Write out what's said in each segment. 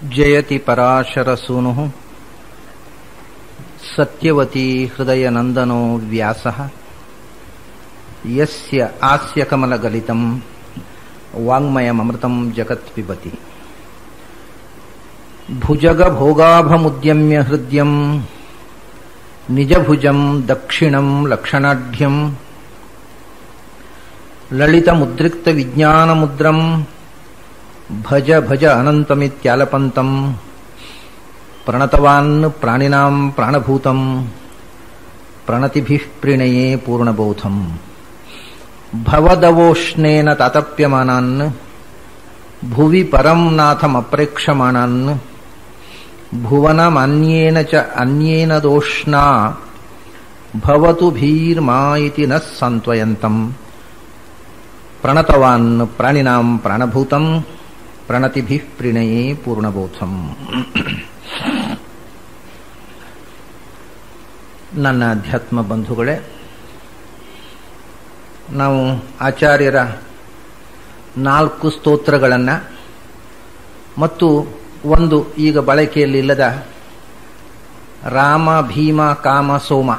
ಜಯತಿ ಪರಾಶರಸೂನುಃ ಸತ್ಯವತಿ ಹೃದಯನಂದನೋ ವ್ಯಾಸಃ ಯಸ್ಯ ಆಸ್ಯ ಕಮಲಗಲಿತಂ ವಾಂಗ್ಮಯಮೃತಂ ಜಗತ್ ಪಿಬತಿ ಭುಜಗಭೋಗಾಭಮುದ್ಯಮ್ಯ ಹೃದ್ಯಂ ನಿಜಭುಜಂ ದಕ್ಷಿಣಂ ಲಕ್ಷಣಾಢ್ಯಂ ಲಲಿತಮುದ್ರಿಕ್ತವಿಜ್ಞಾನಮುದ್ರಂ ಭಜ ಭಜ ಅನಂತಮಿತ್ಯಾಲಪಂತಂ ಪ್ರಣತವಾನ್ ಪ್ರಾಣಿನಾಂ ಪ್ರಾಣಭೂತಂ ಪ್ರಣತಿಭಿಃ ಪ್ರಣಯೇ ಪೂರ್ಣಬೋಧಂ ಭವದವೋಷ್ಣೇನ ತಾತಪ್ಯಮಾನಾನ್ ಭುವಿ ಪರಂ ನಾಥಮಪ್ರೇಕ್ಷಮಾಣಾನ್ ಭುವನಮನ್ಯೇನ ಚ ಅನ್ಯೇನ ದೋಷ್ಣಾ ಭವತು ಭೀರ್ಮಾ ಇತಿ ನ ಸಾಂತ್ವಯಂತಂ ಪ್ರಣತವಾನ್ ಪ್ರಾಣಿನಾಂ ಪ್ರಾಣಭೂತಂ ಪ್ರಣತಿಭಿಃ ಪ್ರಣಯೇ ಪೂರ್ಣಬೋಧಂ. ನನ್ನ ಅಧ್ಯಾತ್ಮ ಬಂಧುಗಳೇ, ನಾವು ಆಚಾರ್ಯರ 4 ಸ್ತೋತ್ರಗಳನ್ನು ಮತ್ತು ಒಂದು ಈಗ ಬಳಕೆಯಲ್ಲಿಲ್ಲದ ರಾಮ ಭೀಮ ಕಾಮ ಸೋಮ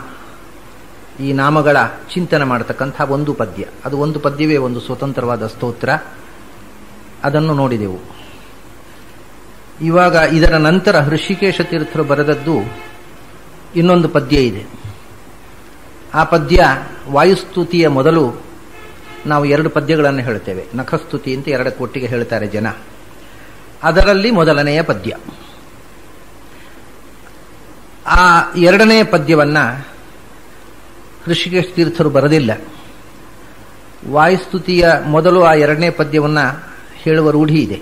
ಈ ನಾಮಗಳ ಚಿಂತನೆ ಮಾಡತಕ್ಕಂಥ ಒಂದು ಪದ್ಯ, ಅದು ಒಂದು ಪದ್ಯವೇ ಒಂದು ಸ್ವತಂತ್ರವಾದ ಸ್ತೋತ್ರ, ಅದನ್ನು ನೋಡಿದೆವು. ಇವಾಗ ಇದರ ನಂತರ ಹೃಷಿಕೇಶ ತೀರ್ಥರು ಬರೆದದ್ದು ಇನ್ನೊಂದು ಪದ್ಯ ಇದೆ. ಆ ಪದ್ಯ ವಾಯುಸ್ತುತಿಯ ಮೊದಲು ನಾವು 2 ಪದ್ಯಗಳನ್ನು ಹೇಳ್ತೇವೆ. ನಖಸ್ತುತಿ ಅಂತ 2 ಒಟ್ಟಿಗೆ ಹೇಳ್ತಾರೆ ಜನ. ಅದರಲ್ಲಿ ಮೊದಲನೆಯ ಪದ್ಯ. ಆ 2ನೇ ಪದ್ಯವನ್ನ ಹೃಷಿಕೇಶ ತೀರ್ಥರು ಬರೆದಿಲ್ಲ. ವಾಯುಸ್ತುತಿಯ ಮೊದಲು ಆ 2ನೇ ಪದ್ಯವನ್ನ ಹೇಳುವ ರೂಢಿ ಇದೆ.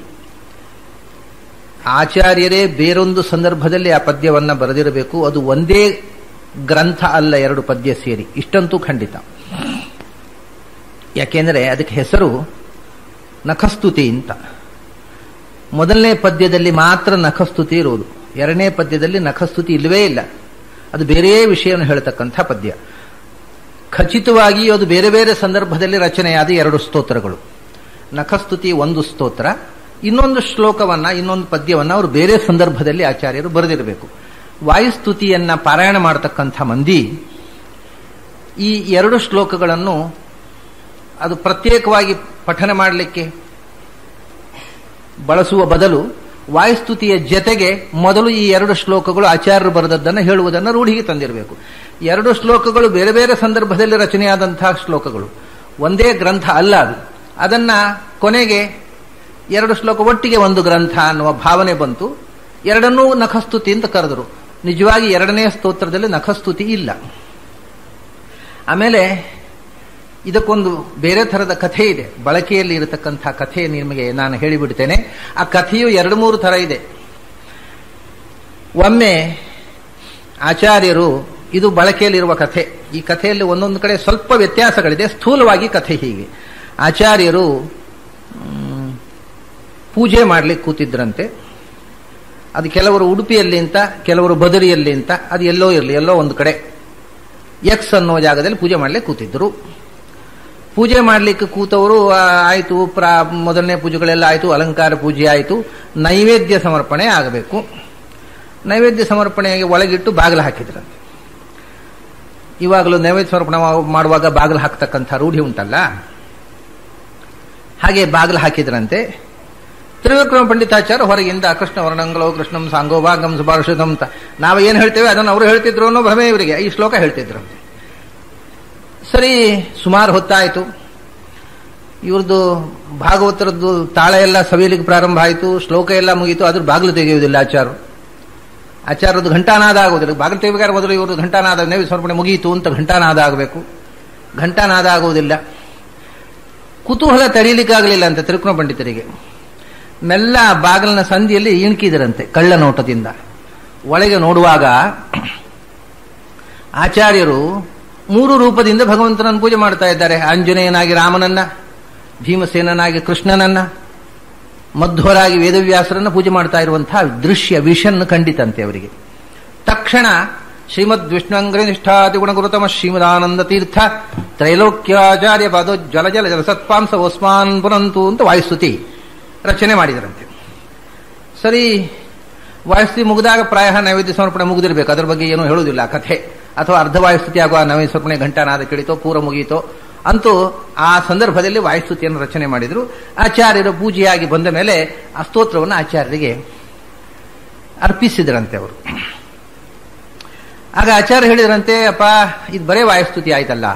ಆಚಾರ್ಯರೇ ಬೇರೊಂದು ಸಂದರ್ಭದಲ್ಲಿ ಆ ಪದ್ಯವನ್ನ ಬರೆದಿರಬೇಕು. ಅದು ಒಂದೇ ಗ್ರಂಥ ಅಲ್ಲ, 2 ಪದ್ಯ ಸೇರಿ. ಇಷ್ಟಂತೂ ಖಂಡಿತ. ಯಾಕೆಂದರೆ ಅದಕ್ಕೆ ಹೆಸರು ನಖಸ್ತುತಿ ಅಂತ. ಮೊದಲನೇ ಪದ್ಯದಲ್ಲಿ ಮಾತ್ರ ನಖಸ್ತುತಿ ಇರುವುದು, 2ನೇ ಪದ್ಯದಲ್ಲಿ ನಖಸ್ತುತಿ ಇಲ್ಲವೇ ಇಲ್ಲ. ಅದು ಬೇರೆ ವಿಷಯವನ್ನು ಹೇಳ್ತಕ್ಕಂಥ ಪದ್ಯ. ಖಚಿತವಾಗಿ ಅದು ಬೇರೆ ಬೇರೆ ಸಂದರ್ಭದಲ್ಲಿ ರಚನೆಯಾದ 2 ಸ್ತೋತ್ರಗಳು. ನಖಸ್ತುತಿ ಒಂದು ಸ್ತೋತ್ರ, ಇನ್ನೊಂದು ಶ್ಲೋಕವನ್ನ, ಇನ್ನೊಂದು ಪದ್ಯವನ್ನ ಅವರು ಬೇರೆ ಸಂದರ್ಭದಲ್ಲಿ ಆಚಾರ್ಯರು ಬರೆದಿರಬೇಕು. ವಾಯುಸ್ತುತಿಯನ್ನ ಪಾರಾಯಣ ಮಾಡತಕ್ಕಂಥ ಮಂದಿ ಈ 2 ಶ್ಲೋಕಗಳನ್ನು ಅದು ಪ್ರತ್ಯೇಕವಾಗಿ ಪಠನೆ ಮಾಡಲಿಕ್ಕೆ ಬಳಸುವ ಬದಲು ವಾಯುಸ್ತುತಿಯ ಜತೆಗೆ ಮೊದಲು ಈ 2 ಶ್ಲೋಕಗಳು ಆಚಾರ್ಯರು ಬರೆದದ್ದನ್ನು ಹೇಳುವುದನ್ನು ರೂಢಿಗೆ ತಂದಿರಬೇಕು. 2 ಶ್ಲೋಕಗಳು ಬೇರೆ ಬೇರೆ ಸಂದರ್ಭದಲ್ಲಿ ರಚನೆಯಾದಂತಹ ಶ್ಲೋಕಗಳು, ಒಂದೇ ಗ್ರಂಥ ಅಲ್ಲ ಅದು. ಅದನ್ನ ಕೊನೆಗೆ 2 ಶ್ಲೋಕ ಒಟ್ಟಿಗೆ ಒಂದು ಗ್ರಂಥ ಅನ್ನುವ ಭಾವನೆ ಬಂತು. 2ನ್ನೂ ನಖಸ್ತುತಿ ಅಂತ ಕರೆದರು. ನಿಜವಾಗಿ 2ನೇ ಸ್ತೋತ್ರದಲ್ಲಿ ನಖಸ್ತುತಿ ಇಲ್ಲ. ಆಮೇಲೆ ಇದಕ್ಕೊಂದು ಬೇರೆ ಥರದ ಕಥೆ ಇದೆ, ಬಳಕೆಯಲ್ಲಿ ಇರತಕ್ಕಂಥ ಕಥೆ ನಿಮಗೆ ನಾನು ಹೇಳಿಬಿಡ್ತೇನೆ. ಆ ಕಥೆಯು 2-3 ಥರ ಇದೆ. ಒಮ್ಮೆ ಆಚಾರ್ಯರು, ಇದು ಬಳಕೆಯಲ್ಲಿರುವ ಕಥೆ, ಈ ಕಥೆಯಲ್ಲಿ ಒಂದೊಂದು ಕಡೆ ಸ್ವಲ್ಪ ವ್ಯತ್ಯಾಸಗಳಿದೆ, ಸ್ಥೂಲವಾಗಿ ಕಥೆ ಹೀಗೆ. ಆಚಾರ್ಯರು ಪೂಜೆ ಮಾಡಲಿಕ್ಕೆ ಕೂತಿದ್ರಂತೆ. ಅದು ಕೆಲವರು ಉಡುಪಿಯಲ್ಲಿ ಅಂತ, ಕೆಲವರು ಬದರಿಯಲ್ಲಿ ಅಂತ, ಅದು ಎಲ್ಲೋ ಇರಲಿ, ಎಲ್ಲೋ ಒಂದು ಕಡೆ ಎಕ್ಸ್ ಅನ್ನೋ ಜಾಗದಲ್ಲಿ ಪೂಜೆ ಮಾಡಲಿಕ್ಕೆ ಕೂತಿದ್ರು. ಪೂಜೆ ಮಾಡಲಿಕ್ಕೆ ಕೂತವರು ಆಯಿತು, ಮೊದಲನೇ ಪೂಜೆಗಳೆಲ್ಲ ಆಯಿತು, ಅಲಂಕಾರ ಪೂಜೆ ಆಯಿತು, ನೈವೇದ್ಯ ಸಮರ್ಪಣೆ ಆಗಬೇಕು. ನೈವೇದ್ಯ ಸಮರ್ಪಣೆಗೆ ಒಳಗಿಟ್ಟು ಬಾಗಿಲು ಹಾಕಿದ್ರಂತೆ. ಇವಾಗಲೂ ನೈವೇದ್ಯ ಸಮರ್ಪಣೆ ಮಾಡುವಾಗ ಬಾಗಿಲು ಹಾಕ್ತಕ್ಕಂಥ ರೂಢಿ ಉಂಟಲ್ಲ, ಹಾಗೆ ಬಾಗಿಲು ಹಾಕಿದ್ರಂತೆ. ತ್ರಿವಿಕ್ರಮ ಪಂಡಿತಾಚಾರ್ಯ ಹೊರಗಿಂದ ಕೃಷ್ಣ ವರ್ಣಂಗಲೋ ಕೃಷ್ಣಂ ಸಾಂಗೋಭಾಗಂ ಸುಭಾಷಿತಂ ಅಂತ ನಾವು ಏನು ಹೇಳ್ತೇವೆ ಅದನ್ನು ಅವರು ಹೇಳ್ತಿದ್ರು ಅನ್ನೋ ಭ್ರಮೆ ಇವರಿಗೆ. ಈ ಶ್ಲೋಕ ಹೇಳ್ತಿದ್ರಂತೆ. ಸರಿ, ಸುಮಾರು ಹೊತ್ತಾಯಿತು. ಇವ್ರದ್ದು ಭಾಗವತರದ್ದು ತಾಳ ಎಲ್ಲ ಸವಿಯಲಿಕ್ಕೆ ಪ್ರಾರಂಭ ಆಯಿತು, ಶ್ಲೋಕ ಎಲ್ಲ ಮುಗೀತು. ಅದ್ರ ಬಾಗಿಲು ತೆಗೆಯುವುದಿಲ್ಲ ಆಚಾರ್ಯದ್ದು ಘಂಟಾನಾದ ಆಗುವುದಿಲ್ಲ. ಬಾಗಿಲು ತೆಗೆಬೇಕಾದ್ರೆ ಮೊದಲು ಇವ್ರದ್ದು ಘಂಟಾನಾದ, ನೈವೇದ್ಯ ಸಮರ್ಪಣೆ ಮುಗೀತು ಅಂತ ಘಂಟಾನಾದ ಆಗಬೇಕು. ಘಂಟಾನಾದ ಆಗುವುದಿಲ್ಲ. ಕುತೂಹಲ ತಡೀಲಿಕ್ಕಾಗಲಿಲ್ಲ ಅಂತ ತ್ರಿವಿಕ್ರಮ ಪಂಡಿತರಿಗೆ. ಮೆಲ್ಲ ಬಾಗಿಲಿನ ಸಂಧಿಯಲ್ಲಿ ಇಣುಕಿದರಂತೆ ಕಳ್ಳ ನೋಟದಿಂದ. ಒಳಗೆ ನೋಡುವಾಗ ಆಚಾರ್ಯರು 3 ರೂಪದಿಂದ ಭಗವಂತನನ್ನು ಪೂಜೆ ಮಾಡ್ತಾ ಇದ್ದಾರೆ. ಆಂಜನೇಯನಾಗಿ ರಾಮನನ್ನ, ಭೀಮಸೇನನಾಗಿ ಕೃಷ್ಣನನ್ನ, ಮಧ್ವರಾಗಿ ವೇದವ್ಯಾಸರನ್ನ ಪೂಜೆ ಮಾಡ್ತಾ ಇರುವಂತಹ ದೃಶ್ಯ ವಿಷನ್ ಕಂಡಿತಂತೆ ಅವರಿಗೆ. ತಕ್ಷಣ ಶ್ರೀಮದ್ ವಿಷ್ಣುಂಗ್ರನಿಷ್ಠಾತಿ ಗುಣಗುರುತಮ ಶ್ರೀಮದಾನಂದ ತೀರ್ಥ ತ್ರೈಲೋಕ್ಯಾಚಾರ್ಯ ಪಾದೋ ಜಲ ಜಲ ಜಲ ಸತ್ಪಾಂಸ ಓಸ್ಮಾನ್ ಪುರಂತು ಅಂತ ವಾಯುಸ್ತುತಿ ರಚನೆ ಮಾಡಿದರಂತೆ. ಸರಿ, ವಾಯುಸ್ತುತಿ ಮುಗಿದಾಗ ಪ್ರಾಯ ನೈವೇದ್ಯ ಸಮರ್ಪಣೆ ಮುಗಿದಿರಬೇಕು, ಅದರ ಬಗ್ಗೆ ಏನೂ ಹೇಳುವುದಿಲ್ಲ ಕಥೆ. ಅಥವಾ ಅರ್ಧ ವಾಯುಸ್ತುತಿ ಆಗುವ ನೈವೇದ್ಯ ಸಮರ್ಪಣೆ ಘಂಟಾನಾದ ಕೇಳಿತೋ ಪೂರ ಮುಗಿಯಿತೋ, ಅಂತೂ ಆ ಸಂದರ್ಭದಲ್ಲಿ ವಾಯುಸ್ತುತಿಯನ್ನು ರಚನೆ ಮಾಡಿದ್ರು. ಆಚಾರ್ಯರು ಪೂಜೆಯಾಗಿ ಬಂದ ಮೇಲೆ ಆ ಸ್ತೋತ್ರವನ್ನು ಆಚಾರ್ಯರಿಗೆ ಅರ್ಪಿಸಿದ್ರಂತೆ ಅವರು. ಆಗ ಆಚಾರ್ಯ ಹೇಳಿದ್ರಂತೆ, ಅಪ್ಪ ಇದು ಬರೇ ವಾಯುಸ್ತುತಿ ಆಯ್ತಲ್ಲ,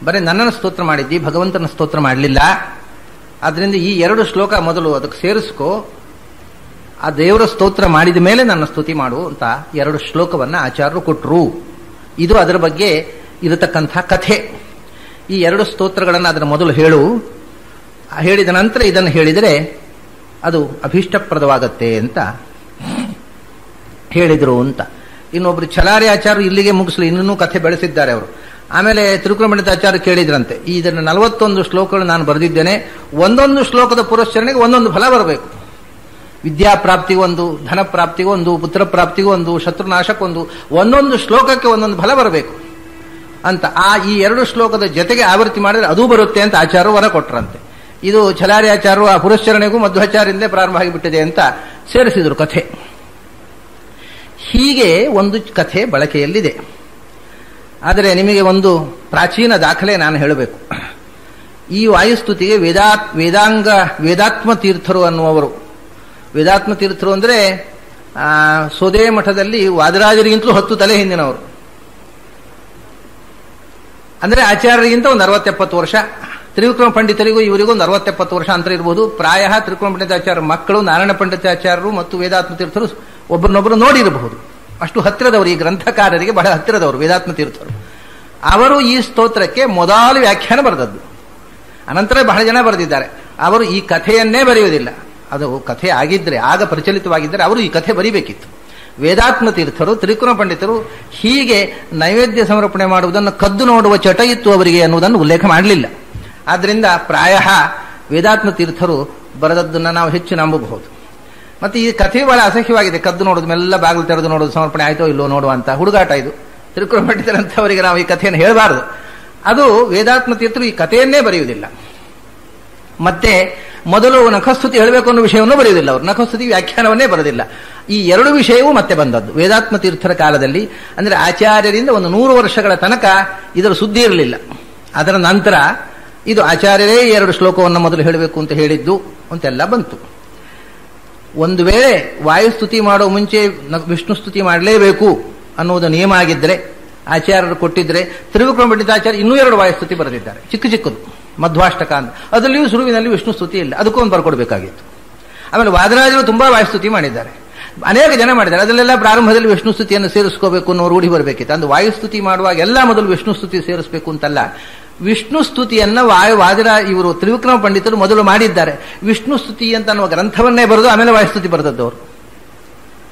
ಬರೇ ನನ್ನನ್ನು ಸ್ತೋತ್ರ ಮಾಡಿದ್ದಿ, ಭಗವಂತನ ಸ್ತೋತ್ರ ಮಾಡಲಿಲ್ಲ. ಆದ್ರಿಂದ ಈ 2 ಶ್ಲೋಕ ಮೊದಲು ಅದಕ್ಕೆ ಸೇರಿಸ್ಕೋ, ಆ ದೇವರ ಸ್ತೋತ್ರ ಮಾಡಿದ ಮೇಲೆ ನನ್ನ ಸ್ತುತಿ ಮಾಡು ಅಂತ 2 ಶ್ಲೋಕವನ್ನ ಆಚಾರ್ಯರು ಕೊಟ್ಟರು. ಇದು ಅದರ ಬಗ್ಗೆ ಇರತಕ್ಕಂಥ ಕಥೆ. ಈ 2 ಸ್ತೋತ್ರಗಳನ್ನು ಅದರ ಮೊದಲು ಹೇಳಿದ ನಂತರ ಇದನ್ನು ಹೇಳಿದರೆ ಅದು ಅಭೀಷ್ಟಪ್ರದವಾಗತ್ತೆ ಅಂತ ಹೇಳಿದ್ರು ಅಂತ. ಇನ್ನೊಬ್ರು ಛಲಾರಿ ಆಚಾರ್ಯರು ಇಲ್ಲಿಗೆ ಮುಗಿಸಲು ಇನ್ನೂ ಕಥೆ ಬೆಳೆಸಿದ್ದಾರೆ ಅವರು. ಆಮೇಲೆ ತಿರುಕುರಂಬಣಿತಾಚಾರ್ಯ ಕೇಳಿದ್ರಂತೆ, ಇದನ್ನು 41 ಶ್ಲೋಕಗಳು ನಾನು ಬರೆದಿದ್ದೇನೆ, ಒಂದೊಂದು ಶ್ಲೋಕದ ಪುರಸ್ಚರಣೆಗೆ ಒಂದೊಂದು ಫಲ ಬರಬೇಕು. ವಿದ್ಯಾಪ್ರಾಪ್ತಿಗೊಂದು, ಧನ ಪ್ರಾಪ್ತಿಗೊಂದು, ಪುತ್ರ ಪ್ರಾಪ್ತಿಗೊಂದು, ಶತ್ರುನಾಶಕ್ಕೊಂದು, ಒಂದೊಂದು ಶ್ಲೋಕಕ್ಕೆ ಒಂದೊಂದು ಫಲ ಬರಬೇಕು ಅಂತ. ಈ 2 ಶ್ಲೋಕದ ಜೊತೆಗೆ ಆವೃತ್ತಿ ಮಾಡಿದ್ರೆ ಅದೂ ಬರುತ್ತೆ ಅಂತ ಆಚಾರ್ಯರು ವರ ಕೊಟ್ರಂತೆ. ಇದು ಛಲಾರಿ ಆಚಾರ್ಯರು ಆ ಪುರಸ್ಚರಣೆಗೂ ಮಧ್ವಾಚಾರ್ಯರಿಂದಲೇ ಪ್ರಾರಂಭ ಆಗಿಬಿಟ್ಟಿದೆ ಅಂತ ಸೇರಿಸಿದ್ರು ಕಥೆ. ಹೀಗೆ ಒಂದು ಕಥೆ ಬಳಕೆಯಲ್ಲಿದೆ. ಆದರೆ ನಿಮಗೆ ಒಂದು ಪ್ರಾಚೀನ ದಾಖಲೆ ನಾನು ಹೇಳಬೇಕು. ಈ ವಾಯುಸ್ತುತಿಗೆ ವೇದಾತ್ಮ ತೀರ್ಥರು ಅನ್ನುವರು, ವೇದಾತ್ಮ ತೀರ್ಥರು ಅಂದರೆ ಸೋದೆ ಮಠದಲ್ಲಿ ವಾದರಾಜರಿಗಿಂತಲೂ 10 ತಲೆ ಹಿಂದಿನವರು. ಅಂದರೆ ಆಚಾರ್ಯರಿಗಿಂತ ಒಂದು 60-70 ವರ್ಷ, ತ್ರಿವಿಕ್ರಮ ಪಂಡಿತರಿಗೂ ಇವರಿಗೂ ಒಂದು 60-70 ವರ್ಷ ಅಂತರ ಇರಬಹುದು. ಪ್ರಾಯ ತ್ರಿವಿಕ್ರಮ ಪಂಡಿತಾಚಾರ್ಯ ಮಕ್ಕಳು ನಾರಾಯಣ ಪಂಡಿತಾಚಾರ್ಯರು ಮತ್ತು ವೇದಾತ್ಮ ತೀರ್ಥರು ಒಬ್ಬರನ್ನೊಬ್ಬರು ನೋಡಿರಬಹುದು. ಅಷ್ಟು ಹತ್ತಿರದವರು, ಈ ಗ್ರಂಥಕಾರರಿಗೆ ಬಹಳ ಹತ್ತಿರದವರು ವೇದಾತ್ಮ ತೀರ್ಥರು. ಅವರು ಈ ಸ್ತೋತ್ರಕ್ಕೆ ಮೊದಲು ವ್ಯಾಖ್ಯಾನ ಬರೆದದ್ದು, ಅನಂತರ ಬಹಳ ಜನ ಬರೆದಿದ್ದಾರೆ. ಅವರು ಈ ಕಥೆಯನ್ನೇ ಬರೆಯುವುದಿಲ್ಲ. ಅದು ಕಥೆ ಆಗಿದ್ರೆ, ಆಗ ಪ್ರಚಲಿತವಾಗಿದ್ದರೆ ಅವರು ಈ ಕಥೆ ಬರೀಬೇಕಿತ್ತು. ವೇದಾತ್ಮ ತೀರ್ಥರು, ತ್ರಿವಿಕ್ರಮ ಪಂಡಿತರು ಹೀಗೆ ನೈವೇದ್ಯ ಸಮರ್ಪಣೆ ಮಾಡುವುದನ್ನು ಕದ್ದು ನೋಡುವ ಚಟ ಇತ್ತು ಅವರಿಗೆ ಅನ್ನುವುದನ್ನು ಉಲ್ಲೇಖ ಮಾಡಲಿಲ್ಲ. ಆದ್ದರಿಂದ ಪ್ರಾಯ ವೇದಾತ್ಮ ತೀರ್ಥರು ಬರೆದದ್ದನ್ನು ನಾವು ಹೆಚ್ಚು ನಂಬಬಹುದು. ಮತ್ತೆ ಈ ಕಥೆ ಬಹಳ ಅಸಹ್ಯವಾಗಿದೆ. ಕದ್ದು ನೋಡೋದು, ಮೆಲ್ಲ ಬಾಗಿಲು ತೆರೆದು ನೋಡೋದು, ಸಮರ್ಪಣೆ ಆಯ್ತೋ ಇಲ್ಲೋ ನೋಡುವಂತ ಹುಡುಗಾಟ ಇದು. ತ್ರಿವಿಕ್ರಮ ಪಂಡಿತರಂಥವರಿಗೆ ನಾವು ಈ ಕಥೆಯನ್ನು ಹೇಳಬಾರದು. ಅದು ವೇದಾತ್ಮ ತೀರ್ಥರು ಈ ಕಥೆಯನ್ನೇ ಬರೆಯುವುದಿಲ್ಲ. ಮತ್ತೆ ಮೊದಲು ನಖಸ್ತುತಿ ಹೇಳಬೇಕು ಅನ್ನೋ ವಿಷಯವನ್ನು ಬರೆಯುವುದಿಲ್ಲ ಅವರು, ನಖಸ್ತುತಿ ವ್ಯಾಖ್ಯಾನವನ್ನೇ ಬರೆದಿಲ್ಲ. ಈ 2 ವಿಷಯವೂ ಮತ್ತೆ ಬಂದದ್ದು ವೇದಾತ್ಮ ತೀರ್ಥರ ಕಾಲದಲ್ಲಿ. ಅಂದರೆ ಆಚಾರ್ಯರಿಂದ ಒಂದು 100 ವರ್ಷಗಳ ತನಕ ಇದರ ಸುದ್ದಿ ಇರಲಿಲ್ಲ. ಅದರ ನಂತರ ಇದು ಆಚಾರ್ಯರೇ 2 ಶ್ಲೋಕವನ್ನು ಮೊದಲು ಹೇಳಬೇಕು ಅಂತ ಹೇಳಿದ್ದು ಅಂತೆಲ್ಲ ಬಂತು. ಒಂದು ವೇಳೆ ವಾಯುಸ್ತುತಿ ಮಾಡೋ ಮುಂಚೆ ವಿಷ್ಣು ಸ್ತುತಿ ಮಾಡಲೇಬೇಕು ಅನ್ನುವುದು ನಿಯಮ ಆಗಿದ್ದರೆ, ಆಚಾರ್ಯರು ಕೊಟ್ಟಿದ್ರೆ, ತ್ರಿವಿಕ್ರಮ ಪಂಡಿತಾಚಾರ್ಯ ಇನ್ನೂ 2 ವಾಯುಸ್ತುತಿ ಬರೆದಿದ್ದಾರೆ, ಚಿಕ್ಕ ಚಿಕ್ಕದು, ಮಧ್ವಾಷ್ಟಕ ಅಂತ. ಅದರಲ್ಲಿಯೂ ಶುರುವಿನಲ್ಲಿ ವಿಷ್ಣು ಸ್ತುತಿ ಇಲ್ಲ, ಅದಕ್ಕೂ ಒಂದು ಬರ್ಕೊಡ್ಬೇಕಾಗಿತ್ತು. ಆಮೇಲೆ ವಾದರಾಜರು ತುಂಬಾ ವಾಯುಸ್ತುತಿ ಮಾಡಿದ್ದಾರೆ, ಅನೇಕ ಜನ ಮಾಡಿದ್ದಾರೆ. ಅದರಲ್ಲೆಲ್ಲ ಪ್ರಾರಂಭದಲ್ಲಿ ವಿಷ್ಣು ಸ್ತುತಿಯನ್ನು ಸೇರಿಸ್ಕೋಬೇಕು ಅನ್ನೋ ರೂಢಿ ಬರಬೇಕಿತ್ತು. ಅಂದ್ರೆ ವಾಯುಸ್ತುತಿ ಮಾಡುವಾಗ ಎಲ್ಲ ಮೊದಲು ವಿಷ್ಣು ಸ್ತುತಿ ಸೇರಿಸಬೇಕು ಅಂತಲ್ಲ. ವಿಷ್ಣು ಸ್ತುತಿಯನ್ನ ಇವರು ತ್ರಿವಿಕ್ರಮ ಪಂಡಿತರು ಮೊದಲು ಮಾಡಿದ್ದಾರೆ. ವಿಷ್ಣು ಸ್ತುತಿ ಅಂತ ಅನ್ನುವ ಗ್ರಂಥವನ್ನೇ ಬರೆದು ಆಮೇಲೆ ವಾಯುಸ್ತುತಿ ಬರೆದದ್ದವರು.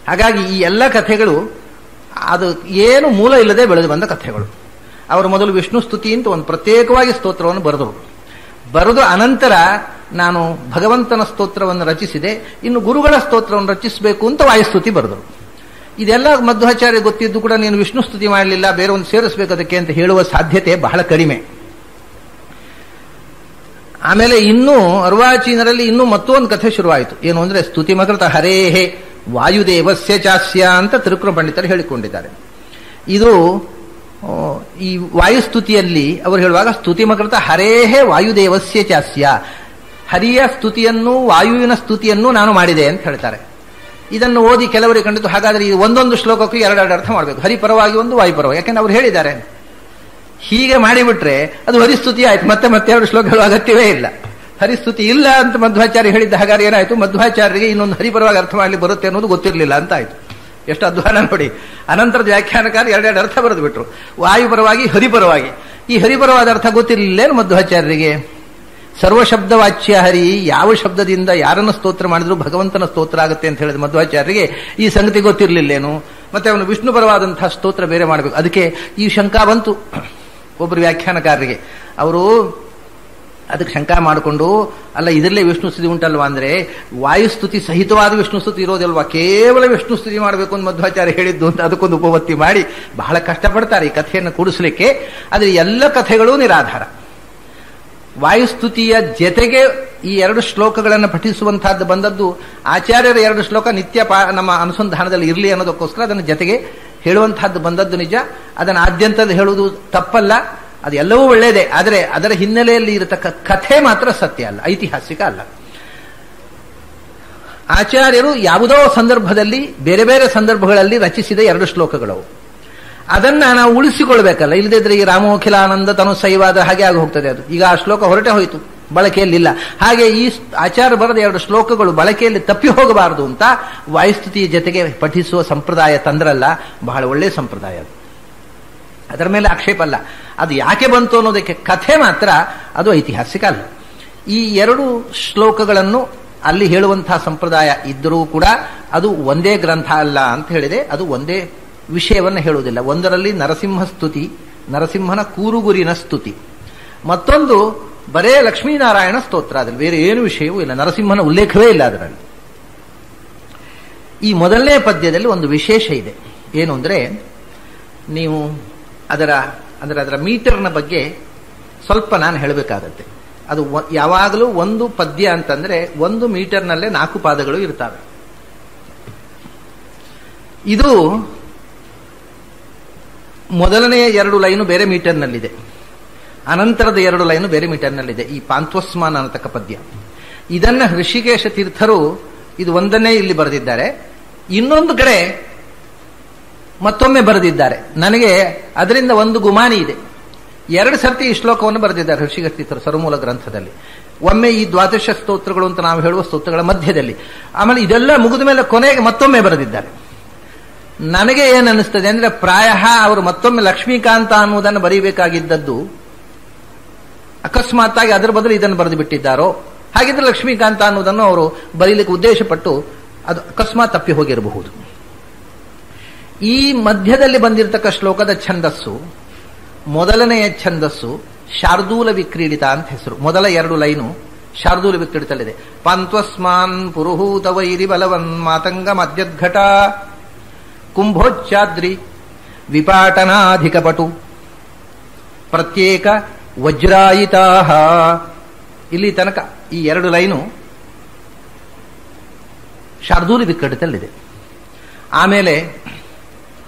ಹಾಗಾಗಿ ಈ ಎಲ್ಲ ಕಥೆಗಳು ಅದು ಏನು ಮೂಲ ಇಲ್ಲದೆ ಬೆಳೆದು ಬಂದ ಕಥೆಗಳು. ಅವರು ಮೊದಲು ವಿಷ್ಣು ಸ್ತುತಿ ಅಂತ ಒಂದು ಪ್ರತ್ಯೇಕವಾಗಿ ಸ್ತೋತ್ರವನ್ನು ಬರೆದು ಅನಂತರ ನಾನು ಭಗವಂತನ ಸ್ತೋತ್ರವನ್ನು ರಚಿಸಿದೆ, ಇನ್ನು ಗುರುಗಳ ಸ್ತೋತ್ರವನ್ನು ರಚಿಸಬೇಕು ಅಂತ ವಾಯುಸ್ತುತಿ ಬರೆದರು. ಇದೆಲ್ಲ ಮಧ್ವಾಚಾರ್ಯ ಗೊತ್ತಿದ್ದು ಕೂಡ ನೀನು ವಿಷ್ಣು ಸ್ತುತಿ ಮಾಡಲಿಲ್ಲ, ಬೇರೆ ಒಂದು ಸೇರಿಸಬೇಕು ಅದಕ್ಕೆ ಅಂತ ಹೇಳುವ ಸಾಧ್ಯತೆ ಬಹಳ ಕಡಿಮೆ. ಆಮೇಲೆ ಇನ್ನೂ ಅರ್ವಾಚೀನರಲ್ಲಿ ಇನ್ನೂ ಮತ್ತೊಂದು ಕಥೆ ಶುರುವಾಯಿತು. ಏನು ಅಂದ್ರೆ ಸ್ತುತಿಮಕೃತ ಹರೇಹೇ ವಾಯುದೇವಸ್ಯ ಚಾಸ್ಯ ಅಂತ ತ್ರಿವಿಕ್ರಮ ಪಂಡಿತರು ಹೇಳಿಕೊಂಡಿದ್ದಾರೆ. ಇದು ಈ ವಾಯುಸ್ತುತಿಯಲ್ಲಿ ಅವರು ಹೇಳುವಾಗ ಸ್ತುತಿಮಕೃತ ಹರೇಹೇ ವಾಯುದೇವಸ್ಯ ಚಾಸ್ಯ, ಹರಿಯ ಸ್ತುತಿಯನ್ನು ವಾಯುವಿನ ಸ್ತುತಿಯನ್ನು ನಾನು ಮಾಡಿದೆ ಅಂತ ಹೇಳ್ತಾರೆ. ಇದನ್ನು ಓದಿ ಕೆಲವರಿಗೆ ಕಂಡಿತು, ಹಾಗಾದ್ರೆ ಈ ಒಂದೊಂದು ಶ್ಲೋಕಕ್ಕೂ 2 ಅರ್ಥ ಮಾಡಬೇಕು, ಹರಿಪರವಾಗಿ ಒಂದು ವಾಯುಪರವಾಗಿ. ಯಾಕೆಂದ್ರೆ ಅವ್ರು ಹೇಳಿದ್ದಾರೆ. ಹೀಗೆ ಮಾಡಿಬಿಟ್ರೆ ಅದು ಹರಿಸ್ತುತಿ ಆಯ್ತು, ಮತ್ತೆ 2 ಶ್ಲೋಕ ಹೇಳುವ ಅಗತ್ಯವೇ ಇಲ್ಲ. ಹರಿಸ್ತುತಿ ಇಲ್ಲ ಅಂತ ಮಧ್ವಾಚಾರ್ಯ ಹೇಳಿದ್ದ, ಹಾಗಾದ್ರೆ ಏನಾಯ್ತು, ಮಧ್ವಾಚಾರ್ಯರಿಗೆ ಇನ್ನೊಂದು ಹರಿಪರವಾಗಿ ಅರ್ಥ ಮಾಡಲಿ ಬರುತ್ತೆ ಅನ್ನೋದು ಗೊತ್ತಿರಲಿಲ್ಲ ಅಂತ ಆಯ್ತು. ಎಷ್ಟು ಅಧ್ವಾನ ನೋಡಿ. ಅನಂತರದ ವ್ಯಾಖ್ಯಾನಕಾರ 2 ಅರ್ಥ ಬರೆದು ಬಿಟ್ರು, ವಾಯುಪರವಾಗಿ ಹರಿಪರವಾಗಿ. ಈ ಹರಿಪರವಾದ ಅರ್ಥ ಗೊತ್ತಿರಲಿಲ್ಲೇನು ಮಧ್ವಾಚಾರ್ಯರಿಗೆ? ಸರ್ವಶಬ್ದವಾಚ್ಯ ಹರಿ, ಯಾವ ಶಬ್ದದಿಂದ ಯಾರನ್ನು ಸ್ತೋತ್ರ ಮಾಡಿದ್ರು ಭಗವಂತನ ಸ್ತೋತ್ರ ಆಗುತ್ತೆ ಅಂತ ಹೇಳಿದ ಮಧ್ವಾಚಾರ್ಯರಿಗೆ ಈ ಸಂಗತಿ ಗೊತ್ತಿರಲಿಲ್ಲೇನು? ಮತ್ತೆ ಅವನು ವಿಷ್ಣು ಪರವಾದಂತಹ ಸ್ತೋತ್ರ ಬೇರೆ ಮಾಡಬೇಕು. ಅದಕ್ಕೆ ಈ ಶಂಕಾ ಬಂತು ಒಬ್ಬರು ವ್ಯಾಖ್ಯಾನಕಾರರಿಗೆ. ಅವರು ಅದಕ್ಕೆ ಶಂಕಾ ಮಾಡಿಕೊಂಡು, ಅಲ್ಲ ಇದರಲ್ಲೇ ವಿಷ್ಣು ಸ್ತುತಿ ಉಂಟಲ್ವಾ ಅಂದ್ರೆ ವಾಯುಸ್ತುತಿ ಸಹಿತವಾದ ವಿಷ್ಣು ಸ್ತುತಿ ಇರೋದಿಲ್ವಾ, ಕೇವಲ ವಿಷ್ಣು ಸ್ತುತಿ ಮಾಡಬೇಕು ಅಂತ ಮಧ್ವಾಚಾರ್ಯ ಹೇಳಿದ್ದು ಅಂತ ಅದಕ್ಕೊಂದು ಉಪಪತ್ತಿ ಮಾಡಿ ಬಹಳ ಕಷ್ಟಪಡ್ತಾರೆ ಈ ಕಥೆಯನ್ನು ಕೂಡಿಸ್ಲಿಕ್ಕೆ. ಆದರೆ ಎಲ್ಲ ಕಥೆಗಳೂ ನಿರಾಧಾರ. ವಾಯುಸ್ತುತಿಯ ಜೊತೆಗೆ ಈ 2 ಶ್ಲೋಕಗಳನ್ನು ಪಠಿಸುವಂತಹದ್ದು ಬಂದದ್ದು ಆಚಾರ್ಯರ 2 ಶ್ಲೋಕ ನಿತ್ಯ ನಮ್ಮ ಅನುಸಂಧಾನದಲ್ಲಿ ಇರಲಿ ಅನ್ನೋದಕ್ಕೋಸ್ಕರ ಅದನ್ನು ಜೊತೆಗೆ ಹೇಳುವಂತಹದ್ದು ಬಂದದ್ದು ನಿಜ. ಅದನ್ನು ಆದ್ಯಂತದ ಹೇಳುವುದು ತಪ್ಪಲ್ಲ, ಅದು ಎಲ್ಲವೂ ಒಳ್ಳೆಯದೇ. ಆದರೆ ಅದರ ಹಿನ್ನೆಲೆಯಲ್ಲಿ ಇರತಕ್ಕ ಕಥೆ ಮಾತ್ರ ಸತ್ಯ ಅಲ್ಲ, ಐತಿಹಾಸಿಕ ಅಲ್ಲ. ಆಚಾರ್ಯರು ಯಾವುದೋ ಸಂದರ್ಭದಲ್ಲಿ ಬೇರೆ ಬೇರೆ ಸಂದರ್ಭಗಳಲ್ಲಿ ರಚಿಸಿದ 2 ಶ್ಲೋಕಗಳವು. ಅದನ್ನ ನಾವು ಉಳಿಸಿಕೊಳ್ಬೇಕಲ್ಲ, ಇಲ್ಲದಿದ್ರೆ ಈ ರಾಮೋಖಿಲಾನಂದ ತನುಸೈವಾದ ಹಾಗೆ ಆಗಿ ಹೋಗ್ತದೆ. ಅದು ಈಗ ಆ ಶ್ಲೋಕ ಹೊರಟೆ ಹೋಯಿತು, ಬಳಕೆಯಲ್ಲಿಲ್ಲ. ಹಾಗೆ ಈ ಆಚಾರ್ಯ ಬರೆದ 2 ಶ್ಲೋಕಗಳು ಬಳಕೆಯಲ್ಲಿ ತಪ್ಪಿ ಹೋಗಬಾರದು ಅಂತ ವಾಯುಸ್ತುತಿಯ ಜೊತೆಗೆ ಪಠಿಸುವ ಸಂಪ್ರದಾಯ ತಂದ್ರಲ್ಲ, ಬಹಳ ಒಳ್ಳೆಯ ಸಂಪ್ರದಾಯ ಅದು. ಅದರ ಮೇಲೆ ಆಕ್ಷೇಪ ಅಲ್ಲ. ಅದು ಯಾಕೆ ಬಂತು ಅನ್ನೋದಕ್ಕೆ ಕಥೆ ಮಾತ್ರ ಅದು ಐತಿಹಾಸಿಕ ಅಲ್ಲ. ಈ 2 ಶ್ಲೋಕಗಳನ್ನು ಅಲ್ಲಿ ಹೇಳುವಂತಹ ಸಂಪ್ರದಾಯ ಇದ್ದರೂ ಕೂಡ ಅದು ಒಂದೇ ಗ್ರಂಥ ಅಲ್ಲ ಅಂತ ಹೇಳಿದೆ. ಅದು ಒಂದೇ ವಿಷಯವನ್ನು ಹೇಳುವುದಿಲ್ಲ. ಒಂದರಲ್ಲಿ ನರಸಿಂಹ ಸ್ತುತಿ, ನರಸಿಂಹನ ಕೂರುಗುರಿನ ಸ್ತುತಿ, ಮತ್ತೊಂದು ಬರೇ ಲಕ್ಷ್ಮೀನಾರಾಯಣ ಸ್ತೋತ್ರ. ಅದ್ರಲ್ಲಿ ಬೇರೆ ಏನು ವಿಷಯವೂ ಇಲ್ಲ, ನರಸಿಂಹನ ಉಲ್ಲೇಖವೇ ಇಲ್ಲ ಅದರಲ್ಲಿ. ಈ ಮೊದಲನೇ ಪದ್ಯದಲ್ಲಿ ಒಂದು ವಿಶೇಷ ಇದೆ. ಏನು ಅಂದರೆ, ನೀವು ಅದರ ಮೀಟರ್ನ ಬಗ್ಗೆ ಸ್ವಲ್ಪ ನಾನು ಹೇಳಬೇಕಾಗತ್ತೆ. ಅದು ಯಾವಾಗಲೂ ಒಂದು ಪದ್ಯ ಅಂತಂದ್ರೆ 1 ಮೀಟರ್ನಲ್ಲೇ 4 ಪಾದಗಳು ಇರ್ತವೆ. ಇದು ಮೊದಲನೆಯ 2 ಲೈನು ಬೇರೆ ಮೀಟರ್ನಲ್ಲಿದೆ, ಅನಂತರದ 2 ಲೈನು ಬೇರೆ ಮೀಟರ್ನಲ್ಲಿದೆ. ಈ ಪಾಂತ್ವಸ್ಮಾನ ಅನ್ನತಕ್ಕ ಪದ್ಯ, ಇದನ್ನ ಋಷಿಕೇಶ ತೀರ್ಥರು ಇದು ಒಂದನ್ನೇ ಇಲ್ಲಿ ಬರೆದಿದ್ದಾರೆ, ಇನ್ನೊಂದು ಕಡೆ ಮತ್ತೊಮ್ಮೆ ಬರೆದಿದ್ದಾರೆ. ನನಗೆ ಅದರಿಂದ ಒಂದು ಗುಮಾನಿ ಇದೆ. 2 ಸರ್ತಿ ಈ ಶ್ಲೋಕವನ್ನು ಬರೆದಿದ್ದಾರೆ ಋಷಿಕೇಶ ತೀರ್ಥರು ಸರ್ವಮೂಲ ಗ್ರಂಥದಲ್ಲಿ. ಒಮ್ಮೆ ಈ ದ್ವಾದಶ ಸ್ತೋತ್ರಗಳು ಅಂತ ನಾವು ಹೇಳುವ ಸ್ತೋತ್ರಗಳ ಮಧ್ಯದಲ್ಲಿ, ಆಮೇಲೆ ಇದೆಲ್ಲ ಮುಗಿದ ಮೇಲೆ ಕೊನೆಗೆ ಮತ್ತೊಮ್ಮೆ ಬರೆದಿದ್ದಾರೆ. ನನಗೆ ಏನು ಅನ್ನಿಸ್ತದೆ ಅಂದ್ರೆ, ಪ್ರಾಯ ಅವರು ಮತ್ತೊಮ್ಮೆ ಲಕ್ಷ್ಮೀಕಾಂತ ಅನ್ನುವುದನ್ನು ಬರೀಬೇಕಾಗಿದ್ದದ್ದು ಅಕಸ್ಮಾತ್ತಾಗಿ ಅದರ ಬದಲು ಇದನ್ನು ಬರೆದು ಬಿಟ್ಟಿದ್ದಾರೋ, ಹಾಗಿದ್ರೆ ಲಕ್ಷ್ಮೀಕಾಂತ ಅನ್ನುವುದನ್ನು ಅವರು ಬರೀಲಿಕ್ಕೆ ಉದ್ದೇಶಪಟ್ಟು ಅದು ಅಕಸ್ಮಾತ್ ತಪ್ಪಿ ಹೋಗಿರಬಹುದು. ಈ ಮಧ್ಯದಲ್ಲಿ ಬಂದಿರತಕ್ಕ ಶ್ಲೋಕದ ಛಂದಸ್ಸು, ಮೊದಲನೆಯ ಛಂದಸ್ಸು ಶಾರ್ದೂಲ ವಿಕ್ರೀಡಿತ ಅಂತ ಹೆಸರು. ಮೊದಲ 2 ಲೈನು ಶಾರ್ದೂಲ ವಿಕ್ರೀಡಿತಲ್ಲಿದೆ. ಪಾಂತ್ವಸ್ಮಾನ್ ಪುರುಹೂತ ವೈರಿ ಬಲವನ್ ಮಾತಂಗ ಮಧ್ಯದ್ಘಟ ಕುಂಭೋಚ್ಚಾದ್ರಿ ವಿಪಾಟನಾಧಿಕಪಟು ಪ್ರತ್ಯೇಕ ವಜ್ರಾಯಿತಾ. ಇಲ್ಲಿ ತನಕ ಈ 2 ಲೈನು ಶಾರ್ದೂಲ ವಿಕ್ರೀಡಿತಲ್ಲಿದೆ. ಆಮೇಲೆ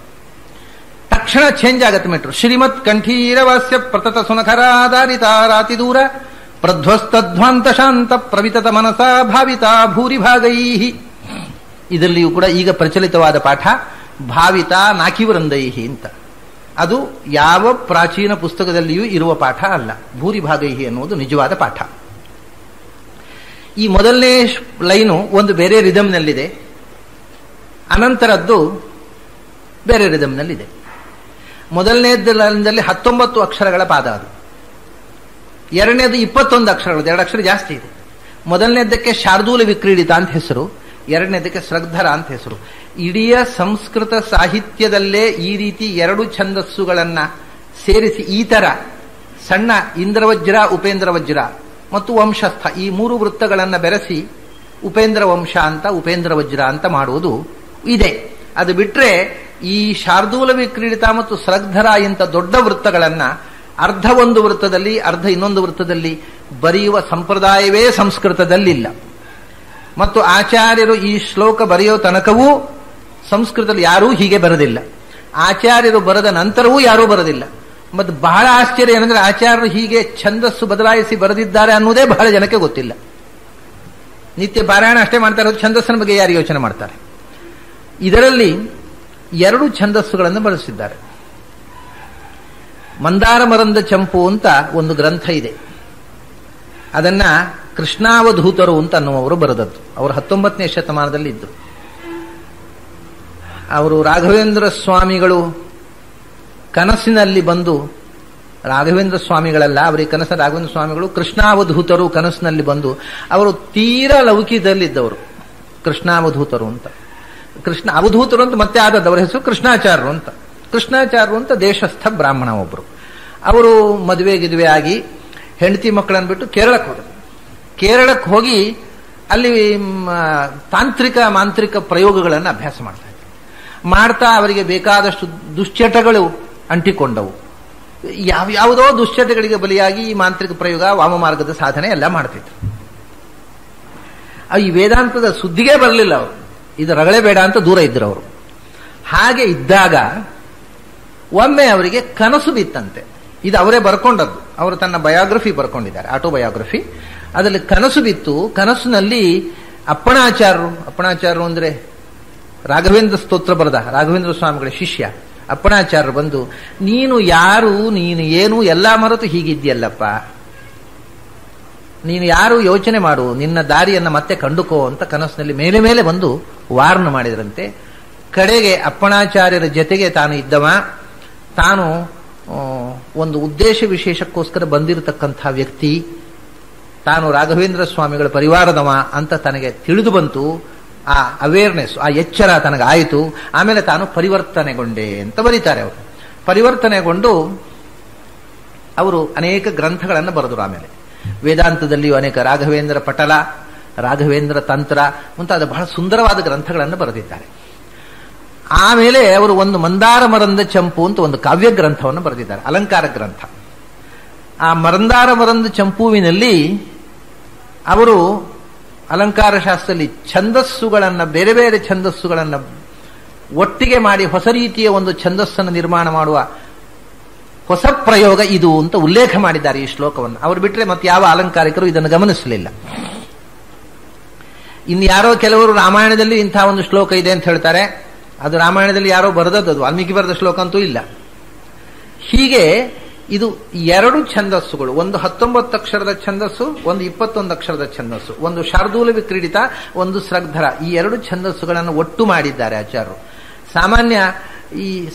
ತಕ್ಷಣ ಚೇಂಜ್ ಆಗತ್ತೆ ಮೆಟ್ರು. ಶ್ರೀಮತ್ ಕಂಠೀರವಾಸ್ಯ ಪ್ರತತ ಸುನಖರಾಧಾರಿತ ರಾತಿ ದೂರ ಪ್ರಧ್ವಸ್ತಧ್ವಾಂತ ಶಾಂತ ಪ್ರವಿತತ ಮನಸಾ ಭಾವಿತಾ ಭೂರಿಭಾಗೈ. ಇದರಲ್ಲಿಯೂ ಕೂಡ ಈಗ ಪ್ರಚಲಿತವಾದ ಪಾಠ ಭಾವಿತ ನಾಕಿವೃಂದೈಹಿ ಅಂತ. ಅದು ಯಾವ ಪ್ರಾಚೀನ ಪುಸ್ತಕದಲ್ಲಿಯೂ ಇರುವ ಪಾಠ ಅಲ್ಲ. ಭೂರಿಭಾಗೈಹಿ ಅನ್ನುವುದು ನಿಜವಾದ ಪಾಠ. ಈ ಮೊದಲನೇ ಲೈನು ಒಂದು ಬೇರೆ ರಿದಮ್ನಲ್ಲಿದೆ, ಅನಂತರದ್ದು ಬೇರೆ ರಿದಮ್ನಲ್ಲಿದೆ. ಮೊದಲನೇದ್ದು ಲೈನ್ದಲ್ಲಿ 19 ಅಕ್ಷರಗಳ ಪಾದ, ಅದು ಎರಡನೇದು 21 ಅಕ್ಷರಗಳು, 2 ಅಕ್ಷರ ಜಾಸ್ತಿ ಇದೆ. ಮೊದಲನೇದಕ್ಕೆ ಶಾರ್ದೂಲ ವಿಕ್ರೀಡಿತ ಅಂತ ಹೆಸರು, ಎರಡನೇದಕ್ಕೆ ಸ್ರಗ್ಧರ ಅಂತ ಹೆಸರು. ಇಡೀ ಸಂಸ್ಕೃತ ಸಾಹಿತ್ಯದಲ್ಲೇ ಈ ರೀತಿ 2 ಛಂದಸ್ಸುಗಳನ್ನ ಸೇರಿಸಿ ಈ ತರ ಸಣ್ಣ ಇಂದ್ರವಜ್ರ, ಉಪೇಂದ್ರ ವಜ್ರ ಮತ್ತು ವಂಶಸ್ಥ ಈ 3 ವೃತ್ತಗಳನ್ನ ಬೆರೆಸಿ ಉಪೇಂದ್ರ ವಂಶ ಅಂತ ಉಪೇಂದ್ರ ವಜ್ರ ಅಂತ ಮಾಡುವುದು ಇದೆ. ಅದು ಬಿಟ್ರೆ ಈ ಶಾರ್ದೂಲ ವಿಕ್ರೀಡಿತ ಮತ್ತು ಸ್ರಗ್ಧರ ಇಂಥ ದೊಡ್ಡ ವೃತ್ತಗಳನ್ನ ಅರ್ಧ ಒಂದು ವೃತ್ತದಲ್ಲಿ ಅರ್ಧ ಇನ್ನೊಂದು ವೃತ್ತದಲ್ಲಿ ಬರೆಯುವ ಸಂಪ್ರದಾಯವೇ ಸಂಸ್ಕೃತದಲ್ಲಿಲ್ಲ. ಮತ್ತು ಆಚಾರ್ಯರು ಈ ಶ್ಲೋಕ ಬರೆಯೋ ತನಕವೂ ಸಂಸ್ಕೃತದಲ್ಲಿ ಯಾರೂ ಹೀಗೆ ಬರೆದಿಲ್ಲ. ಆಚಾರ್ಯರು ಬರೆದ ನಂತರವೂ ಯಾರೂ ಬರೆದಿಲ್ಲ. ಮತ್ತು ಬಹಳ ಆಶ್ಚರ್ಯ ಏನಂದ್ರೆ, ಆಚಾರ್ಯರು ಹೀಗೆ ಛಂದಸ್ಸು ಬದಲಾಯಿಸಿ ಬರೆದಿದ್ದಾರೆ ಅನ್ನೋದೇ ಬಹಳ ಜನಕ್ಕೆ ಗೊತ್ತಿಲ್ಲ. ನಿತ್ಯ ಪಾರಾಯಣ ಅಷ್ಟೇ ಮಾಡ್ತಾರೆ, ಛಂದಸ್ಸಿನ ಬಗ್ಗೆ ಯಾರು ಯೋಚನೆ ಮಾಡ್ತಾರೆ? ಇದರಲ್ಲಿ 2 ಛಂದಸ್ಸುಗಳನ್ನು ಬಳಸಿದ್ದಾರೆ. ಮಂದಾರ ಮರಂದ ಚಂಪು ಅಂತ ಒಂದು ಗ್ರಂಥ ಇದೆ. ಅದನ್ನ ಕೃಷ್ಣಾವಧೂತರು ಅಂತ ಅನ್ನುವರು ಬರೆದದ್ದು. ಅವರು 19ನೇ ಶತಮಾನದಲ್ಲಿ ಇದ್ದರು. ಅವರು ರಾಘವೇಂದ್ರ ಸ್ವಾಮಿಗಳು ಕನಸಿನಲ್ಲಿ ಬಂದು, ರಾಘವೇಂದ್ರ ಸ್ವಾಮಿಗಳಲ್ಲ ಅವರಿಗೆ ಕನಸಿನ ರಾಘವೇಂದ್ರ ಸ್ವಾಮಿಗಳು ಕೃಷ್ಣಾವಧೂತರು ಕನಸಿನಲ್ಲಿ ಬಂದು, ಅವರು ತೀರಾ ಲೌಕಿಕದಲ್ಲಿದ್ದವರು ಕೃಷ್ಣಾವಧೂತರು ಅಂತ. ಕೃಷ್ಣ ಅವಧೂತರು ಅಂತ ಮತ್ತೆ ಆದದ್ದು ಅವರ ಹೆಸರು ಕೃಷ್ಣಾಚಾರ್ಯರು ಅಂತ. ಕೃಷ್ಣಾಚಾರ್ಯರು ಅಂತ ದೇಶಸ್ಥ ಬ್ರಾಹ್ಮಣ ಒಬ್ಬರು. ಅವರು ಮದುವೆ ಆಗಿ ಹೆಂಡತಿ ಮಕ್ಕಳನ್ನು ಬಿಟ್ಟು ಕೇರಳಕ್ಕೆ ಹೋದರು. ಕೇರಳಕ್ಕೆ ಹೋಗಿ ಅಲ್ಲಿ ಮಾಂತ್ರಿಕ ಪ್ರಯೋಗಗಳನ್ನು ಅಭ್ಯಾಸ ಮಾಡ್ತಾ ಇದ್ರು. ಮಾಡ್ತಾ ಅವರಿಗೆ ಬೇಕಾದಷ್ಟು ದುಶ್ಚಟಗಳು ಅಂಟಿಕೊಂಡವು. ಯಾವುದೋ ದುಶ್ಚಟಗಳಿಗೆ ಬಲಿಯಾಗಿ ಈ ಮಾಂತ್ರಿಕ ಪ್ರಯೋಗ, ವಾಮ ಮಾರ್ಗದ ಸಾಧನೆ ಎಲ್ಲ ಮಾಡ್ತಿದ್ರು. ಈ ವೇದಾಂತದ ಸುದ್ದಿಗೆ ಬರಲಿಲ್ಲ ಅವರು. ಇದು ರಗಳೆ ಬೇಡ ಅಂತ ದೂರ ಇದ್ರು ಅವರು. ಹಾಗೆ ಇದ್ದಾಗ ಒಮ್ಮೆ ಅವರಿಗೆ ಕನಸು ಬಿತ್ತಂತೆ. ಇದು ಅವರೇ ಬರ್ಕೊಂಡದ್ದು. ಅವರು ತನ್ನ ಬಯೋಗ್ರಫಿ ಬರ್ಕೊಂಡಿದ್ದಾರೆ, ಆಟೋಬಯೋಗ್ರಫಿ. ಅದರಲ್ಲಿ ಕನಸು ಬಿತ್ತು. ಕನಸಿನಲ್ಲಿ ಅಪ್ಪಣಾಚಾರ್ಯರು ಅಂದ್ರೆ ರಾಘವೇಂದ್ರ ಸ್ತೋತ್ರ ಬರೆದ ರಾಘವೇಂದ್ರ ಸ್ವಾಮಿಗಳ ಶಿಷ್ಯ ಅಪ್ಪಣಾಚಾರ್ಯರು ಬಂದು, ನೀನು ಯಾರು, ನೀನು ಏನು ಎಲ್ಲ ಮರೆತು ಹೀಗಿದ್ಯಲ್ಲಪ್ಪ, ನೀನು ಯಾರು ಯೋಚನೆ ಮಾಡು, ನಿನ್ನ ದಾರಿಯನ್ನು ಮತ್ತೆ ಕಂಡುಕೋ ಅಂತ ಕನಸಿನಲ್ಲಿ ಮೇಲೆ ಮೇಲೆ ಬಂದು ವಾರ್ನ್ ಮಾಡಿದ್ರಂತೆ. ಕಡೆಗೆ ಅಪ್ಪಣಾಚಾರ್ಯರ ಜೊತೆಗೆ ತಾನು ಇದ್ದವ, ತಾನು ಒಂದು ಉದ್ದೇಶ ವಿಶೇಷಕ್ಕೋಸ್ಕರ ಬಂದಿರತಕ್ಕಂಥ ವ್ಯಕ್ತಿ, ತಾನು ರಾಘವೇಂದ್ರ ಸ್ವಾಮಿಗಳ ಪರಿವಾರದವ ಅಂತ ತನಗೆ ತಿಳಿದು ಬಂತು. ಆ ಅವೇರ್ನೆಸ್, ಆ ಎಚ್ಚರ ತನಗಾಯಿತು. ಆಮೇಲೆ ತಾನು ಪರಿವರ್ತನೆಗೊಂಡೆ ಅಂತ ಬರೀತಾರೆ ಅವರು. ಪರಿವರ್ತನೆಗೊಂಡು ಅವರು ಅನೇಕ ಗ್ರಂಥಗಳನ್ನು ಬರೆದರು. ಆಮೇಲೆ ವೇದಾಂತದಲ್ಲಿಯೂ ಅನೇಕ ರಾಘವೇಂದ್ರ ಪಟಲ, ರಾಘವೇಂದ್ರ ತಂತ್ರ ಮುಂತಾದ ಬಹಳ ಸುಂದರವಾದ ಗ್ರಂಥಗಳನ್ನು ಬರೆದಿದ್ದಾರೆ. ಆಮೇಲೆ ಅವರು ಒಂದು ಮಂದಾರ ಮರಂದ ಚಂಪು ಅಂತ ಒಂದು ಕಾವ್ಯ ಗ್ರಂಥವನ್ನು ಬರೆದಿದ್ದಾರೆ, ಅಲಂಕಾರ ಗ್ರಂಥ. ಆ ಮಂದಾರ ಮರಂದ ಚಂಪುವಿನಲ್ಲಿ ಅವರು ಅಲಂಕಾರ ಶಾಸ್ತ್ರದಲ್ಲಿ ಛಂದಸ್ಸುಗಳನ್ನು, ಬೇರೆ ಬೇರೆ ಛಂದಸ್ಸುಗಳನ್ನು ಒಟ್ಟಿಗೆ ಮಾಡಿ ಹೊಸ ರೀತಿಯ ಒಂದು ಛಂದಸ್ಸನ್ನು ನಿರ್ಮಾಣ ಮಾಡುವ ಹೊಸ ಪ್ರಯೋಗ ಇದು ಅಂತ ಉಲ್ಲೇಖ ಮಾಡಿದ್ದಾರೆ ಈ ಶ್ಲೋಕವನ್ನು. ಅವರು ಬಿಟ್ಟರೆ ಮತ್ತೆ ಯಾವ ಅಲಂಕಾರಿಕರು ಇದನ್ನು ಗಮನಿಸಲಿಲ್ಲ. ಇನ್ಯಾರೋ ಕೆಲವರು ರಾಮಾಯಣದಲ್ಲಿ ಇಂಥ ಒಂದು ಶ್ಲೋಕ ಇದೆ ಅಂತ ಹೇಳ್ತಾರೆ. ಅದು ರಾಮಾಯಣದಲ್ಲಿ ಯಾರೋ ಬರೆದದ್ದು, ವಾಲ್ಮೀಕಿ ಬರೆದ ಶ್ಲೋಕ ಅಂತೂ ಇಲ್ಲ. ಹೀಗೆ ಇದು ಎರಡು ಛಂದಸ್ಸುಗಳು, ಒಂದು 19 ಅಕ್ಷರದ ಛಂದಸ್ಸು, ಒಂದು 21 ಅಕ್ಷರದ ಛಂದಸ್ಸು, ಒಂದು ಶಾರ್ದೂಲ ವಿಕ್ರೀಡಿತ, ಒಂದು ಸ್ರಗ್ಧರ. ಈ ಎರಡು ಛಂದಸ್ಸುಗಳನ್ನು ಒಟ್ಟು ಮಾಡಿದ್ದಾರೆ ಆಚಾರ್ಯರು.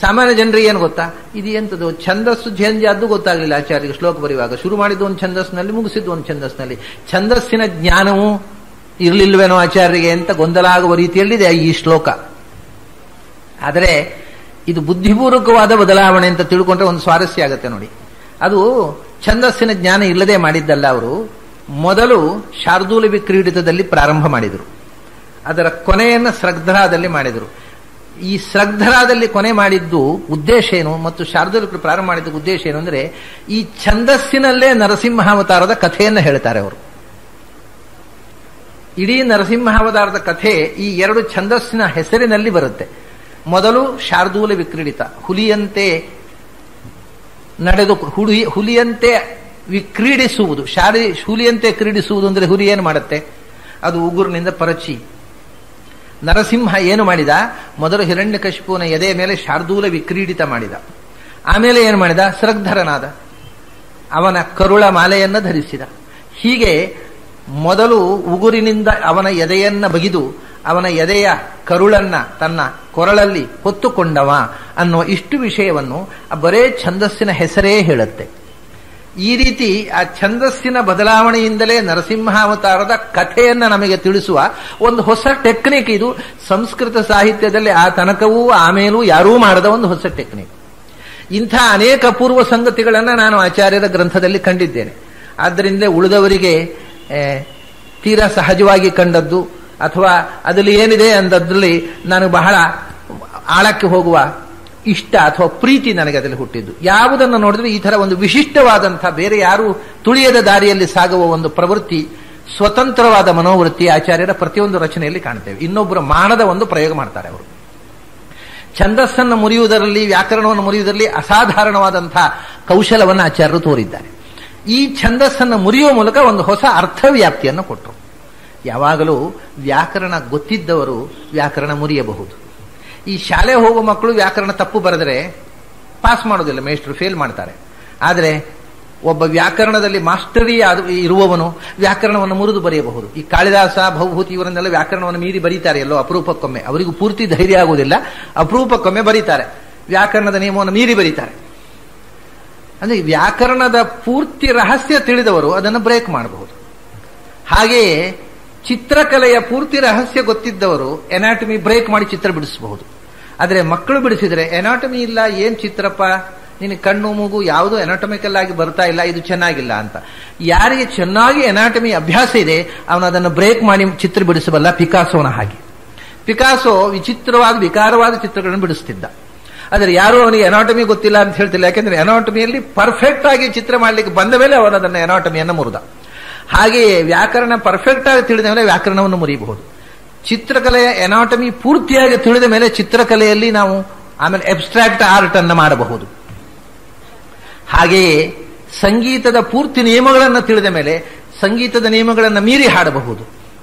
ಸಾಮಾನ್ಯ ಜನರಿಗೆ ಏನು ಗೊತ್ತಾ, ಇದು ಎಂಥದ್ದು ಛಂದಸ್ಸು ಅದು ಗೊತ್ತಾಗಲಿಲ್ಲ ಆಚಾರ್ಯರಿಗೆ. ಶ್ಲೋಕ ಬರೆಯುವಾಗ ಶುರು ಮಾಡಿದ್ದು ಒಂದು ಛಂದಸ್ಸಿನಲ್ಲಿ, ಮುಗಿಸಿದ್ದು ಒಂದು ಛಂದಸ್ಸಿನಲ್ಲಿ. ಛಂದಸ್ಸಿನ ಜ್ಞಾನವೂ ಇರಲಿಲ್ವೇನೋ ಆಚಾರ್ಯರಿಗೆ ಅಂತ ಗೊಂದಲ ಆಗುವ ರೀತಿಯಲ್ಲಿದೆ ಈ ಶ್ಲೋಕ. ಆದರೆ ಇದು ಬುದ್ಧಿಪೂರ್ವಕವಾದ ಬದಲಾವಣೆ ಅಂತ ತಿಳ್ಕೊಂಡ್ರೆ ಒಂದು ಸ್ವಾರಸ್ಯ ಆಗುತ್ತೆ ನೋಡಿ. ಅದು ಛಂದಸ್ಸಿನ ಜ್ಞಾನ ಇಲ್ಲದೆ ಮಾಡಿದ್ದಲ್ಲ. ಅವರು ಮೊದಲು ಶಾರ್ದೂಲ ವಿಕ್ರೀಡಿತದಲ್ಲಿ ಪ್ರಾರಂಭ ಮಾಡಿದರು, ಅದರ ಕೊನೆಯನ್ನು ಸ್ರಗ್ಧರಾದಲ್ಲಿ ಮಾಡಿದರು. ಈ ಸ್ರಗ್ಧರಾದಲ್ಲಿ ಕೊನೆ ಮಾಡಿದ್ದು ಉದ್ದೇಶ ಏನು ಮತ್ತು ಶಾರ್ದೂಲ ಪ್ರಾರಂಭ ಮಾಡಿದ್ದ ಉದ್ದೇಶ ಏನು ಅಂದ್ರೆ, ಈ ಛಂದಸ್ಸಿನಲ್ಲೇ ನರಸಿಂಹಾವತಾರದ ಕಥೆಯನ್ನು ಹೇಳ್ತಾರೆ ಅವರು. ಇಡೀ ನರಸಿಂಹಾವತಾರದ ಕಥೆ ಈ ಎರಡು ಛಂದಸ್ಸಿನ ಹೆಸರಿನಲ್ಲಿ ಬರುತ್ತೆ. ಮೊದಲು ಶಾರ್ದೂಲ ವಿಕ್ರೀಡಿತ, ಹುಲಿಯಂತೆ ನಡೆದು ಹುಲಿಯಂತೆ ವಿಕ್ರೀಡಿಸುವುದು. ಹುಲಿಯಂತೆ ಕ್ರೀಡಿಸುವುದು ಅಂದ್ರೆ ಹುಲಿ ಏನು ಮಾಡುತ್ತೆ, ಅದು ಉಗುರಿನಿಂದ ಪರಚಿ. ನರಸಿಂಹ ಏನು ಮಾಡಿದ, ಮೊದಲು ಹಿರಣ್ಯಕಶಿಪುವಿನ ಎದೆಯ ಮೇಲೆ ಶಾರ್ದೂಲ ವಿಕ್ರೀಡಿತ ಮಾಡಿದ. ಆಮೇಲೆ ಏನು ಮಾಡಿದ, ಸ್ರಗ್ಧರನಾದ, ಅವನ ಕರುಳ ಮಾಲೆಯನ್ನು ಧರಿಸಿದ. ಹೀಗೆ ಮೊದಲು ಉಗುರಿನಿಂದ ಅವನ ಎದೆಯನ್ನ ಬಗಿದು ಅವನ ಎದೆಯ ಕರುಳನ್ನ ತನ್ನ ಕೊರಳಲ್ಲಿ ಹೊತ್ತುಕೊಂಡವ ಅನ್ನುವ ಇಷ್ಟು ವಿಷಯವನ್ನು ಬರೇ ಛಂದಸ್ಸಿನ ಹೆಸರೇ ಹೇಳುತ್ತೆ. ಈ ರೀತಿ ಆ ಛಂದಸ್ಸಿನ ಬದಲಾವಣೆಯಿಂದಲೇ ನರಸಿಂಹಾವತಾರದ ಕಥೆಯನ್ನು ನಮಗೆ ತಿಳಿಸುವ ಒಂದು ಹೊಸ ಟೆಕ್ನಿಕ್ ಇದು. ಸಂಸ್ಕೃತ ಸಾಹಿತ್ಯದಲ್ಲಿ ಆ ತನಕವೂ ಆಮೇಲೂ ಯಾರೂ ಮಾಡದ ಒಂದು ಹೊಸ ಟೆಕ್ನಿಕ್. ಇಂಥ ಅನೇಕ ಅಪೂರ್ವ ಸಂಗತಿಗಳನ್ನು ನಾನು ಆಚಾರ್ಯರ ಗ್ರಂಥದಲ್ಲಿ ಕಂಡಿದ್ದೇನೆ. ಆದ್ದರಿಂದ ಉಳಿದವರಿಗೆ ತೀರಾ ಸಹಜವಾಗಿ ಕಂಡದ್ದು ಅಥವಾ ಅದರಲ್ಲಿ ಏನಿದೆ ಅಂದದ್ರಲ್ಲಿ ನಾನು ಬಹಳ ಆಳಕ್ಕೆ ಹೋಗುವ ಇಷ್ಟ ಅಥವಾ ಪ್ರೀತಿ ನನಗೆ ಅದರಲ್ಲಿ ಹುಟ್ಟಿದ್ದು. ಯಾವುದನ್ನು ನೋಡಿದ್ರೆ ಈ ತರ ಒಂದು ವಿಶಿಷ್ಟವಾದಂತಹ ಬೇರೆ ಯಾರು ತುಳಿಯದ ದಾರಿಯಲ್ಲಿ ಸಾಗುವ ಒಂದು ಪ್ರವೃತ್ತಿ, ಸ್ವತಂತ್ರವಾದ ಮನೋವೃತ್ತಿ ಆಚಾರ್ಯರ ಪ್ರತಿಯೊಂದು ರಚನೆಯಲ್ಲಿ ಕಾಣ್ತೇವೆ. ಇನ್ನೊಬ್ಬರ ಮಾಡದ ಒಂದು ಪ್ರಯೋಗ ಮಾಡ್ತಾರೆ ಅವರು. ಛಂದಸ್ಸನ್ನು ಮುರಿಯುವುದರಲ್ಲಿ, ವ್ಯಾಕರಣವನ್ನು ಮುರಿಯುವುದರಲ್ಲಿ ಅಸಾಧಾರಣವಾದಂತಹ ಕೌಶಲವನ್ನು ಆಚಾರ್ಯರು ತೋರಿದ್ದಾರೆ. ಈ ಛಂದಸ್ಸನ್ನು ಮುರಿಯುವ ಮೂಲಕ ಒಂದು ಹೊಸ ಅರ್ಥವ್ಯಾಪ್ತಿಯನ್ನು ಕೊಟ್ಟರು. ಯಾವಾಗಲೂ ವ್ಯಾಕರಣ ಗೊತ್ತಿದ್ದವರು ವ್ಯಾಕರಣ ಮುರಿಯಬಹುದು. ಈ ಶಾಲೆ ಹೋಗುವ ಮಕ್ಕಳು ವ್ಯಾಕರಣ ತಪ್ಪು ಬರೆದರೆ ಪಾಸ್ ಮಾಡೋದಿಲ್ಲ, ಮೇಸ್ಟ್ರು ಫೇಲ್ ಮಾಡ್ತಾರೆ. ಆದರೆ ಒಬ್ಬ ವ್ಯಾಕರಣದಲ್ಲಿ ಮಾಸ್ಟರಿ ಇರುವವನು ವ್ಯಾಕರಣವನ್ನು ಮುರಿದು ಬರೆಯಬಹುದು. ಈ ಕಾಳಿದಾಸ, ಭವಭೂತಿ ಇವರನ್ನೆಲ್ಲ ವ್ಯಾಕರಣವನ್ನು ಮೀರಿ ಬರೀತಾರೆ ಎಲ್ಲೋ ಅಪರೂಪಕ್ಕೊಮ್ಮೆ. ಅವರಿಗೂ ಪೂರ್ತಿ ಧೈರ್ಯ ಆಗುವುದಿಲ್ಲ, ಅಪರೂಪಕ್ಕೊಮ್ಮೆ ಬರೀತಾರೆ, ವ್ಯಾಕರಣದ ನಿಯಮವನ್ನು ಮೀರಿ ಬರೀತಾರೆ. ಅಂದ್ರೆ ವ್ಯಾಕರಣದ ಪೂರ್ತಿ ರಹಸ್ಯ ತಿಳಿದವರು ಅದನ್ನು ಬ್ರೇಕ್ ಮಾಡಬಹುದು. ಹಾಗೆಯೇ ಚಿತ್ರಕಲೆಯ ಪೂರ್ತಿ ರಹಸ್ಯ ಗೊತ್ತಿದ್ದವರು ಎನಾಟಮಿ ಬ್ರೇಕ್ ಮಾಡಿ ಚಿತ್ರ ಬಿಡಿಸಬಹುದು. ಆದರೆ ಮಕ್ಕಳು ಬಿಡಿಸಿದರೆ ಎನಾಟಮಿ ಇಲ್ಲ, ಏನ್ ಚಿತ್ರಪ್ಪ, ನಿನ್ನ ಕಣ್ಣು ಮೂಗು ಯಾವುದು ಎನಾಟಮಿಕಲ್ ಆಗಿ ಬರ್ತಾ ಇಲ್ಲ, ಇದು ಚೆನ್ನಾಗಿಲ್ಲ ಅಂತ. ಯಾರಿಗೆ ಚೆನ್ನಾಗಿ ಎನಾಟಮಿ ಅಭ್ಯಾಸ ಇದೆ ಅವನು ಅದನ್ನು ಬ್ರೇಕ್ ಮಾಡಿ ಚಿತ್ರ ಬಿಡಿಸಬಲ್ಲ. ಪಿಕಾಸೋನ ಹಾಗೆ. ಪಿಕಾಸೋ ವಿಚಿತ್ರವಾದ ವಿಕಾರವಾದ ಚಿತ್ರಗಳನ್ನು ಬಿಡಿಸ್ತಿದ್ದ. ಆದರೆ ಯಾರು ಅವನಿಗೆ ಎನಾಟಮಿ ಗೊತ್ತಿಲ್ಲ ಅಂತ ಹೇಳ್ತಿಲ್ಲ. ಯಾಕೆಂದ್ರೆ ಎನಾಟಮಿಯಲ್ಲಿ ಪರ್ಫೆಕ್ಟ್ ಆಗಿ ಚಿತ್ರ ಮಾಡಲಿಕ್ಕೆ ಬಂದ ಮೇಲೆ ಅವನು ಅದನ್ನು ಎನಾಟಮಿಯನ್ನು ಮುರಿದ. ಹಾಗೆಯೇ ವ್ಯಾಕರಣ ಪರ್ಫೆಕ್ಟ್ ಆಗಿ ತಿಳಿದ ಮೇಲೆ ವ್ಯಾಕರಣವನ್ನು ಮುರಿಯಬಹುದು. ಚಿತ್ರಕಲೆಯ ಎನಾಟಮಿ ಪೂರ್ತಿಯಾಗಿ ತಿಳಿದ ಮೇಲೆ ಚಿತ್ರಕಲೆಯಲ್ಲಿ ನಾವು ಆಮೇಲೆ ಅಬ್ಸ್ಟ್ರಾಕ್ಟ್ ಆರ್ಟ್ ಅನ್ನು ಮಾಡಬಹುದು. ಹಾಗೆಯೇ ಸಂಗೀತದ ಪೂರ್ತಿ ನಿಯಮಗಳನ್ನು ತಿಳಿದ ಮೇಲೆ ಸಂಗೀತದ ನಿಯಮಗಳನ್ನು ಮೀರಿ ಹಾಡಬಹುದು.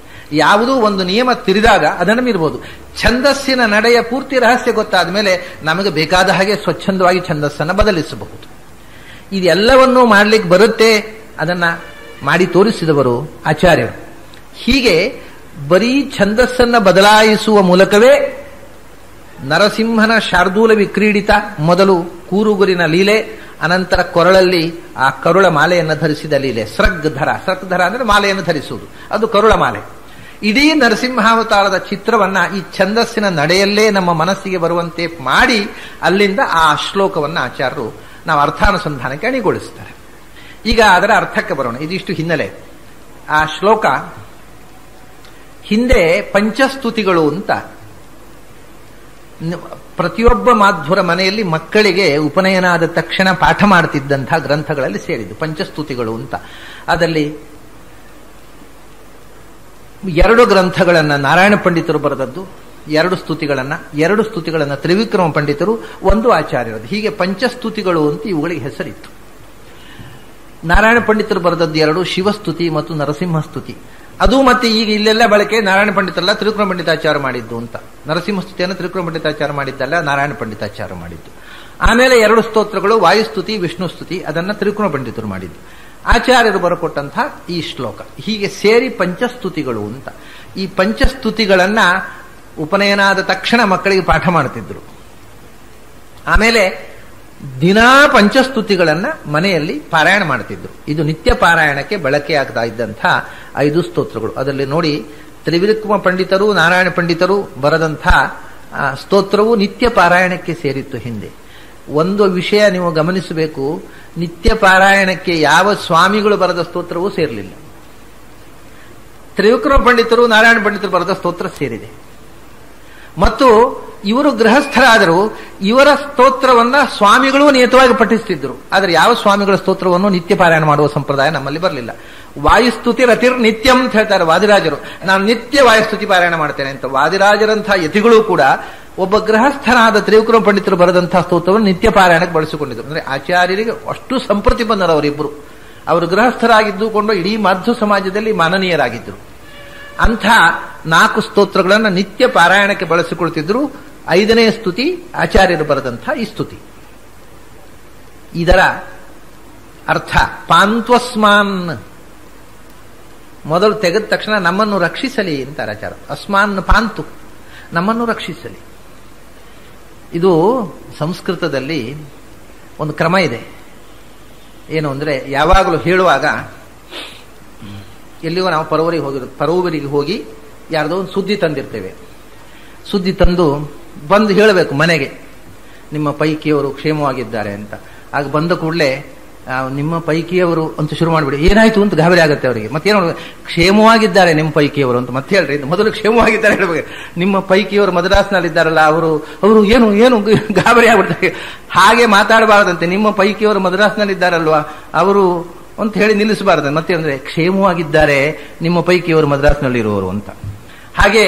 ಯಾವುದೋ ಒಂದು ನಿಯಮ ತಿರಿದಾಗ ಅದನ್ನು ಮೀರಬಹುದು. ಛಂದಸ್ಸಿನ ನಡೆಯ ಪೂರ್ತಿ ರಹಸ್ಯ ಗೊತ್ತಾದ ಮೇಲೆ ನಮಗೆ ಬೇಕಾದ ಹಾಗೆ ಸ್ವಚ್ಛಂದವಾಗಿ ಛಂದಸ್ಸನ್ನು ಬದಲಿಸಬಹುದು. ಇದೆಲ್ಲವನ್ನೂ ಮಾಡಲಿಕ್ಕೆ ಬರುತ್ತೆ. ಅದನ್ನ ಮಾಡಿ ತೋರಿಸಿದವರು ಆಚಾರ್ಯರು. ಹೀಗೆ ಬರೀ ಛಂದಸ್ಸನ್ನು ಬದಲಾಯಿಸುವ ಮೂಲಕವೇ ನರಸಿಂಹನ ಶಾರ್ದೂಲ ವಿಕ್ರೀಡಿತ ಮೊದಲು ಕೂರುಗುರಿನ ಲೀಲೆ, ಅನಂತರ ಕೊರಳಲ್ಲಿ ಆ ಕರುಳ ಮಾಲೆಯನ್ನು ಧರಿಸಿದ ಲೀಲೆ ಸೃಗ್ಧರ. ಸೃಗ್ಧರ ಅಂದ್ರೆ ಮಾಲೆಯನ್ನು ಧರಿಸುವುದು, ಅದು ಕರುಳ ಮಾಲೆ. ಇಡೀ ನರಸಿಂಹಾವತಾರದ ಚಿತ್ರವನ್ನ ಈ ಛಂದಸ್ಸಿನ ನಡೆಯಲ್ಲೇ ನಮ್ಮ ಮನಸ್ಸಿಗೆ ಬರುವಂತೆ ಮಾಡಿ ಅಲ್ಲಿಂದ ಆ ಶ್ಲೋಕವನ್ನು ಆಚಾರ್ಯರು ನಾವು ಅರ್ಥಾನುಸಂಧಾನಕ್ಕೆ ಅಣಿಗೊಳಿಸ್ತಾರೆ. ಈಗ ಅದರ ಅರ್ಥಕ್ಕೆ ಬರೋಣ. ಇದಿಷ್ಟು ಹಿನ್ನೆಲೆ. ಆ ಶ್ಲೋಕ ಹಿಂದೆ ಪಂಚಸ್ತುತಿಗಳು ಅಂತ ಪ್ರತಿಯೊಬ್ಬ ಮಾಧ್ವರ ಮನೆಯಲ್ಲಿ ಮಕ್ಕಳಿಗೆ ಉಪನಯನ ಆದ ತಕ್ಷಣ ಪಾಠ ಮಾಡ್ತಿದ್ದಂತಹ ಗ್ರಂಥಗಳಲ್ಲಿ ಸೇರಿದ್ದು ಪಂಚಸ್ತುತಿಗಳು ಅಂತ. ಅದರಲ್ಲಿ 2 ಗ್ರಂಥಗಳನ್ನ ನಾರಾಯಣ ಪಂಡಿತರು ಬರೆದದ್ದು, 2 ಸ್ತುತಿಗಳನ್ನ ತ್ರಿವಿಕ್ರಮ ಪಂಡಿತರು, 1 ಆಚಾರ್ಯರದು. ಹೀಗೆ ಪಂಚಸ್ತುತಿಗಳು ಅಂತ ಇವುಗಳಿಗೆ ಹೆಸರಿತ್ತು. ನಾರಾಯಣ ಪಂಡಿತರು ಬರೆದದ್ದು 2, ಶಿವಸ್ತುತಿ ಮತ್ತು ನರಸಿಂಹಸ್ತುತಿ. ಅದು ಮತ್ತೆ ಈಗ ಇಲ್ಲೆಲ್ಲ ಬಳಕೆ ನಾರಾಯಣ ಪಂಡಿತರಲ್ಲ, ತ್ರಿವಿಕ್ರಮ ಪಂಡಿತಾಚಾರ್ಯ ಮಾಡಿದ್ದು ಅಂತ. ನರಸಿಂಹಸ್ತುತಿಯನ್ನು ತ್ರಿವಿಕ್ರಮ ಪಂಡಿತಾಚಾರ್ಯ ಮಾಡಿದ್ದಲ್ಲ, ನಾರಾಯಣ ಪಂಡಿತಾಚಾರ್ಯ ಮಾಡಿದ್ದು. ಆಮೇಲೆ 2 ಸ್ತೋತ್ರಗಳು ವಾಯುಸ್ತುತಿ, ವಿಷ್ಣುಸ್ತುತಿ, ಅದನ್ನ ತ್ರಿವಿಕ್ರಮ ಪಂಡಿತರು ಮಾಡಿದ್ದು. ಆಚಾರ್ಯರು ಬರಕೊಟ್ಟಂತಹ ಈ ಶ್ಲೋಕ ಹೀಗೆ ಸೇರಿ ಪಂಚಸ್ತುತಿಗಳು ಅಂತ. ಈ ಪಂಚಸ್ತುತಿಗಳನ್ನ ಉಪನಯನಾದ ತಕ್ಷಣ ಮಕ್ಕಳಿಗೆ ಪಾಠ ಮಾಡ್ತಿದ್ರು. ಆಮೇಲೆ ದಿನಾ ಪಂಚಸ್ತುತಿಗಳನ್ನ ಮನೆಯಲ್ಲಿ ಪಾರಾಯಣ ಮಾಡ್ತಿದ್ರು. ಇದು ನಿತ್ಯ ಪಾರಾಯಣಕ್ಕೆ ಬಳಕೆಯಾಗ್ತಾ ಇದ್ದಂಥ 5 ಸ್ತೋತ್ರಗಳು. ಅದರಲ್ಲಿ ನೋಡಿ, ತ್ರಿವಿಕ್ರಮ ಪಂಡಿತರು, ನಾರಾಯಣ ಪಂಡಿತರು ಬರೆದಂಥ ಸ್ತೋತ್ರವು ನಿತ್ಯ ಪಾರಾಯಣಕ್ಕೆ ಸೇರಿತ್ತು ಹಿಂದೆ. ಒಂದು ವಿಷಯ ನೀವು ಗಮನಿಸಬೇಕು, ನಿತ್ಯ ಪಾರಾಯಣಕ್ಕೆ ಯಾವ ಸ್ವಾಮಿಗಳು ಬರೆದ ಸ್ತೋತ್ರವೂ ಸೇರಲಿಲ್ಲ. ತ್ರಿವಿಕ್ರಮ ಪಂಡಿತರು, ನಾರಾಯಣ ಪಂಡಿತರು ಬರೆದ ಸ್ತೋತ್ರ ಸೇರಿದೆ. ಮತ್ತು ಇವರು ಗೃಹಸ್ಥರಾದರೂ ಇವರ ಸ್ತೋತ್ರವನ್ನ ಸ್ವಾಮಿಗಳು ನಿಯತವಾಗಿ ಪಠಿಸುತ್ತಿದ್ದರು. ಆದರೆ ಯಾವ ಸ್ವಾಮಿಗಳ ಸ್ತೋತ್ರವನ್ನು ನಿತ್ಯ ಪಾರಾಯಣ ಮಾಡುವ ಸಂಪ್ರದಾಯ ನಮ್ಮಲ್ಲಿ ಬರಲಿಲ್ಲ. ವಾಯುಸ್ತುತಿ ರತಿರ್ ನಿತ್ಯಂ ಅಂತ ಹೇಳ್ತಾರೆ ವಾದಿರಾಜರು. ನಾನು ನಿತ್ಯ ವಾಯುಸ್ತುತಿ ಪಾರಾಯಣ ಮಾಡ್ತೇನೆ ಅಂತ. ವಾದಿರಾಜರಂತಹ ಯತಿಗಳು ಕೂಡ ಒಬ್ಬ ಗೃಹಸ್ಥನಾದ ತ್ರಿವಿಕ್ರಮ ಪಂಡಿತರು ಬರೆದಂತಹ ಸ್ತೋತ್ರವನ್ನು ನಿತ್ಯ ಪಾರಾಯಣಕ್ಕೆ ಬಳಸಿಕೊಂಡಿದ್ದರು. ಅಂದ್ರೆ ಆಚಾರ್ಯರಿಗೆ ಅಷ್ಟು ಸಂಪ್ರತಿಬಂಧರು ಅವರಿಬ್ಬರು. ಅವರು ಗೃಹಸ್ಥರಾಗಿದ್ದುಕೊಂಡು ಇಡೀ ಮಾಧ್ವ ಸಮಾಜದಲ್ಲಿ ಮಾನನೀಯರಾಗಿದ್ದರು. ಅಂಥ 4 ಸ್ತೋತ್ರಗಳನ್ನು ನಿತ್ಯ ಪಾರಾಯಣಕ್ಕೆ ಬಳಸಿಕೊಳ್ತಿದ್ರು. 5ನೇ ಸ್ತುತಿ ಆಚಾರ್ಯರು ಬರೆದಂಥ ಈ ಸ್ತುತಿ. ಇದರ ಅರ್ಥ ಪಾಂತ್ವಸ್ಮಾನ್, ಮೊದಲು ತೆಗೆದ ತಕ್ಷಣ ನಮ್ಮನ್ನು ರಕ್ಷಿಸಲಿ ಅಂತಾರೆ ಆಚಾರ್ಯ. ಅಸ್ಮಾನ್ ಪಾಂತು, ನಮ್ಮನ್ನು ರಕ್ಷಿಸಲಿ. ಇದು ಸಂಸ್ಕೃತದಲ್ಲಿ ಒಂದು ಕ್ರಮ ಇದೆ. ಏನು ಅಂದ್ರೆ, ಯಾವಾಗಲೂ ಹೇಳುವಾಗ ಎಲ್ಲಿಯೋ ನಾವು ಪರವರಿಗೆ ಹೋಗಿ ಯಾರ್ದೋ ಒಂದು ಸುದ್ದಿ ತಂದಿರ್ತೇವೆ. ಸುದ್ದಿ ತಂದು ಬಂದು ಹೇಳಬೇಕು ಮನೆಗೆ, ನಿಮ್ಮ ಪೈಕಿಯವರು ಕ್ಷೇಮವಾಗಿದ್ದಾರೆ ಅಂತ. ಆಗ ಬಂದ ಕೂಡಲೇ ನಿಮ್ಮ ಪೈಕಿಯವರು ಅಂತ ಶುರು ಮಾಡಿಬಿಡಿ. ಏನಾಯ್ತು ಅಂತ ಗಾಬರಿ ಆಗುತ್ತೆ ಅವರಿಗೆ. ಮತ್ತೇನು, ಕ್ಷೇಮವಾಗಿದ್ದಾರೆ ನಿಮ್ಮ ಪೈಕಿಯವರು ಅಂತ ಮತ್ತೆ ಹೇಳ್ರಿ. ಮೊದಲು ಕ್ಷೇಮವಾಗಿದ್ದಾರೆ ಹೇಳ್ಬೇಕು. ನಿಮ್ಮ ಪೈಕಿಯವರು ಮದ್ರಾಸ್ನಲ್ಲಿದ್ದಾರಲ್ಲ, ಅವರು ಏನು ಗಾಬರಿ ಆಗ್ಬಿಡ್ತಾರೆ. ಹಾಗೆ ಮಾತಾಡಬಾರದಂತೆ. ನಿಮ್ಮ ಪೈಕಿಯವರು ಮದ್ರಾಸ್ನಲ್ಲಿದ್ದಾರಲ್ವಾ ಅವರು ಅಂತ ಹೇಳಿ ನಿಲ್ಲಿಸಬಾರದು. ಮತ್ತೆ ಅಂದ್ರೆ ಕ್ಷೇಮವಾಗಿದ್ದಾರೆ ನಿಮ್ಮ ಪೈಕಿಯವರು ಮದ್ರಾಸ್ನಲ್ಲಿರುವವರು ಅಂತ. ಹಾಗೆ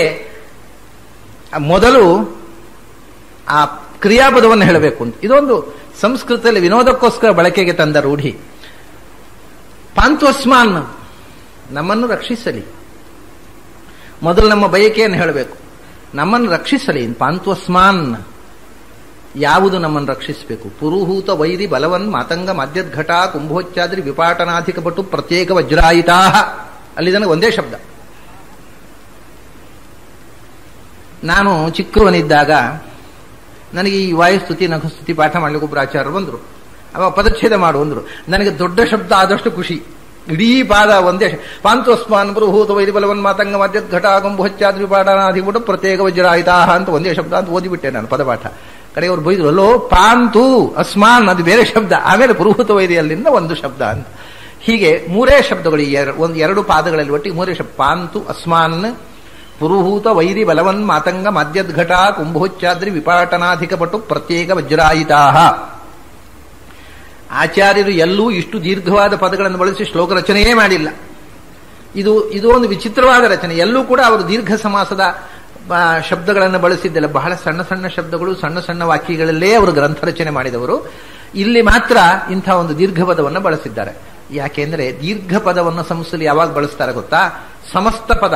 ಮೊದಲು ಆ ಕ್ರಿಯಾಪದವನ್ನು ಹೇಳಬೇಕು ಅಂತ. ಇದೊಂದು ಸಂಸ್ಕೃತದಲ್ಲಿ ವಿನೋದಕ್ಕೋಸ್ಕರ ಬಳಕೆಗೆ ತಂದ ರೂಢಿ. ಪಾಂತ್ವಸ್ಮಾನ್, ನಮ್ಮನ್ನು ರಕ್ಷಿಸಲಿ. ಮೊದಲು ನಮ್ಮ ಬಯಕೆಯನ್ನು ಹೇಳಬೇಕು, ನಮ್ಮನ್ನು ರಕ್ಷಿಸಲಿ. ಪಾಂತ್ವಸ್ಮಾನ್, ಯಾವುದು ನಮ್ಮನ್ನು ರಕ್ಷಿಸಬೇಕು? ಪುರುಹೂತ ವೈರಿ ಬಲವನ್ ಮಾತಂಗ ಮಾದ್ಯದ್ಘಟ ಕುಂಭೋಚ್ಚಾದ್ರಿ ವಿಪಾಟನಾಧಿಕ ಪಟು ಪ್ರತ್ಯೇಕ ವಜ್ರಾಯಿತಾ. ಅಲ್ಲಿ ಒಂದೇ ಶಬ್ದ. ನಾನು ಚಿಕ್ಕವನಿದ್ದಾಗ ನನಗೆ ಈ ವಾಯುಸ್ತುತಿ ನಖಸ್ತುತಿ ಪಾಠ ಮಾಡ್ಲಿಕ್ಕೆ ಒಬ್ಬರು ಆಚಾರ್ಯರು ಬಂದರು. ಅವ ಪದಚ್ಛೇದ ಮಾಡು ಅಂದ್ರು. ನನಗೆ ದೊಡ್ಡ ಶಬ್ದ ಆದಷ್ಟು ಖುಷಿ. ಇಡೀ ಪಾದ ಒಂದೇ ಪಾಂತ್ವಸ್ಮಾನ್ ಪುರುಹೂತ ವೈರಿ ಬಲವನ್ ಮಾತಂಗ ಮಾದ್ಯದ್ಘಟ ಕುಂಭೋಚ್ಚಾದ್ರಿ ವಿಪಾಟನಾಧಿಕ ಪಟು ಪ್ರತ್ಯೇಕ ವಜ್ರಾಯಿತಾ ಅಂತ ಒಂದೇ ಶಬ್ದ ಅಂತ ಓದಿಬಿಟ್ಟೆ ನಾನು ಪದಪಾಠ. ಕಡೆಗೆ ಅವ್ರು ಬೈದ್ರು, ಅಲ್ಲೋ ಪಾಂತು ಅಸ್ಮಾನ್ ಅದು ಬೇರೆ ಶಬ್ದ, ಆಮೇಲೆ ಪುರುಹೂತ ವೈರಿಯಲ್ಲಿಂದ ಒಂದು ಶಬ್ದ ಅಂತ. ಹೀಗೆ 3 ಶಬ್ದಗಳು, 2 ಪಾದಗಳಲ್ಲಿ ಒಟ್ಟಿಗೆ 3 ಶಬ್ದ. ಪಾಂತು ಅಸ್ಮಾನ್ ಪುರುಹೂತ ವೈರಿ ಬಲವನ್ ಮಾತಂಗ ಮಾದ್ಯದ್ಘಟ ಕುಂಭೋಚ್ಚಾದ್ರಿ ವಿಪಾಟನಾಧಿಕ ಪಟು ಪ್ರತ್ಯೇಕ ವಜ್ರಾಯಿತಾ. ಆಚಾರ್ಯರು ಎಲ್ಲೂ ಇಷ್ಟು ದೀರ್ಘವಾದ ಪದಗಳನ್ನು ಬಳಸಿ ಶ್ಲೋಕ ರಚನೆಯೇ ಮಾಡಿಲ್ಲ. ಇದು ಒಂದು ವಿಚಿತ್ರವಾದ ರಚನೆ. ಎಲ್ಲೂ ಕೂಡ ಅವರು ದೀರ್ಘ ಸಮಾಸದ ಶಬ್ದಗಳನ್ನು ಬಳಸಿದ್ದಲ್ಲ. ಬಹಳ ಸಣ್ಣ ಸಣ್ಣ ಶಬ್ದಗಳು, ಸಣ್ಣ ಸಣ್ಣ ವಾಕ್ಯಗಳಲ್ಲೇ ಅವರು ಗ್ರಂಥ ರಚನೆ ಮಾಡಿದವರು. ಇಲ್ಲಿ ಮಾತ್ರ ಇಂಥ ಒಂದು ದೀರ್ಘ ಪದವನ್ನು ಬಳಸಿದ್ದಾರೆ. ಯಾಕೆಂದ್ರೆ ದೀರ್ಘ ಪದವನ್ನು ಸಂಸ್ಕೃತದಲ್ಲಿ ಯಾವಾಗ ಬಳಸ್ತಾರೆ ಗೊತ್ತಾ? ಸಮಸ್ತ ಪದ,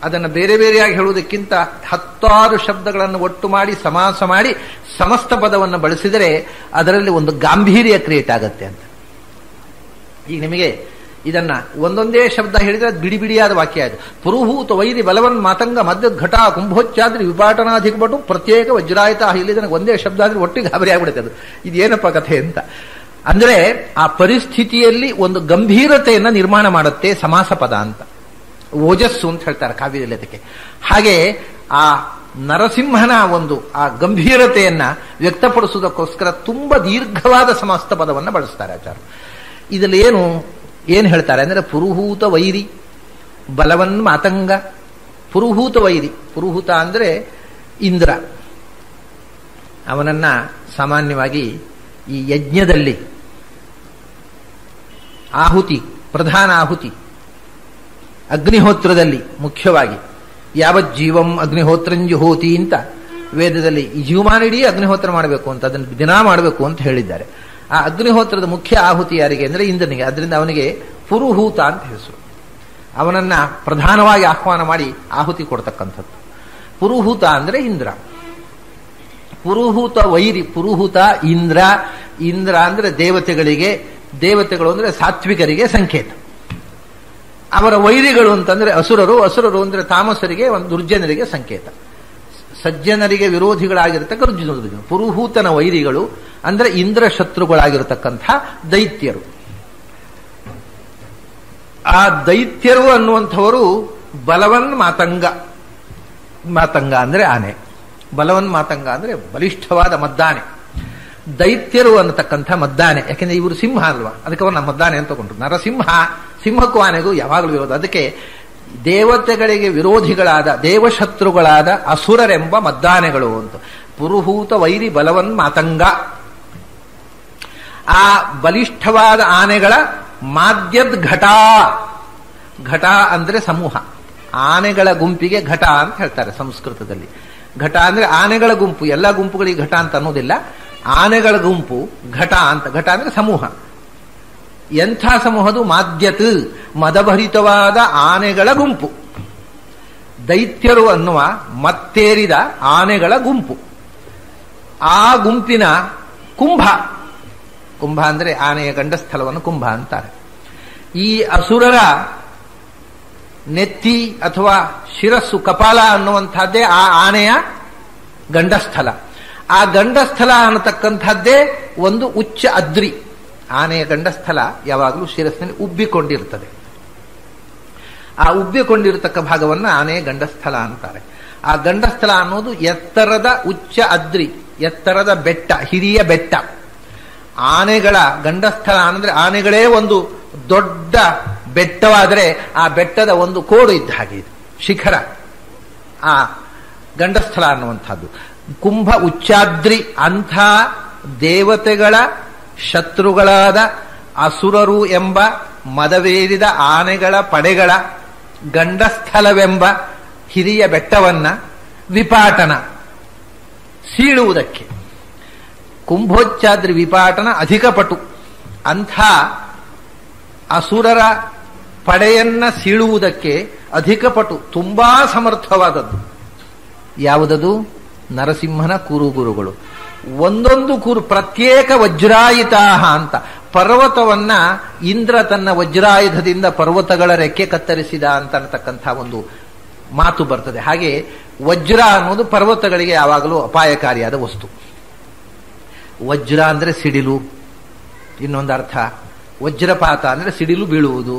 ಅದನ್ನು ಬೇರೆ ಬೇರೆಯಾಗಿ ಹೇಳುವುದಕ್ಕಿಂತ 10 ಶಬ್ದಗಳನ್ನು ಒಟ್ಟು ಮಾಡಿ ಸಮಾಸ ಮಾಡಿ ಸಮಸ್ತ ಪದವನ್ನು ಬಳಸಿದರೆ ಅದರಲ್ಲಿ ಒಂದು ಗಾಂಭೀರ್ಯ ಕ್ರಿಯೇಟ್ ಆಗತ್ತೆ ಅಂತ. ಈಗ ನಿಮಗೆ ಇದನ್ನ ಒಂದೊಂದೇ ಶಬ್ದ ಹೇಳಿದ್ರೆ ಬಿಡಿ ಬಿಡಿಯಾದ ವಾಕ್ಯ ಆಯ್ತು. ಪುರುಹೂತ ವೈರಿ ಬಲವನ್ ಮಾತಂಗ ಮಧ್ಯ ಘಟ ಕುಂಭೋಚ್ಚಾದ್ರಿ ವಿಪಾಟನಾಧಿಕಪಟು ಪ್ರತ್ಯೇಕ ವಜ್ರಾಯಿತ. ಇಲ್ಲಿ ನನಗೆ ಒಂದೇ ಶಬ್ದ ಆದ್ರೆ ಒಟ್ಟಿಗೆ ಗಾಬರಿ ಆಗ್ಬಿಡುತ್ತೆ. ಅದು ಇದೇನಪ್ಪ ಕಥೆ ಅಂತ. ಅಂದ್ರೆ ಆ ಪರಿಸ್ಥಿತಿಯಲ್ಲಿ ಒಂದು ಗಂಭೀರತೆಯನ್ನ ನಿರ್ಮಾಣ ಮಾಡುತ್ತೆ ಸಮಾಸ ಪದ ಅಂತ. ಓಜಸ್ಸು ಅಂತ ಹೇಳ್ತಾರೆ ಕಾವ್ಯದಲ್ಲಿ ಅದಕ್ಕೆ. ಹಾಗೆ ಆ ನರಸಿಂಹನ ಒಂದು ಆ ಗಂಭೀರತೆಯನ್ನ ವ್ಯಕ್ತಪಡಿಸುವುದಕ್ಕೋಸ್ಕರ ತುಂಬಾ ದೀರ್ಘವಾದ ಸಮಸ್ತ ಪದವನ್ನು ಬಳಸ್ತಾರೆ ಆಚಾರ್ಯರು. ಇದರಲ್ಲಿ ಏನು ಹೇಳ್ತಾರೆ ಅಂದ್ರೆ ಪುರುಹೂತ ವೈರಿ ಬಲವನ್ ಮಾತಂಗ. ಪುರುಹೂತ ವೈರಿ, ಪುರುಹೂತ ಅಂದ್ರೆ ಇಂದ್ರ. ಅವನನ್ನ ಸಾಮಾನ್ಯವಾಗಿ ಈ ಯಜ್ಞದಲ್ಲಿ ಆಹುತಿ, ಪ್ರಧಾನ ಆಹುತಿ ಅಗ್ನಿಹೋತ್ರದಲ್ಲಿ ಮುಖ್ಯವಾಗಿ ಯಾವಜ್ಜೀವಂ ಅಗ್ನಿಹೋತ್ರಂಜುಹೋತಿ ಅಂತ ವೇದದಲ್ಲಿ ಈ ಜೀವಮಾನಿಡೀ ಅಗ್ನಿಹೋತ್ರ ಮಾಡಬೇಕು ಅಂತ, ಅದನ್ನು ದಿನ ಮಾಡಬೇಕು ಅಂತ ಹೇಳಿದ್ದಾರೆ. ಆ ಅಗ್ನಿಹೋತ್ರದ ಮುಖ್ಯ ಆಹುತಿ ಯಾರಿಗೆ ಅಂದ್ರೆ ಇಂದ್ರನಿಗೆ. ಅದರಿಂದ ಅವನಿಗೆ ಪುರುಹೂತ ಅಂತ ಹೆಸರು. ಅವನನ್ನ ಪ್ರಧಾನವಾಗಿ ಆಹ್ವಾನ ಮಾಡಿ ಆಹುತಿ ಕೊಡ್ತಕ್ಕಂಥದ್ದು. ಪುರುಹೂತ ಅಂದ್ರೆ ಇಂದ್ರ. ಪುರುಹೂತ ವೈರಿ, ಪುರುಹೂತ ಇಂದ್ರ. ಇಂದ್ರ ಅಂದ್ರೆ ದೇವತೆಗಳಿಗೆ, ದೇವತೆಗಳು ಅಂದ್ರೆ ಸಾತ್ವಿಕರಿಗೆ ಸಂಕೇತ. ಅವರ ವೈರಿಗಳು ಅಂತಂದ್ರೆ ಅಸುರರು, ಅಸುರರು ಅಂದ್ರೆ ತಾಮಸರಿಗೆ, ಒಂದು ದುರ್ಜನರಿಗೆ ಸಂಕೇತ. ಸಜ್ಜನರಿಗೆ ವಿರೋಧಿಗಳಾಗಿರ್ತಕ್ಕ ದುರ್ಜನ. ಪುರುಹೂತನ ವೈರಿಗಳು ಅಂದ್ರೆ ಇಂದ್ರ ಶತ್ರುಗಳಾಗಿರತಕ್ಕಂಥ ದೈತ್ಯರು. ಆ ದೈತ್ಯರು ಅನ್ನುವಂಥವರು ಬಲವನ್ ಮಾತಂಗ. ಮಾತಂಗ ಅಂದ್ರೆ ಆನೆ, ಬಲವನ್ ಮಾತಂಗ ಅಂದ್ರೆ ಬಲಿಷ್ಠವಾದ ಮದ್ದಾನೆ. ದೈತ್ಯರು ಅನ್ನತಕ್ಕಂಥ ಮದ್ದಾನೆ. ಯಾಕೆಂದ್ರೆ ಇವರು ಸಿಂಹ ಅಲ್ವಾ, ಅದಕ್ಕೆ ಅವ್ರನ್ನ ಮದ್ದಾನೆ ಅಂತ ತಗೊಂಡ್ರು. ನರಸಿಂಹ, ಸಿಂಹಕ್ಕೂ ಆನೆಗೂ ಯಾವಾಗಲೂ ವಿರೋಧ. ಅದಕ್ಕೆ ದೇವತೆಗಳಿಗೆ ವಿರೋಧಿಗಳಾದ, ದೇವಶತ್ರುಗಳಾದ ಅಸುರರೆಂಬ ಮದ್ದಾನೆಗಳು ಅಂತ. ಪುರುಹೂತ ವೈರಿ ಬಲವನ್ ಮಾತಂಗ. ಆ ಬಲಿಷ್ಠವಾದ ಆನೆಗಳ ಮಾದ್ಯದ್ ಘಟ. ಘಟ ಅಂದ್ರೆ ಸಮೂಹ. ಆನೆಗಳ ಗುಂಪಿಗೆ ಘಟ ಅಂತ ಹೇಳ್ತಾರೆ ಸಂಸ್ಕೃತದಲ್ಲಿ. ಘಟ ಅಂದ್ರೆ ಆನೆಗಳ ಗುಂಪು. ಎಲ್ಲ ಗುಂಪುಗಳಿಗೆ ಘಟ ಅಂತ ಅನ್ನೋದಿಲ್ಲ. ಆನೆಗಳ ಗುಂಪು ಘಟ ಅಂತ. ಘಟ ಅಂದ್ರೆ ಸಮೂಹ. ಎಂಥ ಸಮೂಹದು? ಮಾದ್ಯತ್, ಮದಭರಿತವಾದ ಆನೆಗಳ ಗುಂಪು. ದೈತ್ಯರು ಅನ್ನುವ ಮತ್ತೇರಿದ ಆನೆಗಳ ಗುಂಪು. ಆ ಗುಂಪಿನ ಕುಂಭ. ಕುಂಭ ಅಂದ್ರೆ ಆನೆಯ ಗಂಡಸ್ಥಳವನ್ನು ಕುಂಭ ಅಂತಾರೆ. ಈ ಅಸುರರ ನೆತ್ತಿ ಅಥವಾ ಶಿರಸ್ಸು, ಕಪಾಲ ಅನ್ನುವಂಥದ್ದೇ ಆ ಆನೆಯ ಗಂಡಸ್ಥಳ. ಆ ಗಂಡಸ್ಥಳ ಅನ್ನತಕ್ಕಂಥದ್ದೇ ಒಂದು ಉಚ್ಚ ಅದ್ರಿ. ಆನೆಯ ಗಂಡಸ್ಥಳ ಯಾವಾಗಲೂ ಶಿರಸ್ಸಿನಲ್ಲಿ ಉಬ್ಬಿಕೊಂಡಿರ್ತದೆ. ಆ ಉಬ್ಬಿಕೊಂಡಿರತಕ್ಕ ಭಾಗವನ್ನ ಆನೆಯ ಗಂಡಸ್ಥಳ ಅಂತಾರೆ. ಆ ಗಂಡಸ್ಥಳ ಅನ್ನೋದು ಎತ್ತರದ ಉಚ್ಚ ಅದ್ರಿ, ಎತ್ತರದ ಬೆಟ್ಟ, ಹಿರಿಯ ಬೆಟ್ಟ. ಆನೆಗಳ ಗಂಡಸ್ಥಳ ಅಂದ್ರೆ ಆನೆಗಳೇ ಒಂದು ದೊಡ್ಡ ಬೆಟ್ಟವಾದರೆ ಆ ಬೆಟ್ಟದ ಒಂದು ಕೋಡು ಇದ್ದ ಹಾಗೆ ಇದು ಶಿಖರ ಆ ಗಂಡಸ್ಥಳ ಅನ್ನುವಂಥದ್ದು. ಕುಂಭ ಉಚ್ಚಾದ್ರಿ. ಅಂಥ ದೇವತೆಗಳ ಶತ್ರುಗಳಾದ ಅಸುರರು ಎಂಬ ಮದವೇರಿದ ಆನೆಗಳ ಪಡೆಗಳ ಗಂಡಸ್ಥಳವೆಂಬ ಹಿರಿಯ ಬೆಟ್ಟವನ್ನ ವಿಪಾಟನ, ಸೀಳುವುದಕ್ಕೆ. ಕುಂಭೋಚ್ಚಾದ್ರಿ ವಿಪಾಟನ ಅಧಿಕಪಟು. ಅಂಥ ಅಸುರರ ಪಡೆಯನ್ನ ಸೀಳುವುದಕ್ಕೆ ಅಧಿಕಪಟು, ತುಂಬಾ ಸಮರ್ಥವಾದದ್ದು. ಯಾವುದದು? ನರಸಿಂಹನ ಕುರುಗುರುಗಳು. ಒಂದೊಂದು ಕುರು ಪ್ರತ್ಯೇಕ ವಜ್ರಾಯುತಾಹ ಅಂತ. ಪರ್ವತವನ್ನ ಇಂದ್ರ ತನ್ನ ವಜ್ರಾಯುಧದಿಂದ ಪರ್ವತಗಳ ರೆಕ್ಕೆ ಕತ್ತರಿಸಿದ ಅಂತ ಅನ್ನತಕ್ಕಂಥ ಒಂದು ಮಾತು ಬರ್ತದೆ. ಹಾಗೆ ವಜ್ರ ಅನ್ನೋದು ಪರ್ವತಗಳಿಗೆ ಯಾವಾಗಲೂ ಅಪಾಯಕಾರಿಯಾದ ವಸ್ತು. ವಜ್ರ ಅಂದ್ರೆ ಸಿಡಿಲು. ಇನ್ನೊಂದು ಅರ್ಥ ವಜ್ರಪಾತ ಅಂದ್ರೆ ಸಿಡಿಲು ಬೀಳುವುದು.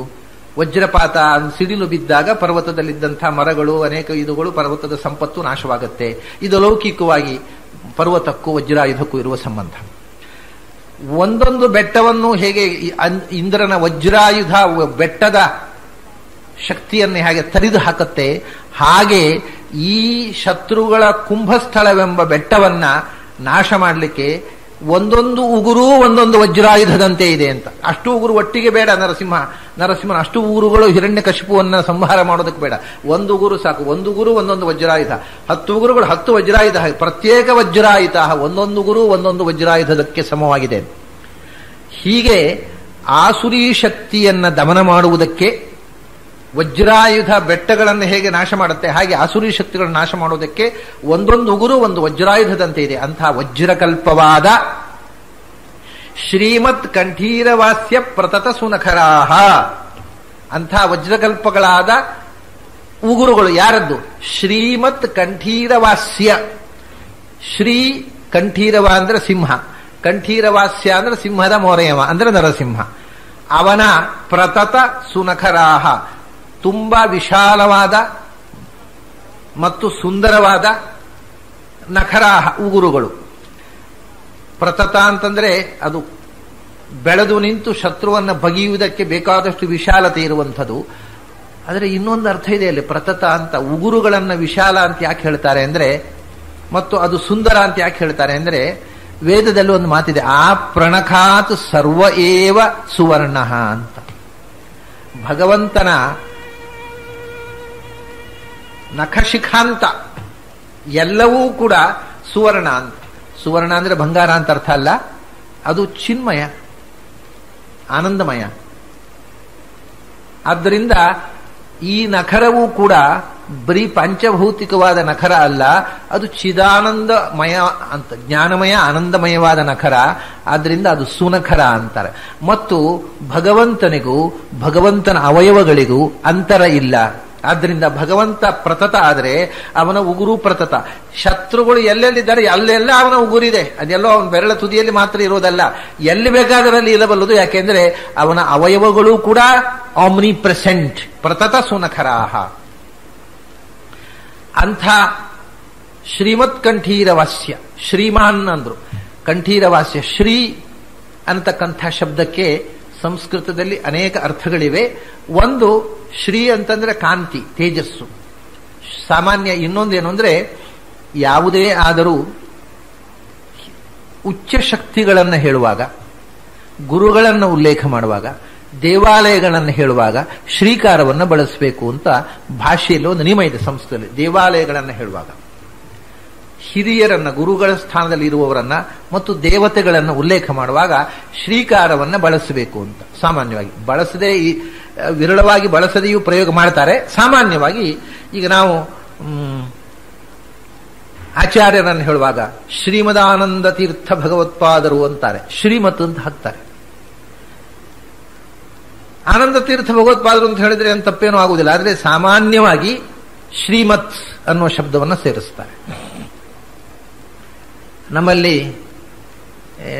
ವಜ್ರಪಾತ ಸಿಡಿಲು ಬಿದ್ದಾಗ ಪರ್ವತದಲ್ಲಿದ್ದಂಥ ಮರಗಳು, ಅನೇಕ ಇದುಗಳು, ಪರ್ವತದ ಸಂಪತ್ತು ನಾಶವಾಗುತ್ತೆ. ಇದು ಲೌಕಿಕವಾಗಿ ಪರ್ವತಕ್ಕೂ ವಜ್ರಾಯುಧಕ್ಕೂ ಇರುವ ಸಂಬಂಧ. ಒಂದೊಂದು ಬೆಟ್ಟವನ್ನು ಹೇಗೆ ಇಂದ್ರನ ವಜ್ರಾಯುಧ ಬೆಟ್ಟದ ಶಕ್ತಿಯನ್ನೇ ಹಾಗೆ ತರಿದು ಹಾಕುತ್ತೆ, ಹಾಗೆ ಈ ಶತ್ರುಗಳ ಕುಂಭಸ್ಥಳವೆಂಬ ಬೆಟ್ಟವನ್ನ ನಾಶ ಮಾಡಲಿಕ್ಕೆ ಒಂದೊಂದು ಉಗುರು ಒಂದೊಂದು ವಜ್ರಾಯುಧದಂತೆ ಇದೆ ಅಂತ. ಅಷ್ಟು ಉಗುರು ಒಟ್ಟಿಗೆ ಬೇಡ. ನರಸಿಂಹನ ಅಷ್ಟು ಉಗುರುಗಳು ಹಿರಣ್ಯಕಶಿಪುವನ್ನ ಸಂಹಾರ ಮಾಡೋದಕ್ಕೆ ಬೇಡ. ಒಂದು ಉಗುರು ಸಾಕು. ಒಂದು ಉಗುರು ಒಂದೊಂದು ವಜ್ರಾಯುಧ, 10 ಉಗುರುಗಳು 10 ವಜ್ರಾಯುಧ, ಪ್ರತ್ಯೇಕ ವಜ್ರಾಯುಧ, ಒಂದೊಂದು ಉಗುರು ಒಂದೊಂದು ವಜ್ರಾಯುಧದಕ್ಕೆ ಸಮವಾಗಿದೆ. ಹೀಗೆ ಆಸುರಿ ಶಕ್ತಿಯನ್ನ ದಮನ ಮಾಡುವುದಕ್ಕೆ ವಜ್ರಾಯುಧ ಬೆಟ್ಟಗಳನ್ನು ಹೇಗೆ ನಾಶ ಮಾಡುತ್ತೆ ಹಾಗೆ ಆಸುರಿ ಶಕ್ತಿಗಳನ್ನು ನಾಶ ಮಾಡುವುದಕ್ಕೆ ಒಂದೊಂದು ಉಗುರು ಒಂದು ವಜ್ರಾಯುಧದಂತೆ ಇದೆ. ಅಂತಹ ವಜ್ರಕಲ್ಪವಾದ ಶ್ರೀಮತ್ ಕಂಠೀರವಾಸ್ಯ ಪ್ರತತ ಸುನಖರಾಹ, ಅಂಥ ವಜ್ರಕಲ್ಪಗಳಾದ ಉಗುರುಗಳು ಯಾರದ್ದು? ಶ್ರೀಮತ್ ಕಂಠೀರವಾಸ್ಯ. ಶ್ರೀ ಕಂಠೀರವ ಅಂದ್ರೆ ಸಿಂಹ, ಕಂಠೀರವಾಸ್ಯ ಅಂದ್ರೆ ಸಿಂಹದ ಮೋರೆಯವ ಅಂದ್ರೆ ನರಸಿಂಹ. ಅವನ ಪ್ರತತ ಸುನಖರಾಹ, ತುಂಬಾ ವಿಶಾಲವಾದ ಮತ್ತು ಸುಂದರವಾದ ನಖರಾಹ ಉಗುರುಗಳು. ಪ್ರತತ ಅಂತಂದ್ರೆ ಅದು ಬೆಳೆದು ನಿಂತು ಶತ್ರುವನ್ನು ಬಗೆಯುವುದಕ್ಕೆ ಬೇಕಾದಷ್ಟು ವಿಶಾಲತೆ ಇರುವಂಥದ್ದು. ಆದರೆ ಇನ್ನೊಂದು ಅರ್ಥ ಇದೆ ಅಲ್ಲಿ. ಪ್ರತತ ಅಂತ ಉಗುರುಗಳನ್ನು ವಿಶಾಲ ಅಂತ ಯಾಕೆ ಹೇಳ್ತಾರೆ ಅಂದ್ರೆ, ಮತ್ತು ಅದು ಸುಂದರ ಅಂತ ಯಾಕೆ ಹೇಳ್ತಾರೆ ಅಂದ್ರೆ, ವೇದದಲ್ಲಿ ಒಂದು ಮಾತಿದೆ, ಆ ಪ್ರಣಖಾತ್ ಸರ್ವ ಏವ ಸುವರ್ಣ ಅಂತ. ಭಗವಂತನ ನಖಶಿಖಾಂತ ಎಲ್ಲವೂ ಕೂಡ ಸುವರ್ಣ ಅಂತ. ಸುವರ್ಣ ಅಂದ್ರೆ ಬಂಗಾರ ಅಂತ ಅರ್ಥ ಅಲ್ಲ, ಅದು ಚಿನ್ಮಯ, ಆನಂದಮಯ. ಆದ್ದರಿಂದ ಈ ನಖರವೂ ಕೂಡ ಬರೀ ಪಂಚಭೌತಿಕವಾದ ನಖರ ಅಲ್ಲ, ಅದು ಚಿದಾನಂದಮಯ ಅಂತ, ಜ್ಞಾನಮಯ ಆನಂದಮಯವಾದ ನಖರ. ಆದ್ರಿಂದ ಅದು ಸುನಖರ ಅಂತಾರೆ. ಮತ್ತು ಭಗವಂತನಿಗೂ ಭಗವಂತನ ಅವಯವಗಳಿಗೂ ಅಂತರ ಇಲ್ಲ. ಆದ್ದರಿಂದ ಭಗವಂತ ಪ್ರತತ ಆದರೆ ಅವನ ಉಗುರು ಪ್ರತತ. ಶತ್ರುಗಳು ಎಲ್ಲೆಲ್ಲಿದ್ದಾರೆ ಅಲ್ಲೆಲ್ಲ ಅವನ ಉಗುರಿದೆ. ಅದೆಲ್ಲೋ ಅವನ ಬೆರಳ ತುದಿಯಲ್ಲಿ ಮಾತ್ರ ಇರೋದಲ್ಲ, ಎಲ್ಲಿ ಬೇಕಾದರಲ್ಲಿ ಇರಬಲ್ಲದು. ಯಾಕೆಂದ್ರೆ ಅವನ ಅವಯವಗಳು ಕೂಡ ಆಮ್ನಿ ಪ್ರೆಸೆಂಟ್. ಪ್ರತತ ಸುನಖರಾಹ. ಅಂಥ ಶ್ರೀಮತ್ ಕಂಠೀರವಾಸ್ಯ, ಶ್ರೀಮಾನ್ ಅಂದ್ರು. ಕಂಠೀರವಾಸ್ಯ ಶ್ರೀ ಅಂತಕ್ಕಂಥ ಶಬ್ದಕ್ಕೆ ಸಂಸ್ಕೃತದಲ್ಲಿ ಅನೇಕ ಅರ್ಥಗಳಿವೆ. ಒಂದು ಶ್ರೀ ಅಂತಂದ್ರೆ ಕಾಂತಿ, ತೇಜಸ್ಸು, ಸಾಮಾನ್ಯ. ಇನ್ನೊಂದೇನು ಅಂದ್ರೆ, ಯಾವುದೇ ಆದರೂ ಉಚ್ಚ ಶಕ್ತಿಗಳನ್ನು ಹೇಳುವಾಗ, ಗುರುಗಳನ್ನು ಉಲ್ಲೇಖ ಮಾಡುವಾಗ, ದೇವಾಲಯಗಳನ್ನು ಹೇಳುವಾಗ ಶ್ರೀಕಾರವನ್ನು ಬಳಸಬೇಕು ಅಂತ ಭಾಷೆಯಲ್ಲಿ ಒಂದು ನಿಯಮ ಇದೆ ಸಂಸ್ಕೃತದಲ್ಲಿ. ದೇವಾಲಯಗಳನ್ನು ಹೇಳುವಾಗ ಹಿರಿಯರನ್ನ, ಗುರುಗಳ ಸ್ಥಾನದಲ್ಲಿ ಇರುವವರನ್ನ ಮತ್ತು ದೇವತೆಗಳನ್ನು ಉಲ್ಲೇಖ ಮಾಡುವಾಗ ಶ್ರೀಕಾರವನ್ನು ಬಳಸಬೇಕು ಅಂತ ಸಾಮಾನ್ಯವಾಗಿ. ಬಳಸದೆ, ವಿರಳವಾಗಿ ಬಳಸದೆಯೂ ಪ್ರಯೋಗ ಮಾಡ್ತಾರೆ. ಸಾಮಾನ್ಯವಾಗಿ ಈಗ ನಾವು ಆಚಾರ್ಯರನ್ನು ಹೇಳುವಾಗ ಶ್ರೀಮದಾನಂದ ತೀರ್ಥ ಭಗವತ್ಪಾದರು ಅಂತಾರೆ, ಶ್ರೀಮತ್ ಅಂತ ಹಾಕ್ತಾರೆ. ಆನಂದ ತೀರ್ಥ ಭಗವತ್ಪಾದರು ಅಂತ ಹೇಳಿದ್ರೆ ಏನು ತಪ್ಪೇನೂ ಆಗುವುದಿಲ್ಲ. ಆದರೆ ಸಾಮಾನ್ಯವಾಗಿ ಶ್ರೀಮತ್ ಅನ್ನುವ ಶಬ್ದವನ್ನು ಸೇರಿಸ್ತಾರೆ. ನಮ್ಮಲ್ಲಿ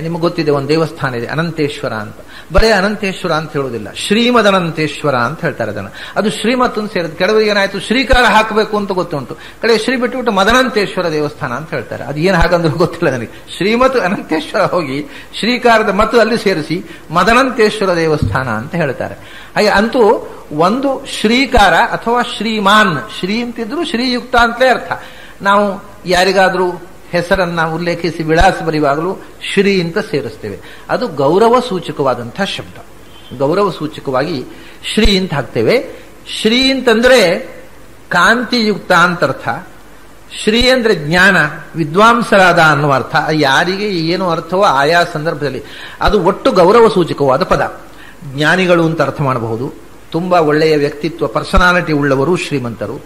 ನಿಮಗೆ ಗೊತ್ತಿದೆ, ಒಂದು ದೇವಸ್ಥಾನ ಇದೆ ಅನಂತೇಶ್ವರ ಅಂತ. ಬರೇ ಅನಂತೇಶ್ವರ ಅಂತ ಹೇಳುವುದಿಲ್ಲ, ಶ್ರೀಮದ್ ಅನಂತೇಶ್ವರ ಅಂತ ಹೇಳ್ತಾರೆ ಅದನ್ನು. ಅದು ಶ್ರೀಮತ್ ಅಂತ ಸೇರಿದ. ಕೆಲವರಿಗೆ ಏನಾಯ್ತು, ಶ್ರೀಕಾರ ಹಾಕಬೇಕು ಅಂತ ಗೊತ್ತುಂಟು, ಕಡೆ ಶ್ರೀ ಬಿಟ್ಟುಬಿಟ್ಟು ಮದನಂತೇಶ್ವರ ದೇವಸ್ಥಾನ ಅಂತ ಹೇಳ್ತಾರೆ. ಅದು ಏನು ಹಾಗಂದ್ರೆ ಗೊತ್ತಿಲ್ಲ ನನಗೆ. ಶ್ರೀಮತ್ ಅನಂತೇಶ್ವರ ಹೋಗಿ ಶ್ರೀಕಾರದ ಮತ್ತು ಅಲ್ಲಿ ಸೇರಿಸಿ ಮದನಂತೇಶ್ವರ ದೇವಸ್ಥಾನ ಅಂತ ಹೇಳ್ತಾರೆ. ಹಾಗೆ ಅಂತೂ ಒಂದು ಶ್ರೀಕಾರ ಅಥವಾ ಶ್ರೀಮಾನ್, ಶ್ರೀ ಅಂತಿದ್ರು ಶ್ರೀಯುಕ್ತ ಅಂತಲೇ ಅರ್ಥ. ನಾವು ಯಾರಿಗಾದ್ರೂ ಹೆಸರನ್ನ ಉಲ್ಲೇಖಿಸಿ ವಿಳಾಸ ಬರೆಯುವಾಗಲೂ ಶ್ರೀ ಅಂತ ಸೇರಿಸ್ತೇವೆ. ಅದು ಗೌರವ ಸೂಚಕವಾದಂಥ ಶಬ್ದ. ಗೌರವ ಸೂಚಕವಾಗಿ ಶ್ರೀ ಅಂತ ಹಾಕ್ತೇವೆ. ಶ್ರೀ ಅಂತಂದ್ರೆ ಕಾಂತಿಯುಕ್ತ ಅಂತ ಅರ್ಥ. ಶ್ರೀ ಅಂದ್ರೆ ಜ್ಞಾನ, ವಿದ್ವಾಂಸರಾದ ಅನ್ನುವ ಅರ್ಥ. ಯಾರಿಗೆ ಏನು ಅರ್ಥವೋ ಆಯಾ ಸಂದರ್ಭದಲ್ಲಿ ಅದು ಒಟ್ಟು ಗೌರವ ಸೂಚಕವಾದ ಪದ. ಜ್ಞಾನಿಗಳು ಅಂತ ಅರ್ಥ ಮಾಡಬಹುದು. ತುಂಬಾ ಒಳ್ಳೆಯ ವ್ಯಕ್ತಿತ್ವ, ಪರ್ಸನಾಲಿಟಿ ಉಳ್ಳವರು ಶ್ರೀಮಂತರು,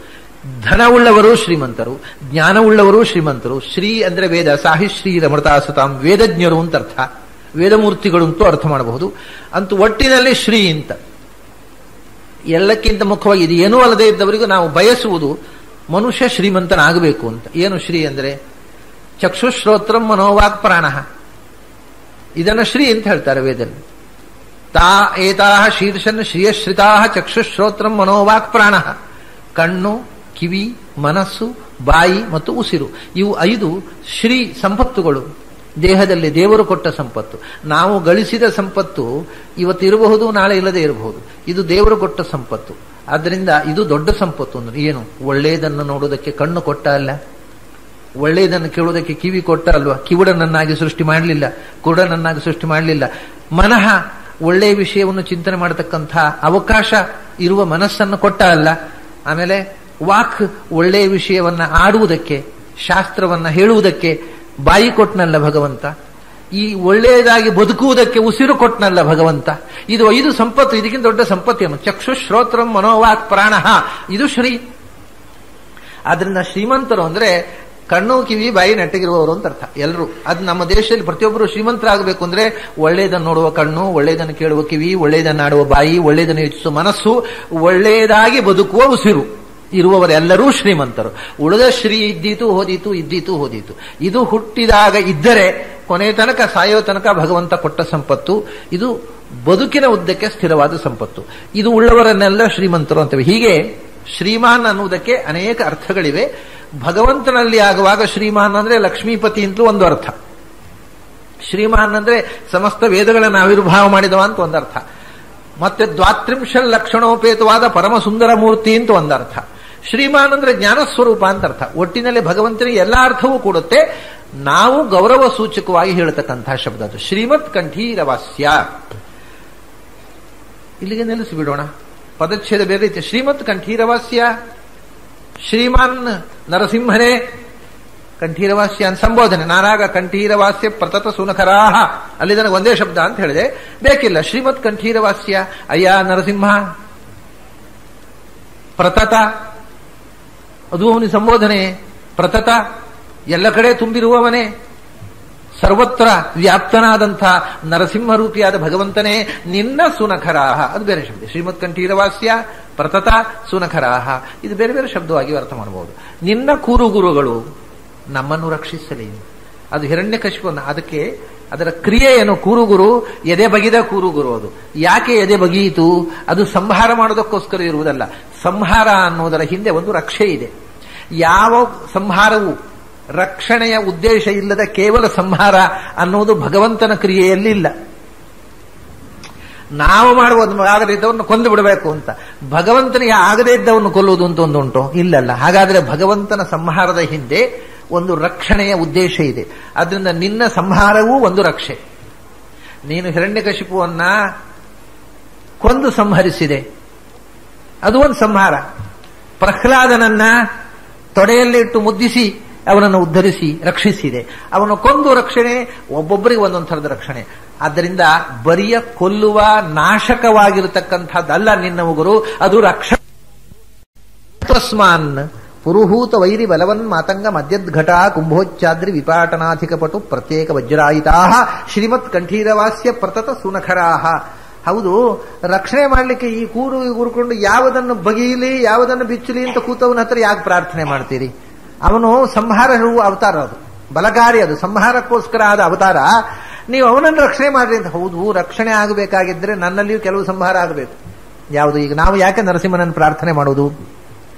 ಧನವುಳ್ಳವರು ಶ್ರೀಮಂತರು, ಜ್ಞಾನವುಳ್ಳವರು ಶ್ರೀಮಂತರು. ಶ್ರೀ ಅಂದ್ರೆ ವೇದ, ಸಾಹಿಶ್ರೀ ರಮೃತಾಸುತಾಂ, ವೇದಜ್ಞರು ಅಂತ ಅರ್ಥ. ವೇದಮೂರ್ತಿಗಳು ಅಂತೂ ಅರ್ಥ ಮಾಡಬಹುದು. ಅಂತೂ ಒಟ್ಟಿನಲ್ಲಿ ಶ್ರೀ ಅಂತ. ಎಲ್ಲಕ್ಕಿಂತ ಮುಖ್ಯವಾಗಿ ಇದು ಏನೂ ಅಲ್ಲದೆ ಇದ್ದವರಿಗೂ ನಾವು ಬಯಸುವುದು ಮನುಷ್ಯ ಶ್ರೀಮಂತನಾಗಬೇಕು ಅಂತ. ಏನು ಶ್ರೀ ಅಂದ್ರೆ ಚಕ್ಷುಶ್ರೋತ್ರಂ ಮನೋವಾಕ್ ಪ್ರಾಣ, ಇದನ್ನು ಶ್ರೀ ಅಂತ ಹೇಳ್ತಾರೆ ವೇದದಲ್ಲಿ. ತಾ ಏತಾಹ ಶೀರ್ಷನ್ ಶ್ರೀಯಶ್ರಿತಾಹ ಚಕ್ಷುಶ್ರೋತ್ರಂ ಮನೋವಾಕ್ ಪ್ರಾಣ. ಕಣ್ಣು, ಕಿವಿ, ಮನಸ್ಸು, ಬಾಯಿ ಮತ್ತು ಉಸಿರು, ಇವು 5 ಶ್ರೀ ಸಂಪತ್ತುಗಳು. ದೇಹದಲ್ಲಿ ದೇವರು ಕೊಟ್ಟ ಸಂಪತ್ತು. ನಾವು ಗಳಿಸಿದ ಸಂಪತ್ತು ಇವತ್ತಿರಬಹುದು, ನಾಳೆ ಇಲ್ಲದೆ ಇರಬಹುದು. ಇದು ದೇವರು ಕೊಟ್ಟ ಸಂಪತ್ತು. ಆದ್ದರಿಂದ ಇದು ದೊಡ್ಡ ಸಂಪತ್ತು. ಅಂದ್ರೆ ಏನು? ಒಳ್ಳೆಯದನ್ನು ನೋಡೋದಕ್ಕೆ ಕಣ್ಣು ಕೊಟ್ಟ ಅಲ್ಲ, ಒಳ್ಳೆಯದನ್ನು ಕೇಳುವುದಕ್ಕೆ ಕಿವಿ ಕೊಟ್ಟ ಅಲ್ವಾ? ಕಿವುಡನನ್ನಾಗಿ ಸೃಷ್ಟಿ ಮಾಡಲಿಲ್ಲ, ಕುರುಡನನ್ನಾಗಿ ಸೃಷ್ಟಿ ಮಾಡಲಿಲ್ಲ. ಮನಃ ಒಳ್ಳೆಯ ವಿಷಯವನ್ನು ಚಿಂತನೆ ಮಾಡತಕ್ಕಂಥ ಅವಕಾಶ ಇರುವ ಮನಸ್ಸನ್ನು ಕೊಟ್ಟ ಅಲ್ಲ. ಆಮೇಲೆ ವಾಕ್ ಒಳ್ಳೆಯ ವಿಷಯವನ್ನ ಆಡುವುದಕ್ಕೆ, ಶಾಸ್ತ್ರವನ್ನ ಹೇಳುವುದಕ್ಕೆ ಬಾಯಿ ಕೊಟ್ಟನಲ್ಲ ಭಗವಂತ. ಈ ಒಳ್ಳೆಯದಾಗಿ ಬದುಕುವುದಕ್ಕೆ ಉಸಿರು ಕೊಟ್ಟನಲ್ಲ ಭಗವಂತ. ಇದು 5 ಸಂಪತ್ತು. ಇದಕ್ಕಿಂತ ದೊಡ್ಡ ಸಂಪತ್ತೇನು? ಚಕ್ಷು ಶ್ರೋತ್ರಂ ಮನೋವಾಕ್ ಪ್ರಾಣ, ಇದು ಶ್ರೀ. ಆದ್ರಿಂದ ಶ್ರೀಮಂತರು ಅಂದ್ರೆ ಕಣ್ಣು ಕಿವಿ ಬಾಯಿ ನೆಟ್ಟಗಿರುವವರು ಅಂತ ಅರ್ಥ. ಎಲ್ಲರೂ ಅದು ನಮ್ಮ ದೇಶದಲ್ಲಿ ಪ್ರತಿಯೊಬ್ಬರು ಶ್ರೀಮಂತರಾಗಬೇಕು ಅಂದ್ರೆ ಒಳ್ಳೆಯದನ್ನು ನೋಡುವ ಕಣ್ಣು, ಒಳ್ಳೆಯದನ್ನು ಕೇಳುವ ಕಿವಿ, ಒಳ್ಳೆಯದನ್ನು ಆಡುವ ಬಾಯಿ, ಒಳ್ಳೆಯದನ್ನು ಯೋಚಿಸುವ ಮನಸ್ಸು, ಒಳ್ಳೆಯದಾಗಿ ಬದುಕುವ ಉಸಿರು ಇರುವವರೆಲ್ಲರೂ ಶ್ರೀಮಂತರು. ಉಳಿದ ಶ್ರೀ ಇದ್ದೀತು ಹೋದೀತು, ಇದ್ದೀತು ಹೋದೀತು. ಇದು ಹುಟ್ಟಿದಾಗ ಇದ್ದರೆ ಕೊನೆ ತನಕ ಸಾಯೋ ತನಕ ಭಗವಂತ ಕೊಟ್ಟ ಸಂಪತ್ತು. ಇದು ಬದುಕಿನ ಉದ್ದಕ್ಕೆ ಸ್ಥಿರವಾದ ಸಂಪತ್ತು. ಇದು ಉಳ್ಳವರನ್ನೆಲ್ಲ ಶ್ರೀಮಂತರು ಅಂತವೆ. ಹೀಗೆ ಶ್ರೀಮಾನ್ ಅನ್ನುವುದಕ್ಕೆ ಅನೇಕ ಅರ್ಥಗಳಿವೆ. ಭಗವಂತನಲ್ಲಿ ಆಗುವಾಗ ಶ್ರೀಮಾನ್ ಅಂದ್ರೆ ಲಕ್ಷ್ಮೀಪತಿ ಅಂತಲೂ ಒಂದು ಅರ್ಥ. ಶ್ರೀಮಾನ್ ಅಂದ್ರೆ ಸಮಸ್ತ ವೇದಗಳನ್ನು ಆವಿರ್ಭಾವ ಮಾಡಿದವ ಅಂತ ಒಂದರ್ಥ. ಮತ್ತೆ 23 ಲಕ್ಷಣೋಪೇತವಾದ ಪರಮ ಸುಂದರ ಮೂರ್ತಿ ಅಂತ ಒಂದರ್ಥ. ಶ್ರೀಮಾನ್ ಅಂದ್ರೆ ಜ್ಞಾನಸ್ವರೂಪ ಅಂತ ಅರ್ಥ. ಒಟ್ಟಿನಲ್ಲಿ ಭಗವಂತನಿಗೆ ಎಲ್ಲ ಅರ್ಥವೂ ಕೊಡುತ್ತೆ. ನಾವು ಗೌರವ ಸೂಚಕವಾಗಿ ಹೇಳತಕ್ಕಂತಹ ಶಬ್ದ ಅದು. ಶ್ರೀಮತ್ ಕಂಠೀರವಾಸ್ಯ. ಇಲ್ಲಿಗೆ ನಿಲ್ಲಿಸಿಬಿಡೋಣ. ಪದಚ್ಛೇದ ಬೇರೆ ರೀತಿ. ಶ್ರೀಮತ್ ಕಂಠೀರವಾಸ್ಯ, ಶ್ರೀಮಾನ್ ನರಸಿಂಹನೇ ಕಂಠೀರವಾಸ್ಯ ಅಂತ ಸಂಬೋಧನೆ. ನಾನಾಗ ಕಂಠೀರವಾಸ್ಯ ಪ್ರತತ ಸುನಖರಾಹ, ಅಲ್ಲಿ ನನಗೆ ಒಂದೇ ಶಬ್ದ ಅಂತ ಹೇಳಿದೆ, ಬೇಕಿಲ್ಲ. ಶ್ರೀಮತ್ ಕಂಠೀರವಾಸ್ಯ, ಅಯ್ಯ ನರಸಿಂಹ ಪ್ರತತ, ಅದು ಅವನಿ ಸಂಬೋಧನೆ. ಪ್ರತತ ಎಲ್ಲ ಕಡೆ ತುಂಬಿರುವವನೇ, ಸರ್ವತ್ರ ವ್ಯಾಪ್ತನಾದಂಥ ನರಸಿಂಹ ರೂಪಿಯಾದ ಭಗವಂತನೇ ನಿನ್ನ ಸುನಖರಾಹ, ಅದು ಬೇರೆ ಶಬ್ದ. ಶ್ರೀಮತ್ ಕಂಠೀರವಾಸ್ಯ ಪ್ರತತ ಸುನಖರಾಹ, ಇದು ಬೇರೆ ಬೇರೆ ಶಬ್ದವಾಗಿ ಅರ್ಥ ಮಾಡಬಹುದು. ನಿನ್ನ ಕೂರುಗುರುಗಳು ನಮ್ಮನ್ನು ರಕ್ಷಿಸಲಿ. ಅದು ಹಿರಣ್ಯಕಶಿಪುವನ್ನು, ಅದಕ್ಕೆ ಅದರ ಕ್ರಿಯೆ ಏನು? ಕೂರುಗುರು, ಎದೆ ಬಗಿದ ಕೂರುಗುರು. ಅದು ಯಾಕೆ ಎದೆ ಬಗೆಯಿತು? ಅದು ಸಂಹಾರ ಮಾಡೋದಕ್ಕೋಸ್ಕರ ಇರುವುದಲ್ಲ. ಸಂಹಾರ ಅನ್ನೋದರ ಹಿಂದೆ ಒಂದು ರಕ್ಷೆ ಇದೆ. ಯಾವ ಸಂಹಾರವು ರಕ್ಷಣೆಯ ಉದ್ದೇಶ ಇಲ್ಲದ ಕೇವಲ ಸಂಹಾರ ಅನ್ನುವುದು ಭಗವಂತನ ಕ್ರಿಯೆಯಲ್ಲಿ ಇಲ್ಲ. ನಾವು ಮಾಡುವುದು ಆಗದೇ ಇದ್ದವನ್ನು ಕೊಂದು ಬಿಡಬೇಕು ಅಂತ, ಭಗವಂತನಿಗೆ ಆಗದೇ ಇದ್ದವನ್ನು ಕೊಲ್ಲುವುದು ಅಂತ ಒಂದುಂಟು? ಇಲ್ಲಲ್ಲ. ಹಾಗಾದ್ರೆ ಭಗವಂತನ ಸಂಹಾರದ ಹಿಂದೆ ಒಂದು ರಕ್ಷಣೆಯ ಉದ್ದೇಶ ಇದೆ. ಆದ್ರಿಂದ ನಿನ್ನ ಸಂಹಾರವೂ ಒಂದು ರಕ್ಷೆ. ನೀನು ಹಿರಣ್ಯಕಶಿಪುವನ್ನ ಕೊಂದು ಸಂಹರಿಸಿದೆ, ಅದು ಒಂದು ಸಂಹಾರ. ಪ್ರಹ್ಲಾದನನ್ನ ತೊಡೆಯಲ್ಲಿಟ್ಟು ಮುದ್ದಿಸಿ ಅವನನ್ನು ಉದ್ಧರಿಸಿ ರಕ್ಷಿಸಿದೆ. ಅವನು ಕೊಂದು ರಕ್ಷಣೆ, ಒಬ್ಬೊಬ್ಬರಿಗೆ ಒಂದೊಂದು ಥರದ ರಕ್ಷಣೆ. ಆದ್ದರಿಂದ ಬರಿಯ ಕೊಲ್ಲುವ ನಾಶಕವಾಗಿರತಕ್ಕಂಥದ್ದಲ್ಲ ನಿನ್ನ ಉಗುರು, ಅದು ರಕ್ಷ. ತಸ್ಮಾನ್ ಪುರುಹೂತ ವೈರಿ ಬಲವನ್ ಮಾತಂಗ ಮಧ್ಯದ್ಘಟ ಕುಂಭೋಚ್ಚಾದ್ರಿ ವಿಪಾಟನಾಧಿಕ ಪಟು ಪ್ರತ್ಯೇಕ ವಜ್ರಾಯಿತಾ ಶ್ರೀಮತ್ ಕಂಠೀರವಾಸ್ಯ ಪ್ರತತ ಸುನಖರಾಹ. ಹೌದು, ರಕ್ಷಣೆ ಮಾಡಲಿಕ್ಕೆ ಈ ಕೂರು ಕೂರ್ಕೊಂಡು ಯಾವುದನ್ನು ಬಗೆಯಲಿ ಯಾವುದನ್ನು ಬಿಚ್ಚಲಿ ಅಂತ ಕೂತವನ ಹತ್ರ ಯಾಕೆ ಪ್ರಾರ್ಥನೆ ಮಾಡ್ತೀರಿ? ಅವನು ಸಂಹಾರ ಹೇಳುವ ಅವತಾರ, ಅದು ಬಲಕಾರಿ, ಅದು ಸಂಹಾರಕ್ಕೋಸ್ಕರ ಆದ ಅವತಾರ. ನೀವು ಅವನನ್ನು ರಕ್ಷಣೆ ಮಾಡ್ರಿ ಅಂತ. ಹೌದು, ರಕ್ಷಣೆ ಆಗಬೇಕಾಗಿದ್ರೆ ನನ್ನಲ್ಲಿಯೂ ಕೆಲವು ಸಂಹಾರ ಆಗಬೇಕು. ಯಾವುದು? ಈಗ ನಾವು ಯಾಕೆ ನರಸಿಂಹನನ್ನು ಪ್ರಾರ್ಥನೆ ಮಾಡುವುದು?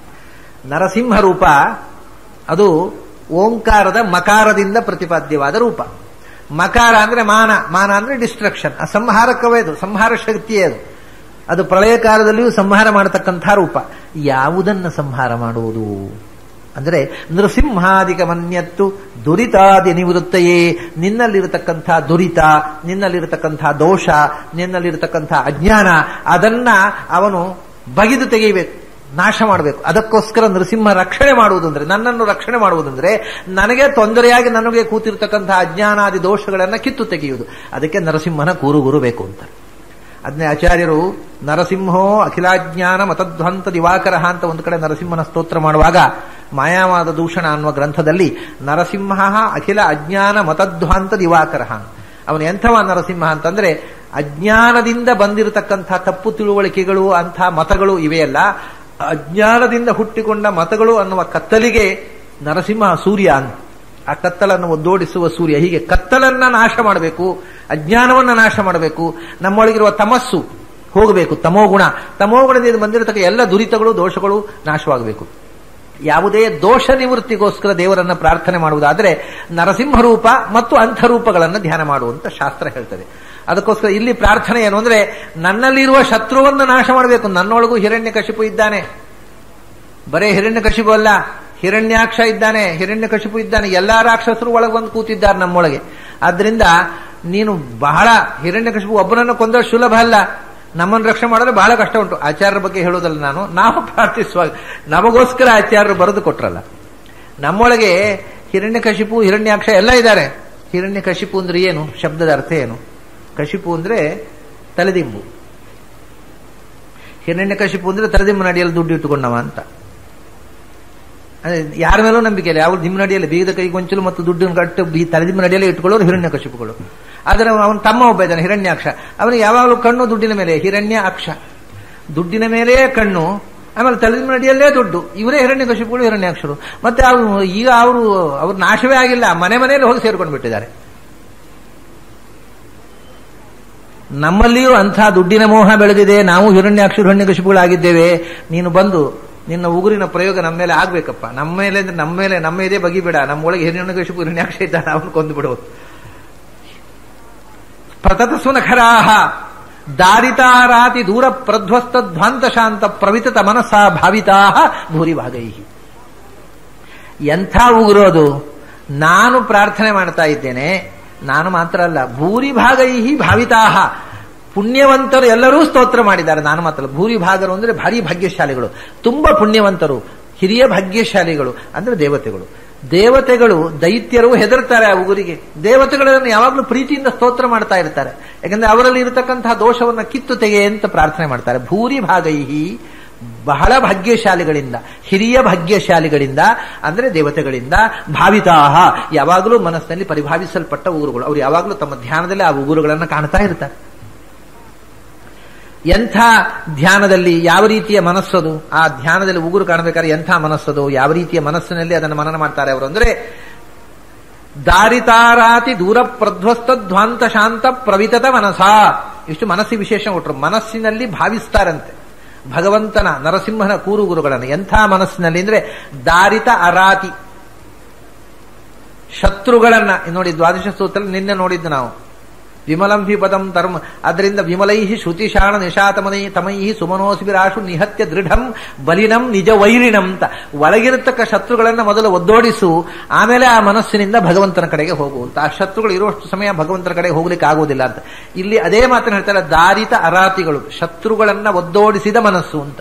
ನರಸಿಂಹ ರೂಪ ಅದು ಓಂಕಾರದ ಮಕಾರದಿಂದ ಪ್ರತಿಪಾದ್ಯವಾದ ರೂಪ. ಮಕಾರ ಅಂದ್ರೆ ಮಾನ, ಮಾನ ಅಂದ್ರೆ ಡಿಸ್ಟ್ರಕ್ಷನ್, ಆ ಸಂಹಾರಕವೇ ಅದು, ಸಂಹಾರ ಶಕ್ತಿಯೇ ಅದು. ಅದು ಪ್ರಳಯ ಕಾಲದಲ್ಲಿಯೂ ಸಂಹಾರ ಮಾಡತಕ್ಕಂಥ ರೂಪ. ಯಾವುದನ್ನು ಸಂಹಾರ ಮಾಡುವುದು ಅಂದ್ರೆ ನೃಸಿಂಹಾದಿಕ ಮನ್ಯತ್ತು ದುರಿತಾದಿ ನಿವೃತ್ತಯೇ. ನಿನ್ನಲ್ಲಿರತಕ್ಕಂಥ ದುರಿತ, ನಿನ್ನಲ್ಲಿರತಕ್ಕಂಥ ದೋಷ, ನಿನ್ನಲ್ಲಿರತಕ್ಕಂಥ ಅಜ್ಞಾನ, ಅದನ್ನ ಅವನು ಬಗೆದು ತೆಗೆಯಬೇಕು, ನಾಶ ಮಾಡಬೇಕು. ಅದಕ್ಕೋಸ್ಕರ ನರಸಿಂಹ ರಕ್ಷಣೆ ಮಾಡುವುದು ಅಂದ್ರೆ, ನನ್ನನ್ನು ರಕ್ಷಣೆ ಮಾಡುವುದಂದ್ರೆ ನನಗೆ ತೊಂದರೆಯಾಗಿ ನನಗೆ ಕೂತಿರ್ತಕ್ಕಂಥ ಅಜ್ಞಾನಾದಿ ದೋಷಗಳನ್ನು ಕಿತ್ತು ತೆಗೆಯುವುದು. ಅದಕ್ಕೆ ನರಸಿಂಹನ ಕೂರುಗುರು ಬೇಕು ಅಂತ. ಅದನ್ನೇ ಆಚಾರ್ಯರು ನರಸಿಂಹೋ ಅಖಿಲಾಜ್ಞಾನ ಮತಧ್ವಂತ ದಿವಾಕರ ಅಂತ ಒಂದು ಕಡೆ ನರಸಿಂಹನ ಸ್ತೋತ್ರ ಮಾಡುವಾಗ ಮಾಯಾವಾದ ದೂಷಣ ಅನ್ನುವ ಗ್ರಂಥದಲ್ಲಿ ನರಸಿಂಹ ಅಖಿಲ ಅಜ್ಞಾನ ಮತಧ್ವಾಂತ ದಿವಾಕರ. ಅವನು ಎಂಥವ ನರಸಿಂಹ ಅಂತಂದ್ರೆ, ಅಜ್ಞಾನದಿಂದ ಬಂದಿರತಕ್ಕಂಥ ತಪ್ಪು ತಿಳುವಳಿಕೆಗಳು, ಅಂಥ ಮತಗಳು ಇವೆಯಲ್ಲ, ಅಜ್ಞಾನದಿಂದ ಹುಟ್ಟಿಕೊಂಡ ಮತಗಳು ಅನ್ನುವ ಕತ್ತಲಿಗೆ ನರಸಿಂಹ ಸೂರ್ಯ. ಆ ಕತ್ತಲನ್ನು ಒದ್ದೋಡಿಸುವ ಸೂರ್ಯ. ಹೀಗೆ ಕತ್ತಲನ್ನ ನಾಶ ಮಾಡಬೇಕು, ಅಜ್ಞಾನವನ್ನ ನಾಶ ಮಾಡಬೇಕು, ನಮ್ಮೊಳಗಿರುವ ತಮಸ್ಸು ಹೋಗಬೇಕು, ತಮೋಗುಣ, ತಮೋಗುಣದಿಂದ ಬಂದಿರತಕ್ಕ ಎಲ್ಲ ದುರಿತಗಳು ದೋಷಗಳು ನಾಶವಾಗಬೇಕು. ಯಾವುದೇ ದೋಷ ನಿವೃತ್ತಿಗೋಸ್ಕರ ದೇವರನ್ನ ಪ್ರಾರ್ಥನೆ ಮಾಡುವುದಾದರೆ ನರಸಿಂಹ ರೂಪ ಮತ್ತು ಅಂಥರೂಪಗಳನ್ನು ಧ್ಯಾನ ಮಾಡುವಂತ ಶಾಸ್ತ್ರ ಹೇಳ್ತದೆ. ಅದಕ್ಕೋಸ್ಕರ ಇಲ್ಲಿ ಪ್ರಾರ್ಥನೆ ಏನು ಅಂದ್ರೆ, ನನ್ನಲ್ಲಿರುವ ಶತ್ರುವನ್ನು ನಾಶ ಮಾಡಬೇಕು. ನನ್ನೊಳಗೂ ಹಿರಣ್ಯಕಶಿಪು ಇದ್ದಾನೆ. ಬರೇ ಹಿರಣ್ಯಕಶಿಪು ಅಲ್ಲ, ಹಿರಣ್ಯಾಕ್ಷ ಇದ್ದಾನೆ, ಹಿರಣ್ಯಕಶಿಪು ಇದ್ದಾನೆ, ಎಲ್ಲಾ ರಾಕ್ಷಸರು ಒಳಗೆ ಬಂದು ಕೂತಿದ್ದಾರೆ ನಮ್ಮೊಳಗೆ. ಆದ್ರಿಂದ ನೀನು ಬಹಳ ಹಿರಣ್ಯಕಶಿಪು ಒಬ್ಬನನ್ನು ಕೊಂದ ಸುಲಭ ಅಲ್ಲ, ನಮ್ಮನ್ನು ರಕ್ಷಣೆ ಮಾಡೋದು ಬಹಳ ಕಷ್ಟ ಉಂಟು. ಆಚಾರ್ಯರ ಬಗ್ಗೆ ಹೇಳೋದಲ್ಲ ನಾವು ಪ್ರಾರ್ಥಿಸುವಾಗ ನಮಗೋಸ್ಕರ ಆಚಾರ್ಯರು ಬರೆದು ಕೊಟ್ರಲ್ಲ. ನಮ್ಮೊಳಗೆ ಹಿರಣ್ಯಕಶಿಪು ಹಿರಣ್ಯಾಕ್ಷ ಎಲ್ಲ ಇದ್ದಾರೆ. ಹಿರಣ್ಯಕಶಿಪು ಅಂದ್ರೆ ಏನು? ಶಬ್ದದ ಅರ್ಥ ಏನು? ಕಶಿಪು ಅಂದ್ರೆ ತಲೆದಿಂಬು, ಹಿರಣ್ಯಕಶಿಪು ಅಂದ್ರೆ ತಲೆದಿಂಬು ನಡಿಯಲ್ಲಿ ದುಡ್ಡು ಇಟ್ಟುಕೊಂಡವ ಅಂತ. ಯಾರ ಮೇಲೂ ನಂಬಿಕೆ ಇಲ್ಲ. ಯಾವ ದಿಂಬು ನಡಿಯಲ್ಲಿ ಬೀಗದ ಕೈ ಗೊಂಚಲು ಮತ್ತು ದುಡ್ಡು ಕಟ್ಟು ತಲೆದಿಂಬು ನಡಿಯಲ್ಲಿ ಇಟ್ಟುಕೊಳ್ಳೋರು ಹಿರಣ್ಯಕಶಿಪುಗಳು. ಆದರೆ ಅವನ ತಮ್ಮ ಒಬ್ಬ ಇದ್ದಾನೆ ಹಿರಣ್ಯಾಕ್ಷ, ಅವನಿಗೆ ಯಾವಾಗಲೂ ಕಣ್ಣು ದುಡ್ಡಿನ ಮೇಲೆ, ಹಿರಣ್ಯ ಅಕ್ಷ, ದುಡ್ಡಿನ ಮೇಲೇ ಕಣ್ಣು, ಆಮೇಲೆ ತಲೆದಿಂಬು ನಡಿಯಲ್ಲೇ ದುಡ್ಡು. ಇವರೇ ಹಿರಣ್ಯಕಶಿಪುಗಳು, ಹಿರಣ್ಯಾಕ್ಷರು. ಮತ್ತೆ ಈಗ ಅವ್ರ ನಾಶವೇ ಆಗಿಲ್ಲ, ಮನೆಯಲ್ಲಿ ಹೋಗಿ ಸೇರ್ಕೊಂಡು ಬಿಟ್ಟಿದ್ದಾರೆ. ನಮ್ಮಲ್ಲಿಯೂ ಅಂಥ ದುಡ್ಡಿನ ಮೋಹ ಬೆಳೆದಿದೆ. ನಾವು ಹಿರಣ್ಯಾಕ್ಷರು ಹಿರಣ್ಯಕಶಿಪುಗಳಾಗಿದ್ದೇವೆ. ನೀನು ಬಂದು ನಿನ್ನ ಉಗುರಿನ ಪ್ರಯೋಗ ನಮ್ಮ ಮೇಲೆ ಆಗ್ಬೇಕಪ್ಪ. ನಮ್ಮ ಮೇಲೆ ನಮ್ಮ ಇದೇ ಬಗಿಬೇಡ. ನಮ್ಮೊಳಗೆ ಹಿರಣ್ಯಕಶಿಪು ಹಿರಣ್ಯಾಕ್ಷ ಇದ್ದಾನೆ, ಅವನು ಕೊಂದು ಬಿಡುವುದು. ಪ್ರತತ ಸುನಖರಾಹ ದಾರಿತಾರಾತಿ ದೂರ ಪ್ರಧ್ವಸ್ತ ಧ್ವಾಂತ ಶಾಂತ ಪ್ರವಿತತ ಮನಸ್ಸ ಭಾವಿತಾ ಭೂರಿಭಾಗೈ. ಎಂಥ ಉಗುರೋದು! ನಾನು ಪ್ರಾರ್ಥನೆ ಮಾಡ್ತಾ ಇದ್ದೇನೆ, ನಾನು ಮಾತ್ರ ಅಲ್ಲ, ಭೂರಿಭಾಗೈ ಭಾವಿತಾಹ, ಪುಣ್ಯವಂತರು ಎಲ್ಲರೂ ಸ್ತೋತ್ರ ಮಾಡಿದ್ದಾರೆ, ನಾನು ಮಾತ್ರ ಅಲ್ಲ. ಭೂರಿಭಾಗರು ಅಂದ್ರೆ ಭಾರಿ ಭಾಗ್ಯಶಾಲಿಗಳು, ತುಂಬಾ ಪುಣ್ಯವಂತರು, ಹಿರಿಯ ಭಾಗ್ಯಶಾಲಿಗಳು ಅಂದ್ರೆ ದೇವತೆಗಳು. ದೇವತೆಗಳು ದೈತ್ಯರು ಹೆದರ್ತಾರೆ ಆ ಉಗುರಿಗೆ. ದೇವತೆಗಳನ್ನು ಯಾವಾಗಲೂ ಪ್ರೀತಿಯಿಂದ ಸ್ತೋತ್ರ ಮಾಡ್ತಾ ಇರ್ತಾರೆ, ಯಾಕಂದ್ರೆ ಅವರಲ್ಲಿ ಇರತಕ್ಕಂತಹ ದೋಷವನ್ನು ಕಿತ್ತು ತೆಗೆ ಅಂತ ಪ್ರಾರ್ಥನೆ ಮಾಡ್ತಾರೆ. ಭೂರಿಭಾಗೈಹಿ, ಬಹಳ ಭಾಗ್ಯಶಾಲಿಗಳಿಂದ, ಹಿರಿಯ ಭಾಗ್ಯಶಾಲಿಗಳಿಂದ ಅಂದ್ರೆ ದೇವತೆಗಳಿಂದ, ಭಾವಿತಾಹ, ಯಾವಾಗಲೂ ಮನಸ್ಸಿನಲ್ಲಿ ಪರಿಭಾವಿಸಲ್ಪಟ್ಟ ಉಗುರುಗಳು. ಅವರು ಯಾವಾಗಲೂ ತಮ್ಮ ಧ್ಯಾನದಲ್ಲಿ ಆ ಉಗುರುಗಳನ್ನು ಕಾಣ್ತಾ ಇರ್ತಾರೆ. ಎಂಥ ಧ್ಯಾನದಲ್ಲಿ ಯಾವ ರೀತಿಯ ಮನಸ್ಸದು, ಆ ಧ್ಯಾನದಲ್ಲಿ ಉಗುರು ಕಾಣಬೇಕಾದ್ರೆ ಎಂಥ ಮನಸ್ಸದು, ಯಾವ ರೀತಿಯ ಮನಸ್ಸಿನಲ್ಲಿ ಅದನ್ನು ಮನನ ಮಾಡ್ತಾರೆ ಅವರು ಅಂದ್ರೆ, ದಾರಿತಾರಾತಿ ದೂರ ಪ್ರಧ್ವಸ್ತ ಧ್ವಾಂತ ಶಾಂತ ಪ್ರವಿತತ ಮನಸ. ಇಷ್ಟು ಮನಸ್ಸಿಗೆ ವಿಶೇಷ ಕೊಟ್ಟರು. ಮನಸ್ಸಿನಲ್ಲಿ ಭಾವಿಸ್ತಾರಂತೆ ಭಗವಂತನ, ನರಸಿಂಹನ ಕೂರುಗುರುಗಳನ್ನು. ಎಂಥ ಮನಸ್ಸಿನಲ್ಲಿ ಅಂದ್ರೆ ದಾರಿತ ಅರಾತಿ, ಶತ್ರುಗಳನ್ನ ನೋಡಿ. ದ್ವಾದಶ ಸ್ತೋತ್ರದಲ್ಲಿ ನಿನ್ನೆ ನೋಡಿದ್ದು ನಾವು. ವಿಮಲಂ ಹಿ ಪದಂ ತರ್ಮ, ಅದರಿಂದ ವಿಮಲೈಹಿ ಶ್ರುತಿಶಾಣ ನಿಶಾತಮನೈ ತಮೈಹಿ ಸುಮನೋಸ್ಬಿರಾಶು ನಿಹತ್ಯ ದೃಢಂ ಬಲಿನಂ ನಿಜ ವೈರಿಣಂ ಅಂತ. ಒಳಗಿರತಕ್ಕ ಶತ್ರುಗಳನ್ನ ಮೊದಲು ಒದ್ದೋಡಿಸು, ಆಮೇಲೆ ಆ ಮನಸ್ಸಿನಿಂದ ಭಗವಂತನ ಕಡೆಗೆ ಹೋಗು ಅಂತ. ಆ ಶತ್ರುಗಳು ಇರುವಷ್ಟು ಸಮಯ ಭಗವಂತನ ಕಡೆಗೆ ಹೋಗ್ಲಿಕ್ಕೆ ಆಗುವುದಿಲ್ಲ ಅಂತ. ಇಲ್ಲಿ ಅದೇ ಮಾತನ್ನು ಹೇಳ್ತಾರೆ, ದಾರಿತ ಅರಾತಿಗಳು, ಶತ್ರುಗಳನ್ನ ಒದ್ದೋಡಿಸಿದ ಮನಸ್ಸು ಅಂತ.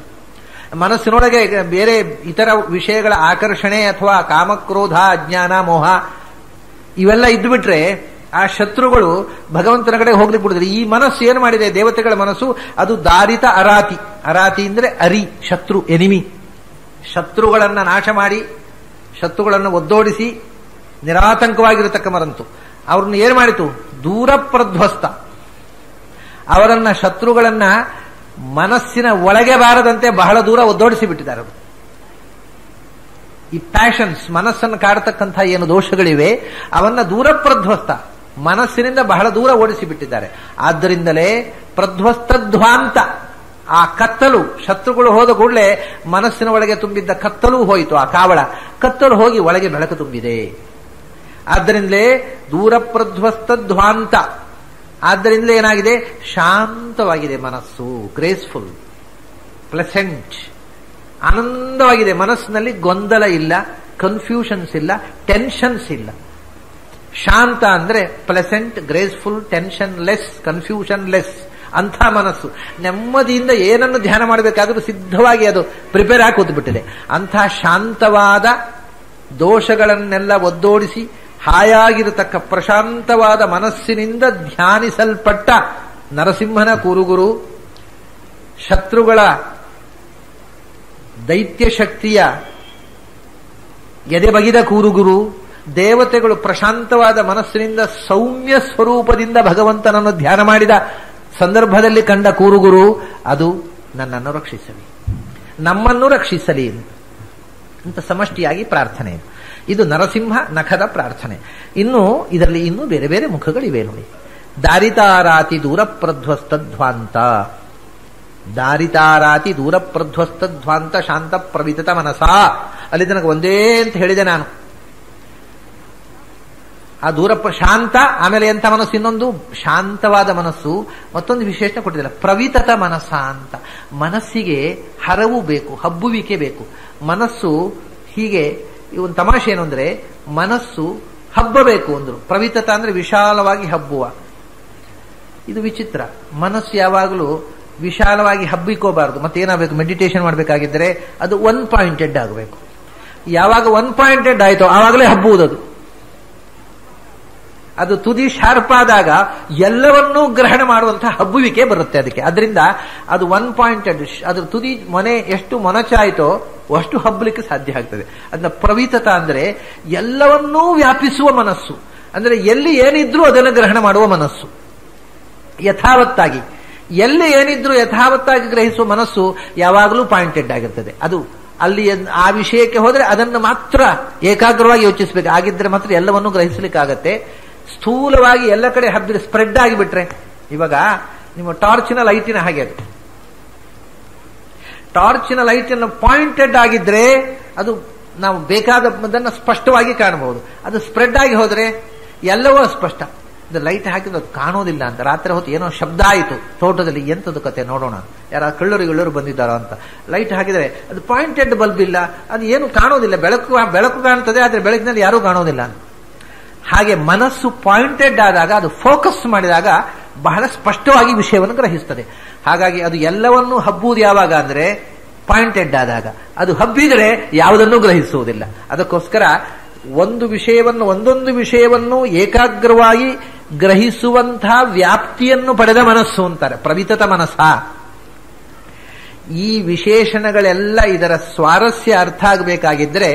ಮನಸ್ಸಿನೊಳಗೆ ಬೇರೆ ಇತರ ವಿಷಯಗಳ ಆಕರ್ಷಣೆ ಅಥವಾ ಕಾಮಕ್ರೋಧ ಅಜ್ಞಾನ ಮೋಹ ಇವೆಲ್ಲ ಇದ್ದು ಬಿಟ್ರೆ ಆ ಶತ್ರುಗಳು ಭಗವಂತನ ಕಡೆ ಹೋಗ್ಲಿಕ್ಕೆ ಬಿಡುತ್ತದೆ. ಈ ಮನಸ್ಸು ಏನು ಮಾಡಿದೆ, ದೇವತೆಗಳ ಮನಸ್ಸು, ಅದು ದಾರಿತ ಅರಾತಿ. ಅರಾತಿ ಅಂದ್ರೆ ಅರಿ, ಶತ್ರು, ಎನಿಮಿ. ಶತ್ರುಗಳನ್ನ ನಾಶ ಮಾಡಿ, ಶತ್ರುಗಳನ್ನು ಒದ್ದೋಡಿಸಿ ನಿರಾತಂಕವಾಗಿರತಕ್ಕ ಮರಂತು ಅವ್ರನ್ನ ಏನು ಮಾಡಿತು, ದೂರ ಪ್ರಧ್ವಸ್ತ. ಅವರನ್ನ, ಶತ್ರುಗಳನ್ನ ಮನಸ್ಸಿನ ಒಳಗೆ ಬಾರದಂತೆ ಬಹಳ ದೂರ ಒದ್ದೋಡಿಸಿ ಬಿಟ್ಟಿದ್ದಾರೆ. ಈ ಪ್ಯಾಷನ್ಸ್, ಮನಸ್ಸನ್ನು ಕಾಡತಕ್ಕಂಥ ಏನು ದೋಷಗಳಿವೆ ಅವನ್ನ ದೂರ ಪ್ರಧ್ವಸ್ತ, ಮನಸ್ಸಿನಿಂದ ಬಹಳ ದೂರ ಓಡಿಸಿ ಬಿಟ್ಟಿದ್ದಾರೆ. ಆದ್ದರಿಂದಲೇ ಪ್ರಧ್ವಸ್ತಧ್ವಾಂತ, ಆ ಕತ್ತಲು, ಶತ್ರುಗಳು ಹೋದ ಕೂಡಲೇ ಮನಸ್ಸಿನ ಒಳಗೆ ತುಂಬಿದ್ದ ಕತ್ತಲು ಹೋಯಿತು. ಆ ಕಾವಳ ಕತ್ತಲು ಹೋಗಿ ಒಳಗೆ ಬೆಳಕು ತುಂಬಿದೆ. ಆದ್ದರಿಂದಲೇ ದೂರ ಪ್ರಧ್ವಸ್ತಧ್ವಾಂತ. ಆದ್ದರಿಂದಲೇ ಏನಾಗಿದೆ, ಶಾಂತವಾಗಿದೆ ಮನಸ್ಸು, ಗ್ರೇಸ್ಫುಲ್, ಪ್ಲೆಸೆಂಟ್, ಆನಂದವಾಗಿದೆ. ಮನಸ್ಸಿನಲ್ಲಿ ಗೊಂದಲ ಇಲ್ಲ, ಕನ್ಫ್ಯೂಷನ್ಸ್ ಇಲ್ಲ, ಟೆನ್ಷನ್ಸ್ ಇಲ್ಲ. ಶಾಂತ ಅಂದ್ರೆ pleasant, graceful, tension less, confusion less. ಅಂಥ ಮನಸ್ಸು ನೆಮ್ಮದಿಯಿಂದ ಏನನ್ನು ಧ್ಯಾನ ಮಾಡಬೇಕಾದ್ರೂ ಸಿದ್ಧವಾಗಿ ಅದು ಪ್ರಿಪೇರ್ ಆಗಿ ಕೂತ್ಬಿಟ್ಟಿದೆ. ಅಂಥ ಶಾಂತವಾದ, ದೋಷಗಳನ್ನೆಲ್ಲ ಒದ್ದೋಡಿಸಿ ಹಾಯಾಗಿರತಕ್ಕ ಪ್ರಶಾಂತವಾದ ಮನಸ್ಸಿನಿಂದ ಧ್ಯಾನಿಸಲ್ಪಟ್ಟ ನರಸಿಂಹನ ಕೂರುಗುರು, ಶತ್ರುಗಳ ದೈತ್ಯ ಶಕ್ತಿಯ ಎದೆ ಬಗಿದ ಕೂರುಗುರು, ದೇವತೆಗಳು ಪ್ರಶಾಂತವಾದ ಮನಸ್ಸಿನಿಂದ ಸೌಮ್ಯ ಸ್ವರೂಪದಿಂದ ಭಗವಂತನನ್ನು ಧ್ಯಾನ ಮಾಡಿದ ಸಂದರ್ಭದಲ್ಲಿ ಕಂಡ ಕೂರುಗುರು, ಅದು ನನ್ನನ್ನು ರಕ್ಷಿಸಲಿ, ನಮ್ಮನ್ನು ರಕ್ಷಿಸಲಿ ಅಂತ ಸಮಷ್ಟಿಯಾಗಿ ಪ್ರಾರ್ಥನೆ. ಇದು ನರಸಿಂಹ ನಖದ ಪ್ರಾರ್ಥನೆ. ಇನ್ನು ಇದರಲ್ಲಿ ಇನ್ನೂ ಬೇರೆ ಬೇರೆ ಮುಖಗಳಿವೆ ನೋಡಿ. ದಾರಿತಾರಾತಿ ದೂರ ಪ್ರಧ್ವಸ್ತಧ್ವಾಂತ, ದಾರಿತಾರಾತಿ ದೂರ ಪ್ರಧ್ವಸ್ತಧ್ವಾಂತ ಶಾಂತ ಪ್ರವಿತತ ಮನಸ. ಅಲ್ಲಿ ತನಕ ಒಂದೇ ಅಂತ ಹೇಳಿದೆ ನಾನು. ಆ ದೂರ ಶಾಂತ, ಆಮೇಲೆ ಎಂಥ ಮನಸ್ಸು, ಇನ್ನೊಂದು ಶಾಂತವಾದ ಮನಸ್ಸು. ಮತ್ತೊಂದು ವಿಶೇಷ ಕೊಟ್ಟಿದ್ದಾರೆ, ಪ್ರವಿತತ ಮನಸ್ಸ ಅಂತ. ಮನಸ್ಸಿಗೆ ಹರವು ಬೇಕು, ಹಬ್ಬುವಿಕೆ ಬೇಕು. ಮನಸ್ಸು ಹೀಗೆ ಇವನ್ ತಮಾಷೆ ಏನು ಅಂದ್ರೆ ಮನಸ್ಸು ಹಬ್ಬಬೇಕು ಅಂದ್ರು. ಪ್ರವಿತತ ಅಂದ್ರೆ ವಿಶಾಲವಾಗಿ ಹಬ್ಬುವ. ಇದು ವಿಚಿತ್ರ. ಮನಸ್ಸು ಯಾವಾಗಲೂ ವಿಶಾಲವಾಗಿ ಹಬ್ಬಿಕೋಬಾರದು. ಮತ್ತೇನಾಗಬೇಕು? ಮೆಡಿಟೇಷನ್ ಮಾಡಬೇಕಾಗಿದ್ದರೆ ಅದು ಒನ್ ಪಾಯಿಂಟೆಡ್ ಆಗಬೇಕು. ಯಾವಾಗ ಒನ್ ಪಾಯಿಂಟೆಡ್ ಆಯಿತೋ ಆವಾಗಲೇ ಹಬ್ಬುವುದದು. ಅದು ತುದಿ ಶಾರ್ಪ್ ಆದಾಗ ಎಲ್ಲವನ್ನೂ ಗ್ರಹಣ ಮಾಡುವಂತಹ ಹಬ್ಬುವಿಕೆ ಬರುತ್ತೆ ಅದಕ್ಕೆ. ಅದರಿಂದ ಅದು ಒನ್ ಪಾಯಿಂಟೆಡ್, ಅದ್ರ ತುದಿ ಮೊನೆ ಎಷ್ಟು ಮೊನಚಾಯಿತೋ ಅಷ್ಟು ಹಬ್ಬಲಿಕ್ಕೆ ಸಾಧ್ಯ ಆಗ್ತದೆ. ಅದನ್ನ ಪ್ರವಿತತ ಅಂದ್ರೆ ಎಲ್ಲವನ್ನೂ ವ್ಯಾಪಿಸುವ ಮನಸ್ಸು. ಅಂದ್ರೆ ಎಲ್ಲಿ ಏನಿದ್ರೂ ಅದನ್ನು ಗ್ರಹಣ ಮಾಡುವ ಮನಸ್ಸು. ಯಥಾವತ್ತಾಗಿ ಎಲ್ಲಿ ಏನಿದ್ರೂ ಯಥಾವತ್ತಾಗಿ ಗ್ರಹಿಸುವ ಮನಸ್ಸು ಯಾವಾಗಲೂ ಪಾಯಿಂಟೆಡ್ ಆಗಿರ್ತದೆ. ಅದು ಅಲ್ಲಿ ಆ ವಿಷಯಕ್ಕೆ ಹೋದ್ರೆ ಅದನ್ನು ಮಾತ್ರ ಏಕಾಗ್ರವಾಗಿ ಯೋಚಿಸಬೇಕು. ಆಗಿದ್ರೆ ಮಾತ್ರ ಎಲ್ಲವನ್ನೂ ಗ್ರಹಿಸಲಿಕ್ಕಾಗತ್ತೆ. ಸ್ಥೂಲವಾಗಿ ಎಲ್ಲ ಕಡೆ ಹಬ್ಬಿದ ಸ್ಪ್ರೆಡ್ ಆಗಿಬಿಟ್ರೆ, ಇವಾಗ ನಿಮ್ಮ ಟಾರ್ಚಿನ ಲೈಟಿನ ಹಾಗೆ ಅದು. ಟಾರ್ಚಿನ ಲೈಟನ್ನು ಪಾಯಿಂಟೆಡ್ ಆಗಿದ್ರೆ ಅದು ನಾವು ಬೇಕಾದದನ್ನು ಸ್ಪಷ್ಟವಾಗಿ ಕಾಣಬಹುದು. ಅದು ಸ್ಪ್ರೆಡ್ ಆಗಿ ಹೋದ್ರೆ ಎಲ್ಲವೂ ಅಸ್ಪಷ್ಟ. ಇದು ಲೈಟ್ ಹಾಕಿದ್ರೆ ಅದು ಕಾಣೋದಿಲ್ಲ ಅಂತ. ರಾತ್ರಿ ಹೊತ್ತು ಏನೋ ಶಬ್ದ ಆಯಿತು ತೋಟದಲ್ಲಿ, ಎಂಥದ್ದು ಕತೆ ನೋಡೋಣ, ಯಾರ ಕಳ್ಳರು ಬಂದಿದ್ದಾರೋ ಅಂತ ಲೈಟ್ ಹಾಕಿದರೆ ಅದು ಪಾಯಿಂಟೆಡ್ ಬಲ್ಬ್ ಇಲ್ಲ, ಅದು ಏನು ಕಾಣೋದಿಲ್ಲ. ಬೆಳಕು ಕಾಣ್ತದೆ, ಆದರೆ ಬೆಳಕಿನಲ್ಲಿ ಯಾರೂ ಕಾಣೋದಿಲ್ಲ. ಹಾಗೆ ಮನಸ್ಸು ಪಾಯಿಂಟೆಡ್ ಆದಾಗ, ಅದು ಫೋಕಸ್ ಮಾಡಿದಾಗ ಬಹಳ ಸ್ಪಷ್ಟವಾಗಿ ವಿಷಯವನ್ನು ಗ್ರಹಿಸ್ತದೆ. ಹಾಗಾಗಿ ಅದು ಎಲ್ಲವನ್ನೂ ಹಬ್ಬುವುದು ಯಾವಾಗ ಅಂದ್ರೆ ಪಾಯಿಂಟೆಡ್ ಆದಾಗ. ಅದು ಹಬ್ಬಿದರೆ ಯಾವುದನ್ನೂ ಗ್ರಹಿಸುವುದಿಲ್ಲ. ಅದಕ್ಕೋಸ್ಕರ ಒಂದೊಂದು ವಿಷಯವನ್ನು ಏಕಾಗ್ರವಾಗಿ ಗ್ರಹಿಸುವಂತಹ ವ್ಯಾಪ್ತಿಯನ್ನು ಪಡೆದ ಮನಸ್ಸು ಅಂತಾರೆ ಪ್ರವಿತತ ಮನಸ್ಸ. ಈ ವಿಶೇಷಣಗಳೆಲ್ಲ ಇದರ ಸ್ವಾರಸ್ಯ ಅರ್ಥ ಆಗಬೇಕಾಗಿದ್ರೆ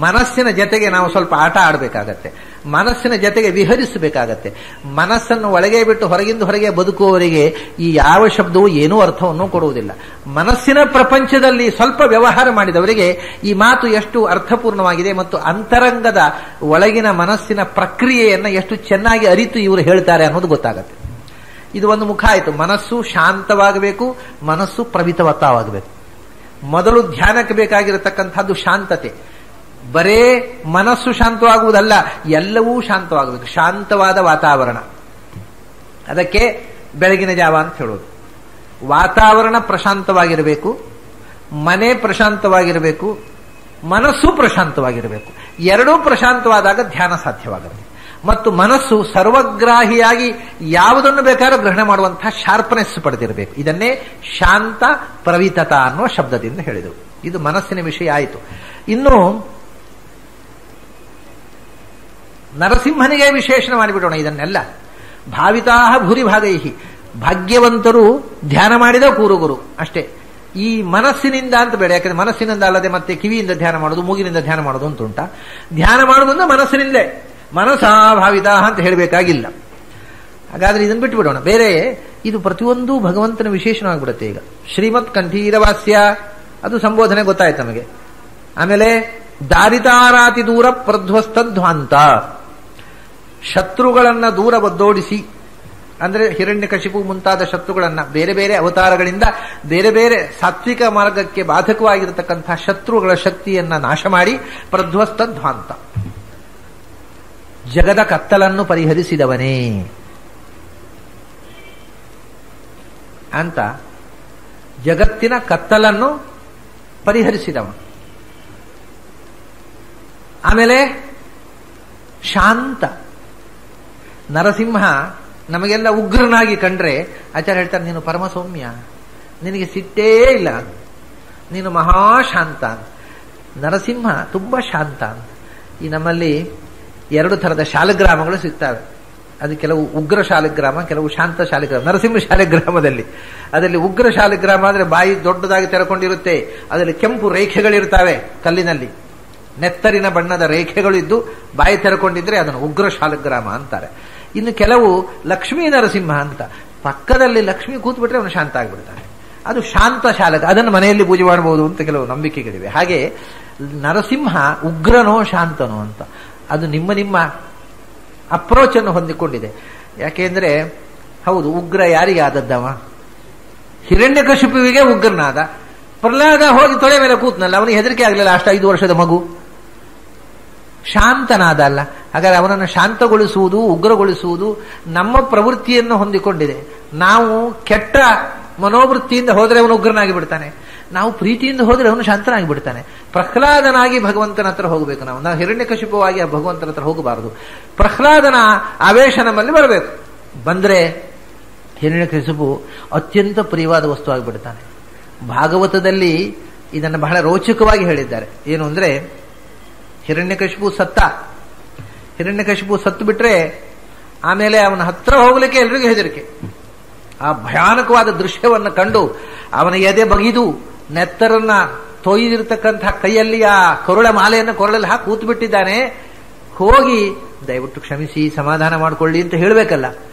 ಮನಸ್ಸಿನ ಜೊತೆಗೆ ನಾವು ಸ್ವಲ್ಪ ಆಟ ಆಡಬೇಕಾಗತ್ತೆ. ಮನಸ್ಸಿನ ಜೊತೆಗೆ ವಿಹರಿಸಬೇಕಾಗತ್ತೆ. ಮನಸ್ಸನ್ನು ಒಳಗೆ ಬಿಟ್ಟು ಹೊರಗೆ ಬದುಕುವವರಿಗೆ ಈ ಯಾವ ಶಬ್ದವೂ ಏನೂ ಅರ್ಥವನ್ನು ಕೊಡುವುದಿಲ್ಲ. ಮನಸ್ಸಿನ ಪ್ರಪಂಚದಲ್ಲಿ ಸ್ವಲ್ಪ ವ್ಯವಹಾರ ಮಾಡಿದವರಿಗೆ ಈ ಮಾತು ಎಷ್ಟು ಅರ್ಥಪೂರ್ಣವಾಗಿದೆ ಮತ್ತು ಅಂತರಂಗದ ಒಳಗಿನ ಮನಸ್ಸಿನ ಪ್ರಕ್ರಿಯೆಯನ್ನು ಎಷ್ಟು ಚೆನ್ನಾಗಿ ಅರಿತು ಇವರು ಹೇಳ್ತಾರೆ ಅನ್ನೋದು ಗೊತ್ತಾಗತ್ತೆ. ಇದು ಒಂದು ಮುಖ ಆಯಿತು. ಮನಸ್ಸು ಶಾಂತವಾಗಬೇಕು, ಮನಸ್ಸು ಪ್ರವಿತವತ್ತವಾಗಬೇಕು. ಮೊದಲು ಧ್ಯಾನಕ್ಕೆ ಬೇಕಾಗಿರತಕ್ಕಂಥದ್ದು ಶಾಂತತೆ. ಬರೇ ಮನಸ್ಸು ಶಾಂತವಾಗುವುದಲ್ಲ, ಎಲ್ಲವೂ ಶಾಂತವಾಗಬೇಕು. ಶಾಂತವಾದ ವಾತಾವರಣ, ಅದಕ್ಕೆ ಬೆಳಗಿನ ಜಾವ ಅಂತ ಹೇಳೋದು. ವಾತಾವರಣ ಪ್ರಶಾಂತವಾಗಿರಬೇಕು, ಮನೆ ಪ್ರಶಾಂತವಾಗಿರಬೇಕು, ಮನಸ್ಸು ಪ್ರಶಾಂತವಾಗಿರಬೇಕು. ಎರಡೂ ಪ್ರಶಾಂತವಾದಾಗ ಧ್ಯಾನ ಸಾಧ್ಯವಾಗುತ್ತೆ. ಮತ್ತು ಮನಸ್ಸು ಸರ್ವಗ್ರಾಹಿಯಾಗಿ ಯಾವುದನ್ನು ಬೇಕಾದ್ರೂ ಗ್ರಹಣ ಮಾಡುವಂತಹ ಶಾರ್ಪ್ನೆಸ್ ಪಡೆದಿರಬೇಕು. ಇದನ್ನೇ ಶಾಂತ ಪ್ರವಿತತ ಅನ್ನುವ ಶಬ್ದದಿಂದ ಹೇಳಿದರು. ಇದು ಮನಸ್ಸಿನ ವಿಷಯ ಆಯಿತು. ಇನ್ನು ನರಸಿಂಹನಿಗೆ ವಿಶೇಷಣ ಮಾಡಿಬಿಡೋಣ ಇದನ್ನೆಲ್ಲ. ಭಾವಿತಾ ಭೂರಿ ಭಾಗೈಹಿ, ಭಾಗ್ಯವಂತರು ಧ್ಯಾನ ಮಾಡಿದ ಕೂರುಗುರು ಅಷ್ಟೇ. ಈ ಮನಸ್ಸಿನಿಂದ ಅಂತ ಬೇಡ, ಯಾಕಂದ್ರೆ ಮನಸ್ಸಿನಿಂದ ಅಲ್ಲದೆ ಮತ್ತೆ ಕಿವಿಯಿಂದ ಧ್ಯಾನ ಮಾಡೋದು, ಮೂಗಿನಿಂದ ಧ್ಯಾನ ಮಾಡೋದು ಅಂತ ಉಂಟ. ಧ್ಯಾನ ಮಾಡೋದಂದ್ರೆ ಮನಸ್ಸಿನಿಂದಲೇ, ಮನಸಾ ಭಾವಿತಾ ಅಂತ ಹೇಳಬೇಕಾಗಿಲ್ಲ. ಹಾಗಾದ್ರೆ ಇದನ್ನು ಬಿಟ್ಟು ಬಿಡೋಣ. ಬೇರೆ ಇದು ಪ್ರತಿಯೊಂದು ಭಗವಂತನ ವಿಶೇಷಣವಾಗಿಬಿಡುತ್ತೆ. ಈಗ ಶ್ರೀಮತ್ ಕಂಠೀರವಾಸ್ಯ ಅದು ಸಂಬೋಧನೆ ಗೊತ್ತಾಯ್ತು ನಮಗೆ. ಆಮೇಲೆ ದಾರಿತಾರಾತಿ ದೂರ ಪ್ರಧ್ವಸ್ತಧ್ವಾಂತ, ಶತ್ರುಗಳನ್ನ ದೂರ ಒದ್ದೋಡಿಸಿ, ಅಂದ್ರೆ ಹಿರಣ್ಯಕಶಿಪು ಮುಂತಾದ ಶತ್ರುಗಳನ್ನ ಬೇರೆ ಬೇರೆ ಅವತಾರಗಳಿಂದ ಬೇರೆ ಬೇರೆ ಸಾತ್ವಿಕ ಮಾರ್ಗಕ್ಕೆ ಬಾಧಕವಾಗಿರತಕ್ಕಂತಹ ಶತ್ರುಗಳ ಶಕ್ತಿಯನ್ನ ನಾಶ ಮಾಡಿ ಪ್ರಧ್ವಸ್ತಧ್ವಾಂತ, ಜಗದ ಕತ್ತಲನ್ನು ಪರಿಹರಿಸಿದವನೇ ಅಂತ. ಜಗತ್ತಿನ ಕತ್ತಲನ್ನು ಪರಿಹರಿಸಿದವ. ಆಮೇಲೆ ಶಾಂತ. ನರಸಿಂಹ ನಮಗೆಲ್ಲ ಉಗ್ರನಾಗಿ ಕಂಡ್ರೆ ಆಚಾರ್ಯ ಹೇಳ್ತಾರೆ, ನೀನು ಪರಮ ಸೌಮ್ಯ, ನಿನಗೆ ಸಿಟ್ಟೇ ಇಲ್ಲ, ನೀನು ಮಹಾಶಾಂತ. ನರಸಿಂಹ ತುಂಬಾ ಶಾಂತ. ಈ ನಮ್ಮಲ್ಲಿ ಎರಡು ಥರದ ಶಾಲಗ್ರಾಮಗಳು ಸಿಗ್ತವೆ. ಅದು ಕೆಲವು ಉಗ್ರ ಶಾಲಿಗ್ರಾಮ, ಕೆಲವು ಶಾಂತ ಶಾಲಿಗ್ರಾಮ. ನರಸಿಂಹ ಶಾಲಿಗ್ರಾಮದಲ್ಲಿ ಅದರಲ್ಲಿ ಉಗ್ರ ಶಾಲಿಗ್ರಾಮ ಅಂದ್ರೆ ಬಾಯಿ ದೊಡ್ಡದಾಗಿ ತೆರೆಕೊಂಡಿರುತ್ತೆ, ಅದರಲ್ಲಿ ಕೆಂಪು ರೇಖೆಗಳಿರ್ತವೆ, ಕಲ್ಲಿನಲ್ಲಿ ನೆತ್ತರಿನ ಬಣ್ಣದ ರೇಖೆಗಳಿದ್ದು ಬಾಯಿ ತೆರೆಕೊಂಡಿದ್ರೆ ಅದನ್ನು ಉಗ್ರ ಶಾಲಿಗ್ರಾಮ ಅಂತಾರೆ. ಇನ್ನು ಕೆಲವು ಲಕ್ಷ್ಮೀ ನರಸಿಂಹ ಅಂತ, ಪಕ್ಕದಲ್ಲಿ ಲಕ್ಷ್ಮಿ ಕೂತ್ಬಿಟ್ರೆ ಅವನು ಶಾಂತ ಆಗಿಬಿಡ್ತಾನೆ, ಅದು ಶಾಂತ ಶಾಲಕ. ಅದನ್ನು ಮನೆಯಲ್ಲಿ ಪೂಜೆ ಮಾಡಬಹುದು ಅಂತ ಕೆಲವು ನಂಬಿಕೆಗಳಿವೆ. ಹಾಗೆ ನರಸಿಂಹ ಉಗ್ರನೋ ಶಾಂತನೋ ಅಂತ ಅದು ನಿಮ್ಮ ನಿಮ್ಮ ಅಪ್ರೋಚ್ ಅನ್ನು ಹೊಂದಿಕೊಂಡಿದೆ. ಯಾಕೆಂದ್ರೆ ಹೌದು, ಉಗ್ರ ಯಾರಿಗೆ ಆದದ್ದವ? ಹಿರಣ್ಯಕಶಿಪುವಿಗೆ ಉಗ್ರನಾದ. ಪ್ರಹ್ಲಾದ ಹೋಗಿ ತೊಳೆ ಮೇಲೆ ಕೂತ್ನಲ್ಲ, ಅವನಿಗೆ ಹೆದರಿಕೆ ಆಗಲಿಲ್ಲ, ಅಷ್ಟು 5 ವರ್ಷದ ಮಗು. ಶಾಂತನಾದ ಅಲ್ಲ. ಹಾಗಾದ್ರೆ ಅವನನ್ನು ಶಾಂತಗೊಳಿಸುವುದು, ಉಗ್ರಗೊಳಿಸುವುದು ನಮ್ಮ ಪ್ರವೃತ್ತಿಯನ್ನು ಹೊಂದಿಕೊಂಡಿದೆ. ನಾವು ಕೆಟ್ಟ ಮನೋವೃತ್ತಿಯಿಂದ ಹೋದರೆ ಅವನು ಉಗ್ರನಾಗಿ ಬಿಡ್ತಾನೆ, ನಾವು ಪ್ರೀತಿಯಿಂದ ಹೋದರೆ ಅವನು ಶಾಂತನಾಗಿ ಬಿಡ್ತಾನೆ. ಪ್ರಹ್ಲಾದನಾಗಿ ಭಗವಂತನ ಹತ್ರ ಹೋಗಬೇಕು. ನಾವು ಹಿರಣ್ಯಕಶಿಪವಾಗಿ ಆ ಭಗವಂತನ ಹತ್ರ ಹೋಗಬಾರದು. ಪ್ರಹ್ಲಾದನ ಆವೇಶ ನಮ್ಮಲ್ಲಿ ಬರಬೇಕು. ಬಂದ್ರೆ ಹಿರಣ್ಯಕಶಿಪು ಅತ್ಯಂತ ಪ್ರಿಯವಾದ ವಸ್ತು ಆಗಿಬಿಡ್ತಾನೆ. ಭಾಗವತದಲ್ಲಿ ಇದನ್ನು ಬಹಳ ರೋಚಕವಾಗಿ ಹೇಳಿದ್ದಾರೆ. ಏನು ಅಂದ್ರೆ, ಹಿರಣ್ಯಕಶಿಪು ಸತ್ತು ಬಿಟ್ರೆ ಆಮೇಲೆ ಅವನ ಹತ್ರ ಹೋಗ್ಲಿಕ್ಕೆ ಎಲ್ರಿಗೂ ಹೆದರಿಕೆ. ಆ ಭಯಾನಕವಾದ ದೃಶ್ಯವನ್ನು ಕಂಡು ಅವನ ಎದೆ ಬಗಿದು ನೆತ್ತರನ್ನ ತೊಯ್ದಿರ್ತಕ್ಕಂಥ ಕೈಯಲ್ಲಿ ಆ ಕರುಳ ಮಾಲೆಯನ್ನು ಕೊರಳಲ್ಲಿ ಹಾಕಿ ಕೂತು ಬಿಟ್ಟಿದ್ದಾನೆ. ಹೋಗಿ ದಯವಿಟ್ಟು ಕ್ಷಮಿಸಿ, ಸಮಾಧಾನ ಮಾಡಿಕೊಳ್ಳಿ ಅಂತ ಹೇಳಬೇಕಲ್ಲ,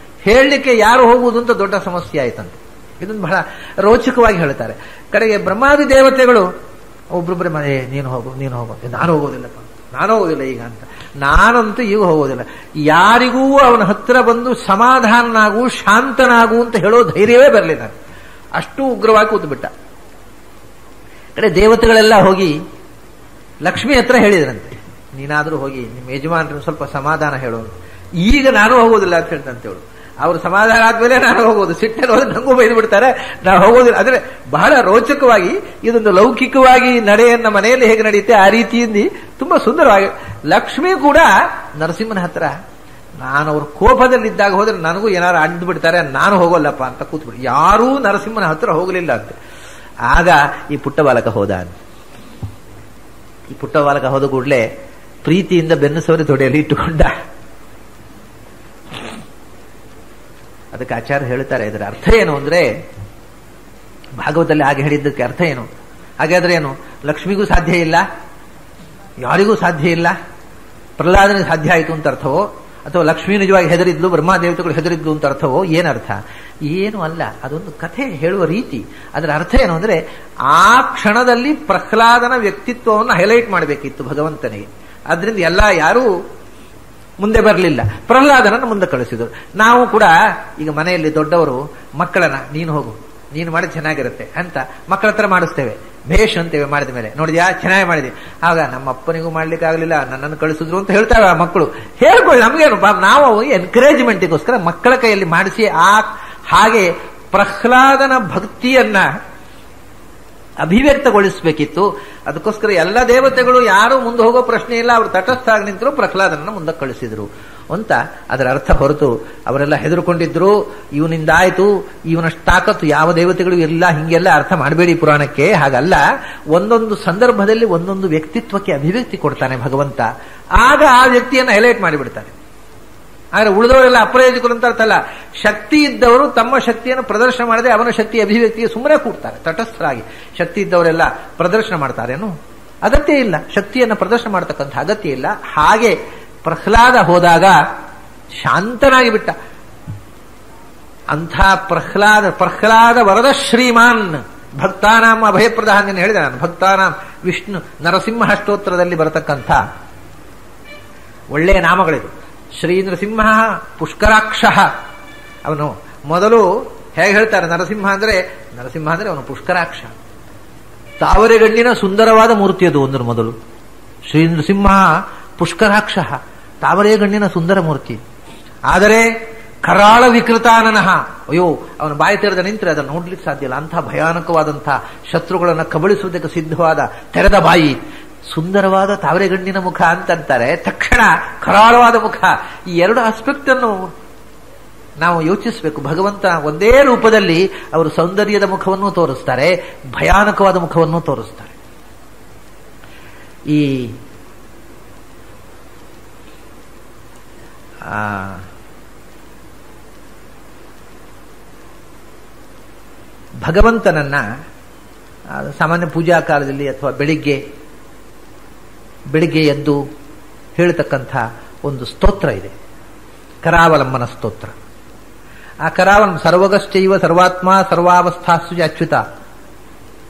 ಹೇಳಲಿಕ್ಕೆ ಯಾರು ಹೋಗುವುದು ಅಂತ ದೊಡ್ಡ ಸಮಸ್ಯೆ ಆಯ್ತಂತೆ. ಇದನ್ನು ಬಹಳ ರೋಚಕವಾಗಿ ಹೇಳ್ತಾರೆ. ಕಡೆಗೆ ಬ್ರಹ್ಮಾದಿ ದೇವತೆಗಳು ಒಬ್ಬೊಬ್ಬರೇ ನೀನು ಹೋಗು, ನಾನು ಹೋಗೋದಿಲ್ಲ ಈಗ ಅಂತ. ನಾನಂತೂ ಈಗ ಹೋಗೋದಿಲ್ಲ. ಯಾರಿಗೂ ಅವನ ಹತ್ರ ಬಂದು ಸಮಾಧಾನನಾಗು, ಶಾಂತನಾಗು ಅಂತ ಹೇಳೋ ಧೈರ್ಯವೇ ಬರಲಿಲ್ಲ. ಅಷ್ಟು ಉಗ್ರವಾಗಿ ಕೂತ್ಬಿಟ್ಟ. ಕಡೆ ದೇವತೆಗಳೆಲ್ಲ ಹೋಗಿ ಲಕ್ಷ್ಮಿ ಹತ್ರ ಹೇಳಿದ್ರಂತೆ, ನೀನಾದ್ರೂ ಹೋಗಿ ನಿಮ್ಮ ಯಜಮಾನರನ್ನು ಸ್ವಲ್ಪ ಸಮಾಧಾನ ಹೇಳು. ಈಗ ನಾನು ಹೋಗೋದಿಲ್ಲ ಅಂತ ಹೇಳ್ತಂತೇಳು. ಅವ್ರು ಸಮಾಧಾನ ಆದ್ಮೇಲೆ ನಾನು ಹೋಗೋದು. ಸಿಟ್ಟಲ್ಲಿ ಹೋದ್ರೆ ನಂಗೂ ಬೈದು ಬಿಡ್ತಾರೆ, ನಾವು ಹೋಗೋದಿಲ್ಲ. ಅಂದ್ರೆ ಬಹಳ ರೋಚಕವಾಗಿ ಇದೊಂದು ಲೌಕಿಕವಾಗಿ ನಡೆಯನ್ನ ಮನೆಯಲ್ಲಿ ಹೇಗೆ ನಡೆಯುತ್ತೆ ಆ ರೀತಿಯಿಂದ ತುಂಬಾ ಸುಂದರವಾಗಿ. ಲಕ್ಷ್ಮಿ ಕೂಡ ನರಸಿಂಹನ ಹತ್ರ, ನಾನು ಅವ್ರ ಕೋಪದಲ್ಲಿದ್ದಾಗ ಹೋದ್ರೆ ನನಗೂ ಏನಾರು ಅಂದು ಬಿಡ್ತಾರೆ, ನಾನು ಹೋಗೋಲ್ಲಪ್ಪ ಅಂತ ಕೂತ್ಬಿಡಿ. ಯಾರೂ ನರಸಿಂಹನ ಹತ್ರ ಹೋಗಲಿಲ್ಲ ಅಂತೆ. ಆಗ ಈ ಪುಟ್ಟ ಬಾಲಕ ಹೋದ. ಈ ಪುಟ್ಟ ಬಾಲಕ ಹೋದ ಕೂಡಲೇ ಪ್ರೀತಿಯಿಂದ ಬೆನ್ನು ಸವರಿ ತೊಡೆಯಲ್ಲಿ ಇಟ್ಟುಕೊಂಡ. ಅದಕ್ಕೆ ಆಚಾರ್ಯ ಹೇಳ್ತಾರೆ, ಇದರ ಅರ್ಥ ಏನು ಅಂದ್ರೆ, ಭಾಗವತದಲ್ಲಿ ಹಾಗೆ ಹೇಳಿದ್ದಕ್ಕೆ ಅರ್ಥ ಏನು? ಹಾಗಾದ್ರೆ ಏನು, ಲಕ್ಷ್ಮಿಗೂ ಸಾಧ್ಯ ಇಲ್ಲ, ಯಾರಿಗೂ ಸಾಧ್ಯ ಇಲ್ಲ, ಪ್ರಹ್ಲಾದನಿಗೆ ಸಾಧ್ಯ ಆಯಿತು ಅಂತ ಅರ್ಥವೋ, ಅಥವಾ ಲಕ್ಷ್ಮೀ ನಿಜವಾಗಿ ಹೆದರಿದ್ಲು, ಬ್ರಹ್ಮದೇವತೆಗಳು ಹೆದರಿದ್ಲು ಅಂತ ಅರ್ಥವೋ? ಏನರ್ಥ? ಏನು ಅಲ್ಲ, ಅದೊಂದು ಕಥೆ ಹೇಳುವ ರೀತಿ. ಅದರ ಅರ್ಥ ಏನು ಅಂದ್ರೆ, ಆ ಕ್ಷಣದಲ್ಲಿ ಪ್ರಹ್ಲಾದನ ವ್ಯಕ್ತಿತ್ವವನ್ನು ಹೈಲೈಟ್ ಮಾಡಬೇಕಿತ್ತು ಭಗವಂತನಿಗೆ. ಅದರಿಂದ ಯಾರೂ ಮುಂದೆ ಬರಲಿಲ್ಲ, ಪ್ರಹ್ಲಾದನನ್ನು ಮುಂದೆ ಕಳಿಸಿದರು. ನಾವು ಕೂಡ ಈಗ ಮನೆಯಲ್ಲಿ ದೊಡ್ಡವರು ಮಕ್ಕಳನ್ನ ನೀನು ಹೋಗು, ನೀನು ಮಾಡಿ ಚೆನ್ನಾಗಿರುತ್ತೆ ಅಂತ ಮಕ್ಕಳ ಹತ್ರ ಮಾಡಿಸ್ತೇವೆ. ಭೇಷ್ ಅಂತೇವೆ. ಮಾಡಿದ ಮೇಲೆ ನೋಡಿದ್ಯಾ ಚೆನ್ನಾಗಿ ಮಾಡಿದೆ. ಆಗ ನಮ್ಮ ಅಪ್ಪನಿಗೂ ಮಾಡ್ಲಿಕ್ಕೆ ಆಗಲಿಲ್ಲ, ನನ್ನನ್ನು ಕಳಿಸಿದ್ರು ಅಂತ ಹೇಳ್ತಾವೆ ಆ ಮಕ್ಕಳು. ಹೇಳ್ಕೊಳ್ಳಿ, ನಮಗೇನು, ನಾವು ಎನ್ಕರೇಜ್ಮೆಂಟಿಗೋಸ್ಕರ ಮಕ್ಕಳ ಕೈಯಲ್ಲಿ ಮಾಡಿಸಿ ಹಾಗೆ ಪ್ರಹ್ಲಾದನ ಭಕ್ತಿಯನ್ನ ಅಭಿವ್ಯಕ್ತಗೊಳಿಸಬೇಕಿತ್ತು. ಅದಕ್ಕೋಸ್ಕರ ಎಲ್ಲ ದೇವತೆಗಳು ಯಾರು ಮುಂದೆ ಹೋಗೋ ಪ್ರಶ್ನೆ ಇಲ್ಲ, ಅವರು ತಟಸ್ಥ ಆಗಿ ನಿಂತರು, ಪ್ರಹ್ಲಾದನನ್ನು ಮುಂದೆ ಕಳಿಸಿದ್ರು ಅಂತ ಅದರ ಅರ್ಥ ಹೊರತು ಅವರೆಲ್ಲ ಹೆದರುಕೊಂಡಿದ್ರು, ಇವನಿಂದಾಯ್ತು, ಇವನಷ್ಟು ತಾಕತ್ತು ಯಾವ ದೇವತೆಗಳು ಇಲ್ಲ, ಹಿಂಗೆಲ್ಲ ಅರ್ಥ ಮಾಡಬೇಡಿ ಪುರಾಣಕ್ಕೆ. ಹಾಗಲ್ಲ, ಒಂದೊಂದು ಸಂದರ್ಭದಲ್ಲಿ ಒಂದೊಂದು ವ್ಯಕ್ತಿತ್ವಕ್ಕೆ ಅಭಿವ್ಯಕ್ತಿ ಕೊಡ್ತಾನೆ ಭಗವಂತ. ಆಗ ಆ ವ್ಯಕ್ತಿಯನ್ನು ಹೈಲೈಟ್ ಮಾಡಿಬಿಡ್ತಾನೆ. ಆದ್ರೆ ಉಳಿದವರೆಲ್ಲ ಅಪ್ರಯೋಜಕರು ಅಂತ ಅರ್ಥಲ್ಲ. ಶಕ್ತಿ ಇದ್ದವರು ತಮ್ಮ ಶಕ್ತಿಯನ್ನು ಪ್ರದರ್ಶನ ಮಾಡದೆ ಅವನ ಶಕ್ತಿ ಅಭಿವ್ಯಕ್ತಿಗೆ ಸುಮ್ಮನೆ ಕೂಡ್ತಾರೆ ತಟಸ್ಥರಾಗಿ. ಶಕ್ತಿ ಇದ್ದವರೆಲ್ಲ ಪ್ರದರ್ಶನ ಮಾಡ್ತಾರೇನು? ಅಗತ್ಯ ಇಲ್ಲ, ಶಕ್ತಿಯನ್ನು ಪ್ರದರ್ಶನ ಮಾಡತಕ್ಕಂಥ ಅಗತ್ಯ ಇಲ್ಲ. ಹಾಗೆ ಪ್ರಹ್ಲಾದ ಹೋದಾಗ ಶಾಂತನಾಗಿ ಬಿಟ್ಟ. ಅಂಥ ಪ್ರಹ್ಲಾದ ವರದ ಶ್ರೀಮಾನ್ ಭಕ್ತಾನಾಂ ಅಭಯಪ್ರದ ಅಂತ ಹೇಳಿದೆ ನಾನು. ಭಕ್ತಾನಾಂ ವಿಷ್ಣು ನರಸಿಂಹ ಸ್ತೋತ್ರದಲ್ಲಿ ಬರತಕ್ಕಂಥ ಒಳ್ಳೆಯ ನಾಮಗಳಿದು. ಶ್ರೀ ನರಸಿಂಹ ಪುಷ್ಕರಾಕ್ಷ. ಅವನು ಮೊದಲು ಹೇಗೆ ಹೇಳ್ತಾರೆ, ನರಸಿಂಹ ಅಂದ್ರೆ ಅವನು ಪುಷ್ಕರಾಕ್ಷ, ತಾವರೆಗಣ್ಣಿನ ಸುಂದರವಾದ ಮೂರ್ತಿ ಅದು. ಒಂದರ ಮೊದಲು ಶ್ರೀ ನರಸಿಂಹ ಪುಷ್ಕರಾಕ್ಷ, ತಾವರೆಗಣ್ಣಿನ ಸುಂದರ ಮೂರ್ತಿ. ಆದರೆ ಕರಾಳ ವಿಕೃತಾನನಃ, ಅಯ್ಯೋ ಅವನ ಬಾಯಿ ತೆರೆದ ನಿಂತರೆ ಅದನ್ನು ನೋಡ್ಲಿಕ್ಕೆ ಸಾಧ್ಯ ಇಲ್ಲ. ಅಂಥ ಭಯಾನಕವಾದಂತಹ ಶತ್ರುಗಳನ್ನು ಕಬಳಿಸುವುದಕ್ಕೆ ಸಿದ್ಧವಾದ ತೆರೆದ ಬಾಯಿ, ಸುಂದರವಾದ ತಾವರೆಗಣ್ಣಿನ ಮುಖ ಅಂತಾರೆ. ತಕ್ಷಣ ಕರಾಳವಾದ ಮುಖ. ಈ ಎರಡು ಆಸ್ಪೆಕ್ಟ್ ಅನ್ನು ನಾವು ಯೋಚಿಸಬೇಕು. ಭಗವಂತ ಒಂದೇ ರೂಪದಲ್ಲಿ ಅವರು ಸೌಂದರ್ಯದ ಮುಖವನ್ನು ತೋರಿಸ್ತಾರೆ, ಭಯಾನಕವಾದ ಮುಖವನ್ನು ತೋರಿಸ್ತಾರೆ. ಈ ಭಗವಂತನನ್ನ ಸಾಮಾನ್ಯ ಪೂಜಾ ಕಾಲದಲ್ಲಿ ಅಥವಾ ಬೆಳಿಗ್ಗೆ ಎದ್ದು ಹೇಳ್ತಕ್ಕಂಥ ಒಂದು ಸ್ತೋತ್ರ ಇದೆ, ಕರಾವಲಂಬನ ಸ್ತೋತ್ರ. ಆ ಸರ್ವಗಶ್ಚೈವ ಸರ್ವಾತ್ಮ ಸರ್ವಾವಸ್ಥಾಸು ಅಚ್ಯುತ.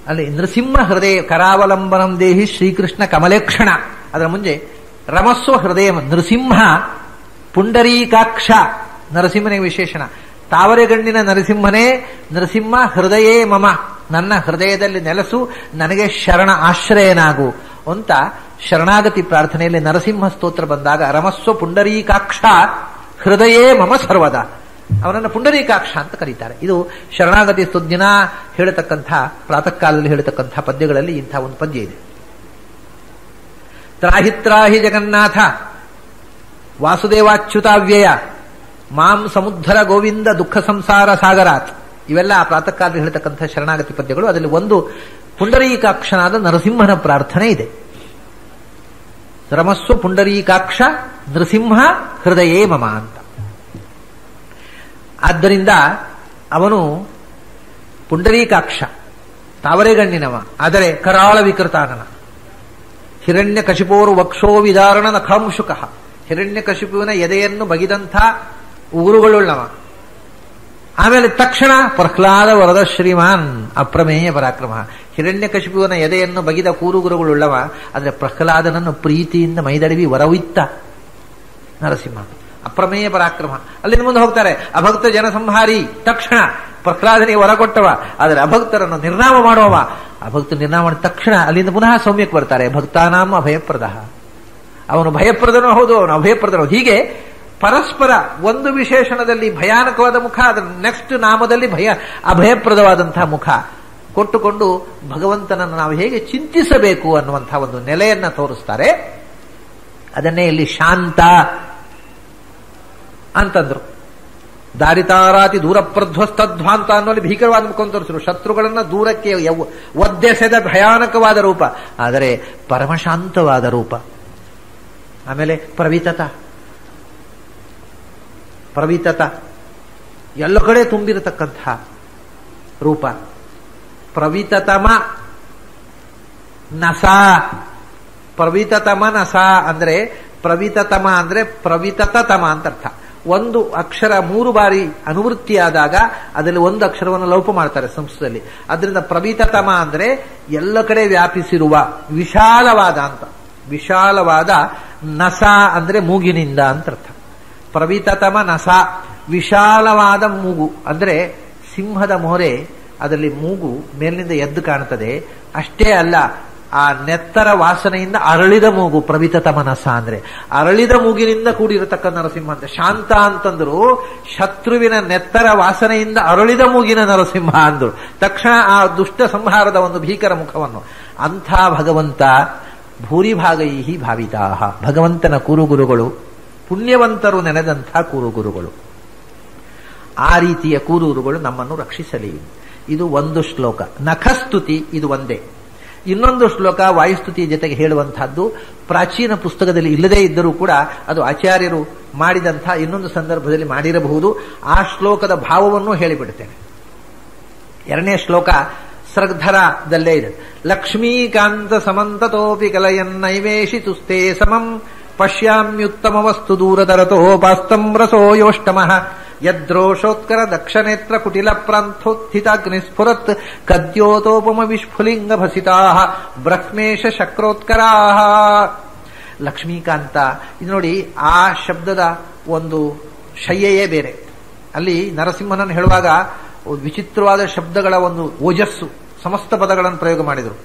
ಅಲ್ಲಿ ನೃಸಿಂಹ ಹೃದಯ ಕರಾವಲಂಬನಂ ದೇಹಿ ಶ್ರೀಕೃಷ್ಣ ಕಮಲೇಕ್ಷಣ. ಅದರ ಮುಂದೆ ರಮಸ್ವ ಹೃದಯ ನೃಸಿಂಹ ಪುಂಡರೀಕಾಕ್ಷ. ನರಸಿಂಹನಿಗೆ ವಿಶೇಷಣ. ತಾವರೆಗಣ್ಣಿನ ನರಸಿಂಹನೇ, ನರಸಿಂಹ ಹೃದಯೇ ಮಮ, ನನ್ನ ಹೃದಯದಲ್ಲಿ ನೆಲೆಸು, ನನಗೆ ಶರಣ ಆಶ್ರಯನಾಗು ಅಂತ ಶರಣಾಗತಿ ಪ್ರಾರ್ಥನೆಯಲ್ಲಿ ನರಸಿಂಹ ಸ್ತೋತ್ರ ಬಂದಾಗ ರಮಸ್ವ ಪುಂಡರೀಕಾಕ್ಷ ಹೃದಯೇ ಮಮ ಸರ್ವದ, ಅವನನ್ನು ಪುಂಡರೀಕಾಕ್ಷ ಅಂತ ಕರೀತಾರೆ. ಇದು ಶರಣಾಗತಿ ಸ್ತುತಿನ ಹೇಳತಕ್ಕಂಥ ಪ್ರಾತಃ ಕಾಲದಲ್ಲಿ ಹೇಳತಕ್ಕಂಥ ಪದ್ಯಗಳಲ್ಲಿ ಇಂಥ ಒಂದು ಪದ್ಯ ಇದೆ. ತ್ರಾಹಿ ಜಗನ್ನಾಥ ವಾಸುದೇವಾಚ್ಯುತಾವ್ಯಯ ಮಾಂ ಸಮುದ್ಧರ ಗೋವಿಂದ ದುಃಖ ಸಂಸಾರ ಸಾಗರಾತ್. ಇವೆಲ್ಲ ಆ ಪ್ರಾತಃ ಕಾಲದಲ್ಲಿ ಹೇಳ್ತಕ್ಕಂಥ ಶರಣಾಗತಿ ಪದ್ಯಗಳು. ಅದರಲ್ಲಿ ಒಂದು ಪುಂಡರೀಕಾಕ್ಷನಾದ ನರಸಿಂಹನ ಪ್ರಾರ್ಥನೆ ಇದೆ. ರಮಸ್ವ ಪುಂಡರೀಕಾಕ್ಷ ನೃಸಿಂಹ ಹೃದಯೇ ಮಮ ಅಂತ. ಆದ್ದರಿಂದ ಅವನು ಪುಂಡರೀಕಾಕ್ಷ, ತಾವರೆಗಣ್ಣಿನವ, ಆದರೆ ಕರಾಳ ವಿಕೃತಾನನ. ಹಿರಣ್ಯ ಕಶಿಪೋರು ವಕ್ಷೋ ವಿದಾರಣ ನಖಾಂಶುಕಃ, ಹಿರಣ್ಯ ಕಶಿಪುವಿನ ಎದೆಯನ್ನು ಬಗಿದಂಥ ಉಗುರುಗಳುಳ್ಳವ. ಆಮೇಲೆ ತಕ್ಷಣ ಪ್ರಹ್ಲಾದ ವರದ ಶ್ರೀಮಾನ್ ಅಪ್ರಮೇಯ ಪರಾಕ್ರಮ. ಹಿರಣ್ಯ ಕಶಿಪುವಿನ ಎದೆಯನ್ನು ಬಗಿದ ಕೂರುಗುರುಗಳುಳ್ಳವ, ಆದರೆ ಪ್ರಹ್ಲಾದನನ್ನು ಪ್ರೀತಿಯಿಂದ ಮೈದಡವಿ ವರವಿತ್ತ ನರಸಿಂಹ. ಅಪ್ರಮೇಯ ಪರಾಕ್ರಮ. ಅಲ್ಲಿಂದ ಮುಂದೆ ಹೋಗ್ತಾರೆ. ಅಭಕ್ತ ಜನಸಂಹಾರಿ, ತಕ್ಷಣ ಪ್ರಹ್ಲಾದನಿಗೆ ವರ ಕೊಟ್ಟವ, ಆದರೆ ಅಭಕ್ತರನ್ನು ನಿರ್ನಾಮ ಮಾಡುವವ. ಅಭಕ್ತ ನಿರ್ನಾಮ ಮಾಡಿದ ತಕ್ಷಣ ಅಲ್ಲಿಂದ ಪುನಃ ಸೌಮ್ಯಕ್ಕೆ ಬರ್ತಾರೆ. ಭಕ್ತಾನಾಂ ಅಭಯಪ್ರದ, ಅವನು ಭಯಪ್ರದನೂ ಹೌದು, ಅವನು ಅಭಯಪ್ರದನು. ಹೀಗೆ ಪರಸ್ಪರ ಒಂದು ವಿಶೇಷಣದಲ್ಲಿ ಭಯಾನಕವಾದ ಮುಖ, ಅದರ ನೆಕ್ಸ್ಟ್ ನಾಮದಲ್ಲಿ ಅಭಯಪ್ರದವಾದಂತಹ ಮುಖ ಕೊಟ್ಟುಕೊಂಡು ಭಗವಂತನನ್ನು ನಾವು ಹೇಗೆ ಚಿಂತಿಸಬೇಕು ಅನ್ನುವಂತಹ ಒಂದು ನೆಲೆಯನ್ನ ತೋರಿಸ್ತಾರೆ. ಅದನ್ನೇ ಇಲ್ಲಿ ಶಾಂತ ಅಂತಂದ್ರು. ದಾರಿತಾರಾತಿ ದೂರ ಪ್ರಧ್ವಸ್ತಧ್ವಾಂತ ಅನ್ನೋಲ್ಲಿ ಭೀಕರವಾದ ಮುಖ ತೋರಿಸಿದ್ರು. ಶತ್ರುಗಳನ್ನ ದೂರಕ್ಕೆ ಒದ್ದೆಸೆದ ಭಯಾನಕವಾದ ರೂಪ, ಆದರೆ ಪರಮಶಾಂತವಾದ ರೂಪ. ಆಮೇಲೆ ಪ್ರವಿತತ ಎಲ್ಲ ಕಡೆ ತುಂಬಿರತಕ್ಕಂಥ ರೂಪ. ಪ್ರವಿತತಮ ನಸ, ಪ್ರವಿತತಮ ನಸ ಅಂದ್ರೆ ಪ್ರವಿತತಮ ಅಂದ್ರೆ ಪ್ರವಿತತಮ ಅಂತ ಅರ್ಥ. ಒಂದು ಅಕ್ಷರ 3 ಬಾರಿ ಅನುವೃತ್ತಿಯಾದಾಗ ಅದರಲ್ಲಿ ಒಂದು ಅಕ್ಷರವನ್ನು ಲೋಪ ಮಾಡ್ತಾರೆ ಸಂಸ್ಕೃತದಲ್ಲಿ. ಅದರಿಂದ ಪ್ರವಿತತಮ ಅಂದ್ರೆ ಎಲ್ಲ ಕಡೆ ವ್ಯಾಪಿಸಿರುವ, ವಿಶಾಲವಾದ ಅಂತ. ವಿಶಾಲವಾದ ನಸ ಅಂದ್ರೆ ಮೂಗಿನಿಂದ ಅಂತ ಅರ್ಥ. ಪ್ರವಿತತಮ ನಸ, ವಿಶಾಲವಾದ ಮೂಗು ಅಂದ್ರೆ ಸಿಂಹದ ಮೊರೆ, ಅದರಲ್ಲಿ ಮೂಗು ಮೇಲಿನಿಂದ ಎದ್ದು ಕಾಣುತ್ತದೆ. ಅಷ್ಟೇ ಅಲ್ಲ, ಆ ನೆತ್ತರ ವಾಸನೆಯಿಂದ ಅರಳಿದ ಮೂಗು. ಪ್ರವಿತತಮ ನಸ ಅಂದ್ರೆ ಅರಳಿದ ಮೂಗಿನಿಂದ ಕೂಡಿರತಕ್ಕ ನರಸಿಂಹ ಅಂತ. ಶಾಂತ ಅಂತಂದ್ರು ಶತ್ರುವಿನ ನೆತ್ತರ ವಾಸನೆಯಿಂದ ಅರಳಿದ ಮೂಗಿನ ನರಸಿಂಹ ಅಂದ್ರು. ತಕ್ಷಣ ಆ ದುಷ್ಟ ಸಂಹಾರದ ಒಂದು ಭೀಕರ ಮುಖವನ್ನು. ಅಂಥ ಭಗವಂತ ಭೂರಿಭಾಗೈಹಿ ಭಾವಿತಾಹ, ಭಗವಂತನ ಕೂರುಗುರುಗಳು ಪುಣ್ಯವಂತರು ನೆನೆದಂಥ ಕೂರುಗುರುಗಳು. ಆ ರೀತಿಯ ಕೂರುಗುರುಗಳು ನಮ್ಮನ್ನು ರಕ್ಷಿಸಲಿ. ಇದು ಒಂದು ಶ್ಲೋಕ. ನಖಸ್ತುತಿ ಇದು ಒಂದೇ. ಇನ್ನೊಂದು ಶ್ಲೋಕ ವಾಯುಸ್ತುತಿ ಜೊತೆಗೆ ಹೇಳುವಂತಹದ್ದು ಪ್ರಾಚೀನ ಪುಸ್ತಕದಲ್ಲಿ ಇಲ್ಲದೇ ಇದ್ದರೂ ಕೂಡ ಅದು ಆಚಾರ್ಯರು ಮಾಡಿದಂಥ ಇನ್ನೊಂದು ಸಂದರ್ಭದಲ್ಲಿ ಮಾಡಿರಬಹುದು. ಆ ಶ್ಲೋಕದ ಭಾವವನ್ನು ಹೇಳಿಬಿಡುತ್ತೇನೆ. 2ನೇ ಶ್ಲೋಕ ಸೃಗ್ಧರದಲ್ಲೇ ಇದೆ. ಲಕ್ಷ್ಮೀಕಾಂತ ಸಮಂತತೋಪಿ ಕಲಯನ್ನೈವೇಶಿತುಸ್ತೆ ಸಮಂ ಪಶ್ಯಾಮ್ಯುತ್ತಮ ವಸ್ತು ದೂರತರತೋಪಾಸ್ತಂ ರಸೋ ಯೋಷ್ಟಮಃ ಯದ್ರೋಷೋತ್ಕರ ದಕ್ಷನೇತ್ರ ಕುಟಿಲ ಪ್ರಾಂಥೋತ್ಥಿತಾಗ್ನಿಸ್ಫುರತ್ ಕದ್ಯೋತೋಪಮ ವಿಸ್ಫುಲಿಂಗ ಭಸಿತಾ ಬ್ರಹ್ಮೇಶ ಶಕ್ರೋತ್ಕರಾ. ಲಕ್ಷ್ಮೀಕಾಂತ ಇದು ನೋಡಿ, ಆ ಶಬ್ದದ ಒಂದು ಶಯ್ಯೆಯೇ ಬೇರೆ. ಅಲ್ಲಿ ನರಸಿಂಹನನ್ನು ಹೇಳುವಾಗ ವಿಚಿತ್ರವಾದ ಶಬ್ದಗಳ ಒಂದು ಓಜಸ್ಸು, ಸಮಸ್ತ ಪದಗಳನ್ನು ಪ್ರಯೋಗ ಮಾಡಿದರು.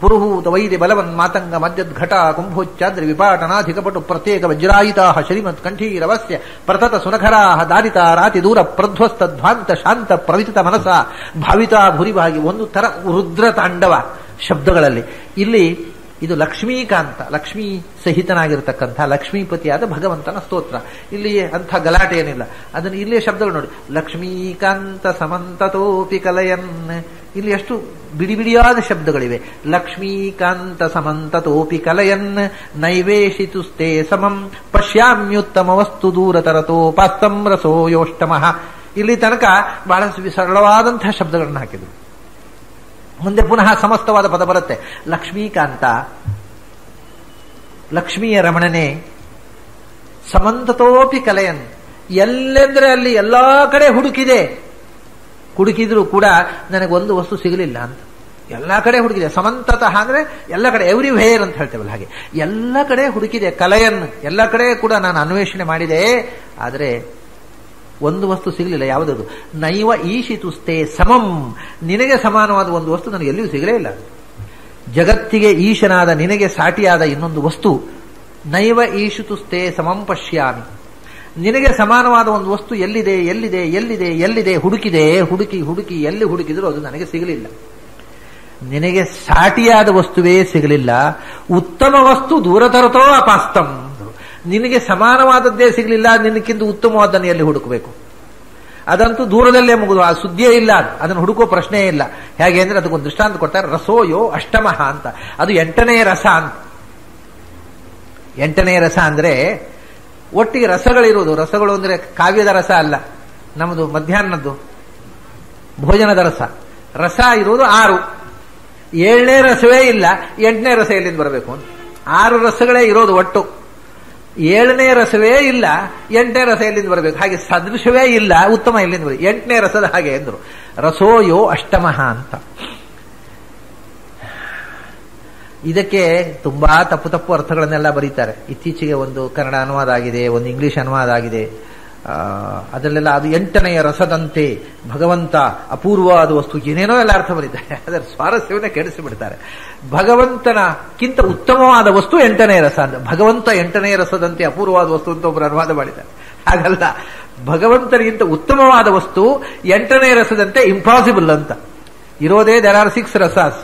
ಪುರುಹೂತ ವೈದ್ಯ ಬಲವನ್ ಮಾತಂಗ ಮಧ್ಯದ್ಘಟ ಕುಂಭೋಚ್ಚಾದ್ರಿ ವಿಪಾಟನಾಧಿಕಪಟು ಪ್ರತ್ಯೇಕ ವಜ್ರಾಯಿತಾ ಶ್ರೀಮತ್ ಕಂಠೀರವಸ್ಯ ಪ್ರತತ ಸುನಖರಾ ದಾರಿತ ರಾತಿ ದೂರ ಪ್ರಧ್ವಸ್ತಧ್ವಾಂತ ಶಾಂತ ಪ್ರವಿತ ಮನಸ ಭಾವಿತಾ ಭುರಿಭಾಗಿ. ಒಂದು ತರ ರುದ್ರ ತಾಂಡವ ಶಬ್ದಗಳಲ್ಲಿ. ಇಲ್ಲಿ ಇದು ಲಕ್ಷ್ಮೀಕಾಂತ, ಲಕ್ಷ್ಮೀ ಸಹಿತನಾಗಿರತಕ್ಕಂಥ ಲಕ್ಷ್ಮೀಪತಿಯಾದ ಭಗವಂತನ ಸ್ತೋತ್ರ. ಇಲ್ಲಿ ಅಂಥ ಗಲಾಟೆ ಏನಿಲ್ಲ. ಅದನ್ನು ಇಲ್ಲಿಯ ಶಬ್ದಗಳು ನೋಡಿ. ಲಕ್ಷ್ಮೀಕಾಂತ ಸಮಂತತೋಪಿ ಕಲಯನ್, ಇಲ್ಲಿ ಎಷ್ಟು ಬಿಡಿ ಬಿಡಿಯಾದ ಶಬ್ದಗಳಿವೆ. ಲಕ್ಷ್ಮೀಕಾಂತ ಸಮಂತತೋಪಿ ಕಲಯನ್ ನೈವೇಶಿತುಸ್ತೆ ಸಮಂ ಪಶ್ಯಾಮ್ಯುತ್ತಮ ವಸ್ತು ದೂರತರತೋಪಾಸ್ತಂ ರಸೋ ಯೋಷ್ಟಮಃ. ಇಲ್ಲಿ ತನಕ ಬಹಳ ಸರಳವಾದಂತಹ ಶಬ್ದಗಳನ್ನು ಹಾಕಿದ್ರು. ಮುಂದೆ ಪುನಃ ಸಮಸ್ತವಾದ ಪದ ಬರುತ್ತೆ. ಲಕ್ಷ್ಮೀಕಾಂತ, ಲಕ್ಷ್ಮಿಯ ರಮಣನೆ, ಸಮಂತತೋಪಿ ಕಲಯನ್, ಎಲ್ಲೆಂದ್ರೆ ಅಲ್ಲಿ ಎಲ್ಲಾ ಕಡೆ ಹುಡುಕಿದ್ರು ಕೂಡ ನನಗೊಂದು ವಸ್ತು ಸಿಗಲಿಲ್ಲ ಅಂತ. ಎಲ್ಲಾ ಕಡೆ ಹುಡುಕಿದೆ. ಸಮಂತತಃ ಅಂದ್ರೆ ಎಲ್ಲ ಕಡೆ, ಎವ್ರಿವೇರ್ ಅಂತ ಹೇಳ್ತೇವಲ್ಲ ಹಾಗೆ, ಎಲ್ಲ ಕಡೆ ಹುಡುಕಿದೆ. ಕಲಯನ್, ಎಲ್ಲ ಕಡೆ ಕೂಡ ನಾನು ಅನ್ವೇಷಣೆ ಮಾಡಿದೆ, ಆದರೆ ಒಂದು ವಸ್ತು ಸಿಗಲಿಲ್ಲ. ಯಾವುದದು? ನೈವ ಈಶಿತುಸ್ತೆ ಸಮಂ, ನಿನಗೆ ಸಮಾನವಾದ ಒಂದು ವಸ್ತು ನನಗೆ ಎಲ್ಲಿಯೂ ಸಿಗಲೇ ಇಲ್ಲ. ಜಗತ್ತಿಗೆ ಈಶನಾದ ನಿನಗೆ ಸಾಟಿಯಾದ ಇನ್ನೊಂದು ವಸ್ತು ನೈವ ಈಶಿತುಸ್ತೆ ಸಮಂ ಪಶ್ಯಾಮಿ. ನಿನಗೆ ಸಮಾನವಾದ ಒಂದು ವಸ್ತು ಎಲ್ಲಿದೆ ಎಲ್ಲಿದೆ ಎಲ್ಲಿದೆ ಎಲ್ಲಿದೆ ಹುಡುಕಿದೆ, ಹುಡುಕಿ ಎಲ್ಲಿ ಹುಡುಕಿದ್ರು ಅದು ನನಗೆ ಸಿಗಲಿಲ್ಲ. ನಿನಗೆ ಸಾಟಿಯಾದ ವಸ್ತುವೇ ಸಿಗಲಿಲ್ಲ, ಉತ್ತಮ ವಸ್ತು ದೂರ ತರತೋ ಅಪಾಸ್ತಂ. ನಿನಗೆ ಸಮಾನವಾದದ್ದೇ ಸಿಗಲಿಲ್ಲ, ನಿನಕ್ಕಿಂತ ಉತ್ತಮವಾದನ್ನು ಎಲ್ಲಿ ಹುಡುಕಬೇಕು? ಅದಂತೂ ದೂರದಲ್ಲೇ ಮುಗಿದು, ಆ ಸುದ್ದಿಯೇ ಇಲ್ಲ, ಅದನ್ನು ಹುಡುಕೋ ಪ್ರಶ್ನೆಯೇ ಇಲ್ಲ. ಹೇಗೆ ಅಂದ್ರೆ ಅದಕ್ಕೊಂದು ದೃಷ್ಟಾಂತ ಕೊಡ್ತಾರೆ, ರಸೋಯೋ ಅಷ್ಟಮಃ ಅಂತ. ಅದು 8ನೇ ರಸ ಅಂತ. 8ನೇ ರಸ ಅಂದ್ರೆ ಒಟ್ಟಿಗೆ ರಸಗಳಿರುವುದು. ರಸಗಳು ಅಂದ್ರೆ ಕಾವ್ಯದ ರಸ ಅಲ್ಲ, ನಮ್ಮದು ಮಧ್ಯಾಹ್ನದ್ದು ಭೋಜನದ ರಸ. ರಸ ಇರುವುದು 6. 7ನೇ ರಸವೇ ಇಲ್ಲ, 8ನೇ ರಸ ಎಲ್ಲಿಂದ ಬರಬೇಕು ಅಂತ. 6 ರಸಗಳೇ ಇರೋದು ಒಟ್ಟು. 7ನೇ ರಸವೇ ಇಲ್ಲ, 8ನೇ ರಸ ಎಲ್ಲಿಂದ ಬರಬೇಕು? ಹಾಗೆ ಸದೃಶವೇ ಇಲ್ಲ, ಉತ್ತಮ ಎಲ್ಲಿಂದ ಬರಬೇಕು? 8ನೇ ರಸದ ಹಾಗೆ ಎಂದ್ರು. ರಸೋಯೋ ಅಷ್ಟಮಃ ಅಂತ. ಇದಕ್ಕೆ ತುಂಬಾ ತಪ್ಪು ತಪ್ಪು ಅರ್ಥಗಳನ್ನೆಲ್ಲ ಬರೀತಾರೆ. ಇತ್ತೀಚೆಗೆ ಒಂದು ಕನ್ನಡ ಅನುವಾದ ಆಗಿದೆ, ಒಂದು ಇಂಗ್ಲಿಷ್ ಅನುವಾದ ಆಗಿದೆ. ಅದರಲ್ಲೆಲ್ಲ ಅದು 8ನೆಯ ರಸದಂತೆ ಭಗವಂತ ಅಪೂರ್ವವಾದ ವಸ್ತು, ಏನೇನೋ ಎಲ್ಲ ಅರ್ಥ ಬರೀತಾರೆ. ಅದರ ಸ್ವಾರಸ್ಯವನ್ನೇ ಕೆಡಿಸಿಬಿಡ್ತಾರೆ. ಭಗವಂತನಕ್ಕಿಂತ ಉತ್ತಮವಾದ ವಸ್ತು 8ನೇ ರಸ ಅಂತ. ಭಗವಂತ 8ನೇ ರಸದಂತೆ ಅಪೂರ್ವವಾದ ವಸ್ತು ಅಂತ ಒಬ್ಬರು ಅನುವಾದ ಮಾಡಿದ್ದಾರೆ. ಹಾಗಲ್ಲ, ಭಗವಂತನಿಗಿಂತ ಉತ್ತಮವಾದ ವಸ್ತು 8ನೇ ರಸದಂತೆ ಇಂಪಾಸಿಬಲ್ ಅಂತ. ಇರೋದೇ there are 6 ರಸಾಸ್.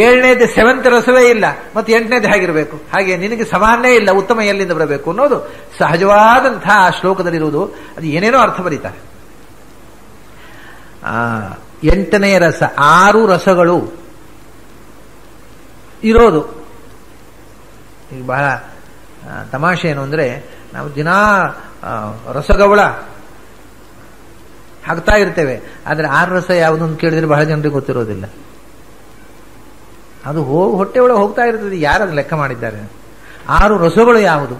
7ನೇದು 7th ರಸವೇ ಇಲ್ಲ, ಮತ್ತೆ 8ನೇದು ಹೇಗಿರಬೇಕು? ಹಾಗೆ ನಿನಗೆ ಸಮಾನೇ ಇಲ್ಲ, ಉತ್ತಮ ಎಲ್ಲಿಂದ ಬರಬೇಕು ಅನ್ನೋದು ಸಹಜವಾದಂತಹ ಆ ಶ್ಲೋಕದಲ್ಲಿರುವುದು. ಅದು ಏನೇನೋ ಅರ್ಥ ಬರೀತಾರೆ. 8ನೇ ರಸ, 6 ರಸಗಳು ಇರೋದು. ಈಗ ಬಹಳ ತಮಾಷೆ ಏನು ಅಂದ್ರೆ, ನಾವು ದಿನಾ ರಸಗವಳ ಹಾಕ್ತಾ ಇರ್ತೇವೆ, ಆದ್ರೆ 6 ರಸ ಯಾವುದು ಅಂತ ಕೇಳಿದ್ರೆ ಬಹಳ ಜನರಿಗೆ ಗೊತ್ತಿರೋದಿಲ್ಲ. ಅದು ಹೊಟ್ಟೆ ಒಳಗೆ ಹೋಗ್ತಾ ಇರ್ತದೆ, ಯಾರದು ಲೆಕ್ಕ ಮಾಡಿದ್ದಾರೆ? 6 ರಸಗಳು ಯಾವುದು?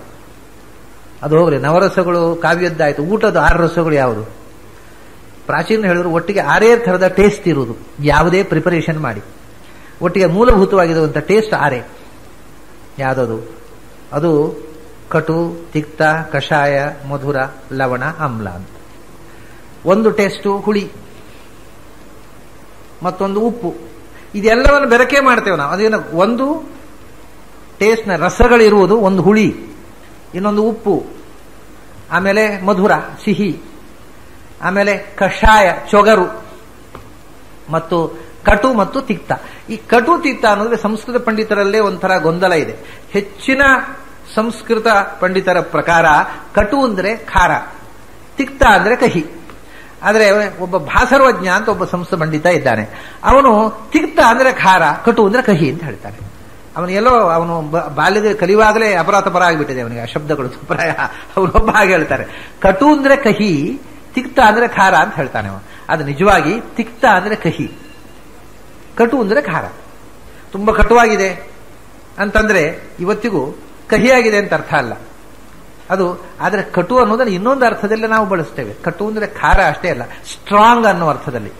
ಅದು ಹೋಗ್ರಿ, ನವರಸಗಳು ಕಾವ್ಯದ್ದಾಯ್ತು, ಊಟದ 6 ರಸಗಳು ಯಾವುದು? ಪ್ರಾಚೀನ ಹೇಳಿದ್ರು ಒಟ್ಟಿಗೆ 6 ಥರದ ಟೇಸ್ಟ್ ಇರುವುದು, ಯಾವುದೇ ಪ್ರಿಪರೇಷನ್ ಮಾಡಿ. ಒಟ್ಟಿಗೆ ಮೂಲಭೂತವಾಗಿರುವಂಥ ಟೇಸ್ಟ್ 6. ಯಾವುದದು? ಅದು ಕಟು, ತಿಕ್ತ, ಕಷಾಯ, ಮಧುರ, ಲವಣ, ಆಮ್ಲ ಅಂತ. ಒಂದು ಟೇಸ್ಟು ಹುಳಿ, ಮತ್ತೊಂದು ಉಪ್ಪು. ಇದೆಲ್ಲವನ್ನು ಬೆರಕೆ ಮಾಡ್ತೇವೆ ನಾವು. ಅದೇನು, ಒಂದು ಟೇಸ್ಟ್ನ ರಸಗಳಿರುವುದು, ಒಂದು ಹುಳಿ, ಇನ್ನೊಂದು ಉಪ್ಪು, ಆಮೇಲೆ ಮಧುರ ಸಿಹಿ, ಆಮೇಲೆ ಕಷಾಯ ಚೊಗರು, ಮತ್ತು ಕಟು ಮತ್ತು ತಿಕ್ತ. ಈ ಕಟು ತಿಕ್ತ ಅನ್ನೋದ್ರೆ ಸಂಸ್ಕೃತ ಪಂಡಿತರಲ್ಲೇ ಒಂಥರ ಗೊಂದಲ ಇದೆ. ಹೆಚ್ಚಿನ ಸಂಸ್ಕೃತ ಪಂಡಿತರ ಪ್ರಕಾರ ಕಟು ಅಂದ್ರೆ ಖಾರ, ತಿಕ್ತ ಅಂದ್ರೆ ಕಹಿ. ಆದರೆ ಒಬ್ಬ ಭಾಸರ್ವಜ್ಞ ಅಂತ ಒಬ್ಬ ಸಂಸ್ಕೃತ ಪಂಡಿತ ಇದ್ದಾನೆ, ಅವನು ತಿಕ್ತ ಅಂದ್ರೆ ಖಾರ, ಕಟು ಅಂದ್ರೆ ಕಹಿ ಅಂತ ಹೇಳ್ತಾನೆ. ಅವನು ಬಾಲ್ಯದ ಕಲಿಯುವಾಗಲೇ ಅಪರಾಧ ಆಗಿಬಿಟ್ಟಿದೆ ಅವನಿಗೆ ಆ ಶಬ್ದಗಳು ಪ್ರಾಯ. ಅವನೊಬ್ಬ ಹಾಗೆ ಹೇಳ್ತಾರೆ, ಕಟು ಅಂದ್ರೆ ಕಹಿ, ತಿಕ್ತ ಅಂದ್ರೆ ಖಾರ ಅಂತ ಹೇಳ್ತಾನೆ ಅವನು. ಅದು ನಿಜವಾಗಿ ತಿಕ್ತ ಅಂದ್ರೆ ಕಹಿ, ಕಟು ಅಂದ್ರೆ ಖಾರ. ತುಂಬಾ ಕಟುವಾಗಿದೆ ಅಂತಂದ್ರೆ ಇವತ್ತಿಗೂ ಕಹಿಯಾಗಿದೆ ಅಂತ ಅರ್ಥ ಅಲ್ಲ ಅದು. ಆದ್ರೆ ಕಟು ಅನ್ನೋದನ್ನು ಇನ್ನೊಂದು ಅರ್ಥದಲ್ಲಿ ನಾವು ಬಳಸ್ತೇವೆ. ಕಟು ಅಂದ್ರೆ ಖಾರ ಅಷ್ಟೇ ಅಲ್ಲ, ಸ್ಟ್ರಾಂಗ್ ಅನ್ನೋ ಅರ್ಥದಲ್ಲಿ.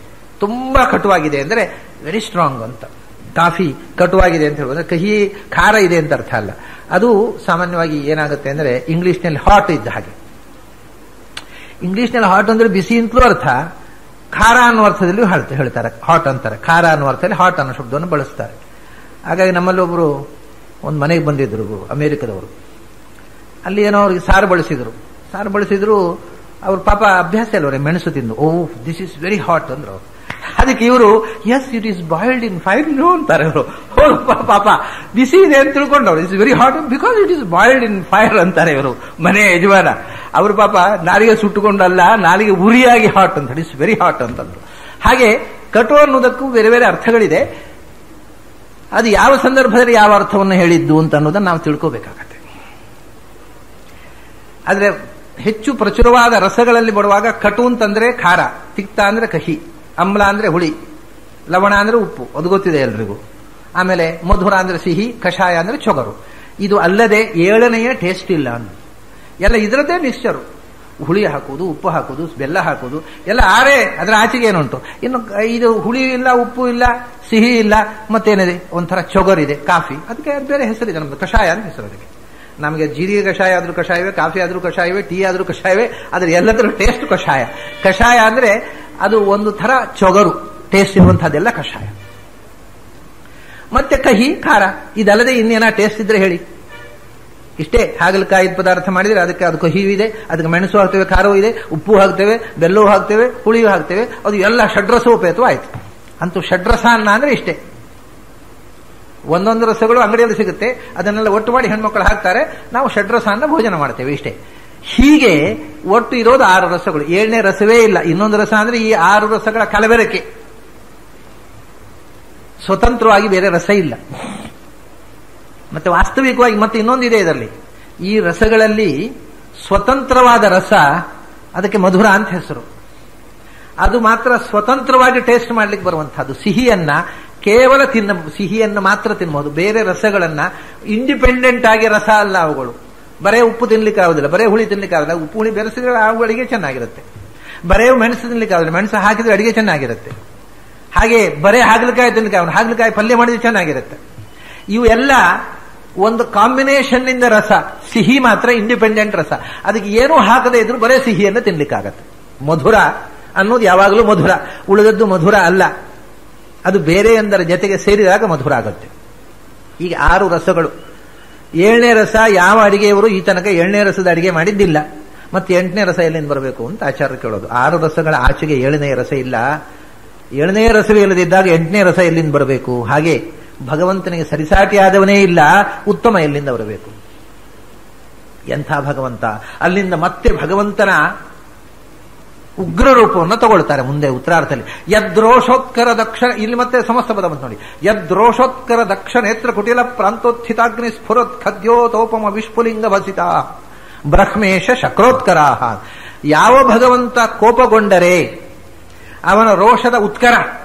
ತುಂಬಾ ಕಟುವಾಗಿದೆ ಅಂದ್ರೆ ವೆರಿ ಸ್ಟ್ರಾಂಗ್ ಅಂತ. ಕಾಫಿ ಕಟುವಾಗಿದೆ ಅಂತ ಹೇಳುವುದು ಕಹಿ ಖಾರ ಇದೆ ಅಂತ ಅರ್ಥ ಅಲ್ಲ. ಅದು ಸಾಮಾನ್ಯವಾಗಿ ಏನಾಗುತ್ತೆ ಅಂದ್ರೆ ಇಂಗ್ಲಿಷ್ನಲ್ಲಿ ಹಾಟ್ ಇದ್ದ ಹಾಗೆ. ಇಂಗ್ಲಿಷ್ನಲ್ಲಿ ಹಾಟ್ ಅಂದ್ರೆ ಬಿಸಿ ಅಂತಲೂ ಅರ್ಥ, ಖಾರ ಅನ್ನೋ ಅರ್ಥದಲ್ಲೂ ಹೇಳ್ತಾರೆ, ಹಾಟ್ ಅಂತಾರೆ. ಖಾರ ಅನ್ನೋ ಅರ್ಥದಲ್ಲಿ ಹಾಟ್ ಅನ್ನೋ ಶಬ್ದವನ್ನು ಬಳಸ್ತಾರೆ. ಹಾಗಾಗಿ ನಮ್ಮಲ್ಲಿ ಒಬ್ರು ಒಂದು ಮನೆಗೆ ಬಂದಿದ್ರು ಅಮೆರಿಕದವರು. ಅಲ್ಲಿ ಏನೋ ಅವ್ರಿಗೆ ಸಾರು ಬಳಸಿದ್ರು. ಅವ್ರ ಪಾಪ ಅಭ್ಯಾಸ ಅಲ್ವರೆ ಮೆಣಸು ತಿಂದು, oh this is very hot ಅಂದ್ರು ಅವರು. ಅದಕ್ಕೆ ಇವರು yes it is boiled in fire ಅಂತಾರೆ ಅವರು. ಪಾಪ ಬಿಸಿ ಇದೆ ಅಂತ ತಿಳ್ಕೊಂಡವ್ರು, it's very hot because it is boiled in fire ಅಂತಾರೆ ಇವರು ಮನೆ ಯಜಮಾನ. ಅವರು ಪಾಪ ನಾಲಿಗೆ ಸುಟ್ಟುಕೊಂಡಲ್ಲ, ನಾಲಿಗೆ ಉರಿಯಾಗಿ ಹಾಟ್ ಅಂತ, ಇಟ್ಸ್ ವೆರಿ ಹಾಟ್ ಅಂತಂದ್ರು. ಹಾಗೆ ಕಟು ಅನ್ನೋದಕ್ಕೂ ಬೇರೆ ಬೇರೆ ಅರ್ಥಗಳಿದೆ. ಅದು ಯಾವ ಸಂದರ್ಭದಲ್ಲಿ ಯಾವ ಅರ್ಥವನ್ನು ಹೇಳಿದ್ದು ಅಂತ ಅನ್ನೋದನ್ನು ನಾವು ತಿಳ್ಕೋಬೇಕಾಗತ್ತೆ. ಆದ್ರೆ ಹೆಚ್ಚು ಪ್ರಚುರವಾದ ರಸಗಳಲ್ಲಿ ಬರುವಾಗ ಕಟು ಅಂತಂದ್ರೆ ಖಾರ, ತಿಕ್ತ ಅಂದ್ರೆ ಕಹಿ, ಅಮ್ಲ ಅಂದ್ರೆ ಹುಳಿ, ಲವಣ ಅಂದ್ರೆ ಉಪ್ಪು, ಅದು ಗೊತ್ತಿದೆ ಎಲ್ರಿಗೂ. ಆಮೇಲೆ ಮಧುರ ಅಂದ್ರೆ ಸಿಹಿ, ಕಷಾಯ ಅಂದ್ರೆ ಚೊಗರು. ಇದು ಅಲ್ಲದೆ 7ನೆಯ ಟೇಸ್ಟ್ ಇಲ್ಲ ಅಂತ. ಎಲ್ಲ ಇದರದ್ದೇ ಮಿಕ್ಸ್ಚರು. ಹುಳಿ ಹಾಕುವುದು, ಉಪ್ಪು ಹಾಕುವುದು, ಬೆಲ್ಲ ಹಾಕುವುದು, ಎಲ್ಲ ಆರೇ. ಅದರ ಆಚೆಗೆ ಏನುಂಟು? ಇನ್ನು ಇದು ಹುಳಿ ಇಲ್ಲ, ಉಪ್ಪು ಇಲ್ಲ, ಸಿಹಿ ಇಲ್ಲ, ಮತ್ತೇನಿದೆ ಒಂಥರ ಚೊಗರಿದೆ, ಕಾಫಿ. ಅದಕ್ಕೆ ಬೇರೆ ಹೆಸರಿದೆ, ನಮ್ದು ಕಷಾಯ ಅಂತ ಹೆಸರು ಅದಕ್ಕೆ. ನಮಗೆ ಜೀರಿಗೆ ಕಷಾಯ ಆದ್ರೂ ಕಷಾಯವೇ, ಕಾಫಿ ಆದ್ರೂ ಕಷಾಯವೇ, ಟೀ ಆದ್ರೂ ಕಷಾಯವೇ. ಆದ್ರೆ ಎಲ್ಲದರ ಟೇಸ್ಟ್ ಕಷಾಯ. ಕಷಾಯ ಅಂದ್ರೆ ಅದು ಒಂದು ಥರ ಚೊಗರು ಟೇಸ್ಟ್ ಇರುವಂತಹದ್ದೆಲ್ಲ ಕಷಾಯ. ಮತ್ತೆ ಕಹಿ, ಖಾರ, ಇದಲ್ಲದೆ ಇನ್ನೇನ ಟೇಸ್ಟ್ ಇದ್ರೆ ಹೇಳಿ. ಇಷ್ಟೇ. ಹಾಗಲಕಾಯಿ ಪದಾರ್ಥ ಮಾಡಿದ್ರೆ ಅದಕ್ಕೆ ಅದು ಕಹಿಯೂ ಇದೆ, ಅದಕ್ಕೆ ಮೆಣಸು ಹಾಕ್ತೇವೆ, ಖಾರವೂ ಇದೆ, ಉಪ್ಪು ಹಾಕ್ತೇವೆ, ಬೆಲ್ಲವೂ ಹಾಕ್ತೇವೆ, ಹುಳಿಯೂ ಹಾಕ್ತೇವೆ. ಅದು ಎಲ್ಲ ಷಡ್ರಸೋಪೇತವೂ ಆಯ್ತು. ಅಂತೂ ಷಡ್ರಸ ಅನ್ನ ಅಂದ್ರೆ ಇಷ್ಟೇ. ಒಂದೊಂದು ರಸಗಳು ಅಂಗಡಿಯಲ್ಲಿ ಸಿಗುತ್ತೆ, ಅದನ್ನೆಲ್ಲ ಒಟ್ಟು ಮಾಡಿ ಹೆಣ್ಮಕ್ಳು ಹಾಕ್ತಾರೆ, ನಾವು ಷಡ್ರಸ ಅನ್ನ ಭೋಜನ ಮಾಡ್ತೇವೆ ಇಷ್ಟೇ. ಹೀಗೆ ಒಟ್ಟು ಇರೋದು 6 ರಸಗಳು, 7ನೇ ರಸವೇ ಇಲ್ಲ. ಇನ್ನೊಂದು ರಸ ಅಂದ್ರೆ ಈ 6 ರಸಗಳ ಕಲಬೆರಕೆ, ಸ್ವತಂತ್ರವಾಗಿ ಬೇರೆ ರಸ ಇಲ್ಲ. ಮತ್ತೆ ವಾಸ್ತವಿಕವಾಗಿ ಮತ್ತೆ ಇನ್ನೊಂದಿದೆ ಇದರಲ್ಲಿ, ಈ ರಸಗಳಲ್ಲಿ ಸ್ವತಂತ್ರವಾದ ರಸ, ಅದಕ್ಕೆ ಮಧುರ ಅಂತ ಹೆಸರು. ಅದು ಮಾತ್ರ ಸ್ವತಂತ್ರವಾಗಿ ಟೇಸ್ಟ್ ಮಾಡ್ಲಿಕ್ಕೆ ಬರುವಂತಹದ್ದು. ಸಿಹಿಯನ್ನ ಕೇವಲ ಸಿಹಿಯನ್ನು ಮಾತ್ರ ತಿನ್ನಬಹುದು. ಬೇರೆ ರಸಗಳನ್ನ ಇಂಡಿಪೆಂಡೆಂಟ್ ಆಗಿ ರಸ ಅಲ್ಲ ಅವುಗಳು. ಬರೇ ಉಪ್ಪು ತಿನ್ಲಿಕ್ಕೆ ಆಗುದಿಲ್ಲ, ಬರೇ ಹುಳಿ ತಿನ್ಲಿಕ್ಕೆ ಆಗುದಿಲ್ಲ. ಉಪ್ಪು ಹುಳಿ ಬೆರೆಸಿದ್ರೆ ಅವು ಅಡಿಗೆ ಚೆನ್ನಾಗಿರುತ್ತೆ. ಬರೇ ಮೆಣಸು ತಿನ್ಲಿಕ್ಕೆ ಆಗುದಿಲ್ಲ, ಮೆಣಸು ಹಾಕಿದ್ರೆ ಅಡಿಗೆ ಚೆನ್ನಾಗಿರುತ್ತೆ. ಹಾಗೆ ಬರೇ ಹಾಗಲಕಾಯಿ ತಿನ್ಲಿಕ್ಕೆ ಆಗುದಿಲ್ಲ, ಹಾಗಲಕಾಯಿ ಪಲ್ಯ ಮಾಡಿದ್ರೆ ಚೆನ್ನಾಗಿರುತ್ತೆ. ಇವು ಎಲ್ಲ ಒಂದು ಕಾಂಬಿನೇಷನ್ ಇಂದ ರಸ. ಸಿಹಿ ಮಾತ್ರ ಇಂಡಿಪೆಂಡೆಂಟ್ ರಸ, ಅದಕ್ಕೆ ಏನೂ ಹಾಕದೇ ಇದ್ರು ಬರೇ ಸಿಹಿಯನ್ನು ತಿನ್ಲಿಕ್ಕಾಗತ್ತೆ. ಮಧುರ ಅನ್ನೋದು ಯಾವಾಗಲೂ ಮಧುರ, ಉಳಿದದ್ದು ಮಧುರ ಅಲ್ಲ. ಅದು ಬೇರೆ ಎಂದರ ಜೊತೆಗೆ ಸೇರಿದಾಗ ಮಧುರ ಆಗುತ್ತೆ. ಈಗ 6 ರಸಗಳು. 7ನೇ ರಸ ಯಾವ ಅಡಿಗೆಯವರು ಈ ತನಕ 7ನೇ ರಸದ ಅಡಿಗೆ ಮಾಡಿದ್ದಿಲ್ಲ. ಮತ್ತೆ 8ನೇ ರಸ ಎಲ್ಲಿಂದ ಬರಬೇಕು ಅಂತ ಆಚಾರ್ಯ ಕೇಳೋದು. 6 ರಸಗಳ ಆಚೆಗೆ 7ನೇ ರಸ ಇಲ್ಲ. 7ನೇ ರಸವೇ ಇಲ್ಲದಿದ್ದಾಗ 8ನೇ ರಸ ಎಲ್ಲಿಂದ ಬರಬೇಕು? ಹಾಗೆ ಭಗವಂತನಿಗೆ ಸರಿಸಾಟಿಯಾದವನೇ ಇಲ್ಲ, ಉತ್ತಮ ಎಲ್ಲಿಂದ ಬರಬೇಕು? ಎಂಥ ಭಗವಂತ! ಅಲ್ಲಿಂದ ಮತ್ತೆ ಭಗವಂತನ ಉಗ್ರ ರೂಪವನ್ನು ತಗೊಳ್ತಾರೆ ಮುಂದೆ ಉತ್ತರಾರ್ಥದಲ್ಲಿ. ಯದ್ರೋಷೋತ್ಕರ ದಕ್ಷ, ಇಲ್ಲಿ ಮತ್ತೆ ಸಮಸ್ತ ಪದ ಬಂತು ನೋಡಿ. ಯದ್ರೋಷೋತ್ಕರ ದಕ್ಷ ನೇತ್ರ ಕುಟಿಲ ಪ್ರಾಂತೋತ್ಥಿತಾಗ್ನಿ ಸ್ಫುರತ್ ಖದ್ಯೋತೋಪಮ ವಿಷ್ಪುಲಿಂಗ ಭಸಿತ ಬ್ರಹ್ಮೇಶ ಶಕ್ರೋತ್ಕರಾಹ. ಯಾವ ಭಗವಂತ ಕೋಪಗೊಂಡರೆ ಅವನ ರೋಷದ ಉತ್ಕರ